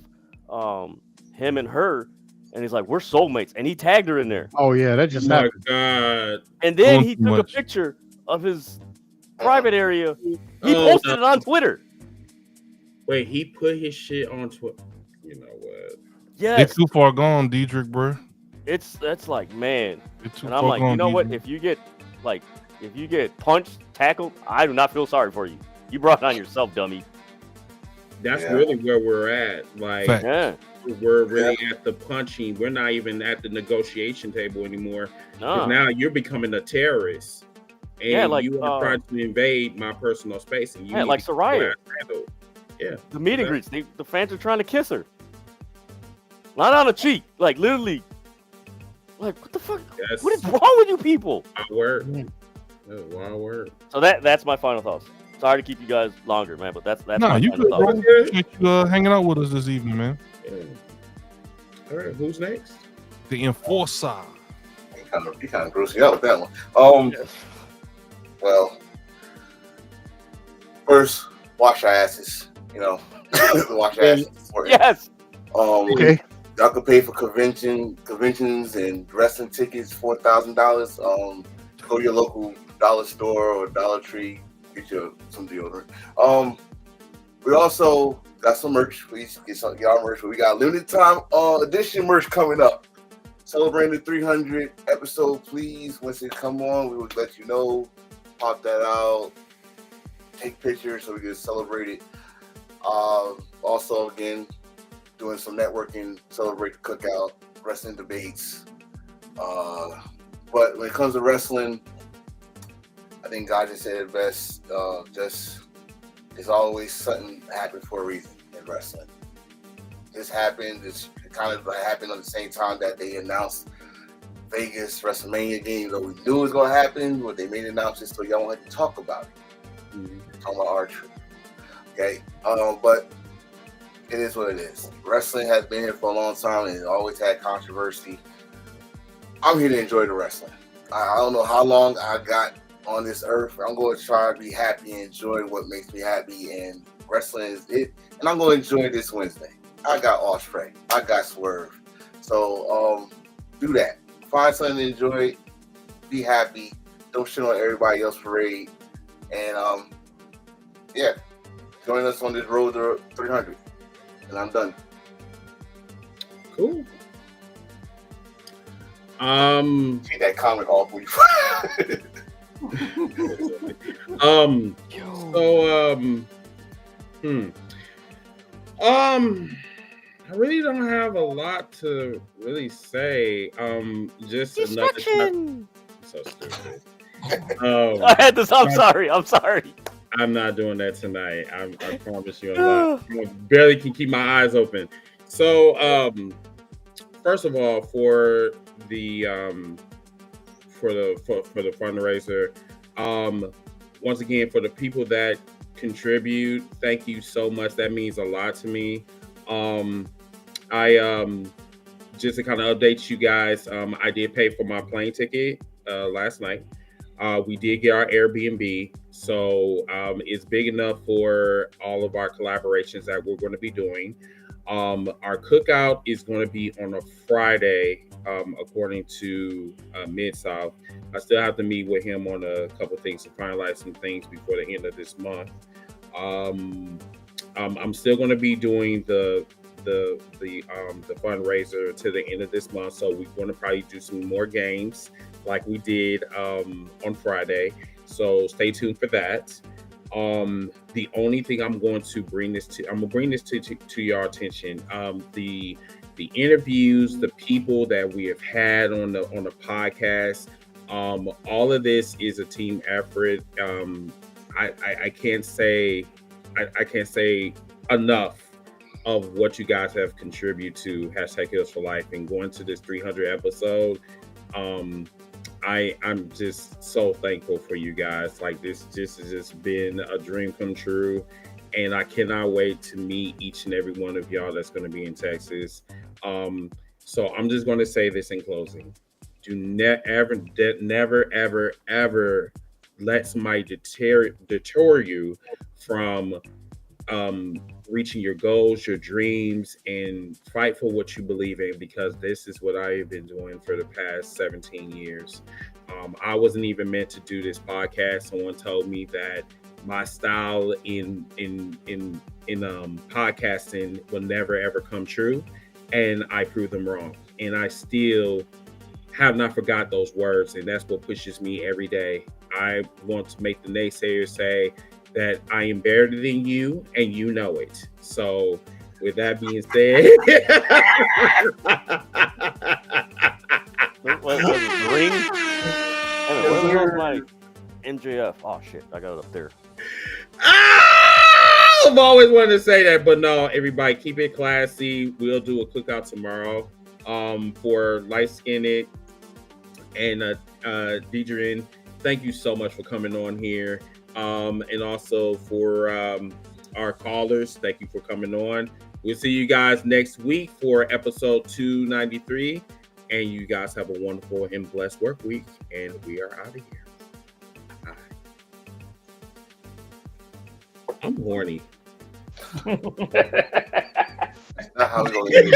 of him and her. And he's like, we're soulmates. And he tagged her in there. Oh, yeah, that just happened. God. And then he took a picture of his private area. He posted it on Twitter. Wait, he put his shit on Twitter. You know what? Yeah. It's too far gone, Diedrich, bro. That's like, man. And I'm like, you know what? If you get punched, tackled, I do not feel sorry for you. You brought it on yourself, dummy. That's really where we're at. Like, we're really at the punching. We're not even at the negotiation table anymore. No. Now you're becoming a terrorist, and you are trying to invade my personal space. And you like Soraya. Yeah, the meet and greets. The fans are trying to kiss her, not on a cheek. Like literally. Like what the fuck? What is wrong with you people? Wild word. So that's my final thoughts. Sorry to keep you guys longer, man, but that's no, you good, bro. Appreciate you hanging out with us this evening, man. Yeah. All right, who's next? The Enforcer. He kind of grossed you out with that one. Well, first, wash your asses. You know, wash your asses. Yes. Okay. Y'all can pay for conventions and wrestling tickets, $4,000. Go to your local dollar store or Dollar Tree. Get you some deodorant. We also got some merch. Please get our merch. We got limited time edition merch coming up. Celebrating the 300 episode. Please, once it come on, we will let you know. Pop that out. Take pictures so we can celebrate it. Also, again, doing some networking. Celebrate the cookout. Wrestling debates. But when it comes to wrestling, I think God just said it best. Just it's always something happened for a reason in wrestling. This happened. This kind of happened at the same time that they announced Vegas WrestleMania game. Though we knew it was going to happen, but they made announcements so y'all won't have to talk about it. Talking about archery. Okay, but it is what it is. Wrestling has been here for a long time and it always had controversy. I'm here to enjoy the wrestling. I don't know how long I got on this earth. I'm going to try to be happy and enjoy what makes me happy, and wrestling is it. And I'm going to enjoy this Wednesday. I got Osprey. I got Swerve. So do that. Find something to enjoy. Be happy. Don't shit on everybody else's parade. And yeah, join us on this road to 300. And I'm done. Cool. See that comment all for you. I really don't have a lot to really say. Just another so stupid. I had this. I'm sorry. I'm not doing that tonight. I promise you. I barely can keep my eyes open. So, first of all, for the fundraiser, once again, for the people that contribute, thank you so much. That means a lot to me. I just to kind of update you guys, I did pay for my plane ticket last night. We did get our Airbnb, so it's big enough for all of our collaborations that we're going to be doing. Our cookout is going to be on a Friday, according to Mid-South. I still have to meet with him on a couple things to finalize some things before the end of this month. I'm still going to be doing the fundraiser to the end of this month, so we're going to probably do some more games like we did on Friday. So stay tuned for that. The only thing I'm going to bring this to your attention. The interviews, the people that we have had on the podcast, all of this is a team effort. I can't say enough of what you guys have contributed to #Heels for Life and going to this 300 episode. I'm just so thankful for you guys. Like this has just been a dream come true, and I cannot wait to meet each and every one of y'all that's going to be in Texas. So I'm just going to say this in closing: do never, ever let somebody deter you from reaching your goals, your dreams, and fight for what you believe in, because this is what I've been doing for the past 17 years. I wasn't even meant to do this podcast. Someone told me that my style in podcasting will never ever come true, and I proved them wrong. And I still have not forgot those words, and that's what pushes me every day. I want to make the naysayers say that I am better than you, and you know it. So, with that being said, what was it, ring? Where was my NJF? Oh shit, I got it up there. I've always wanted to say that, but no, everybody, keep it classy. We'll do a cookout tomorrow for Light Skinned and Deidre. Thank you so much for coming on here. And also for our callers, thank you for coming on. We'll see you guys next week for episode 293. And you guys have a wonderful and blessed work week. And we are out of here. Bye. I'm horny. That's not how we gonna get it.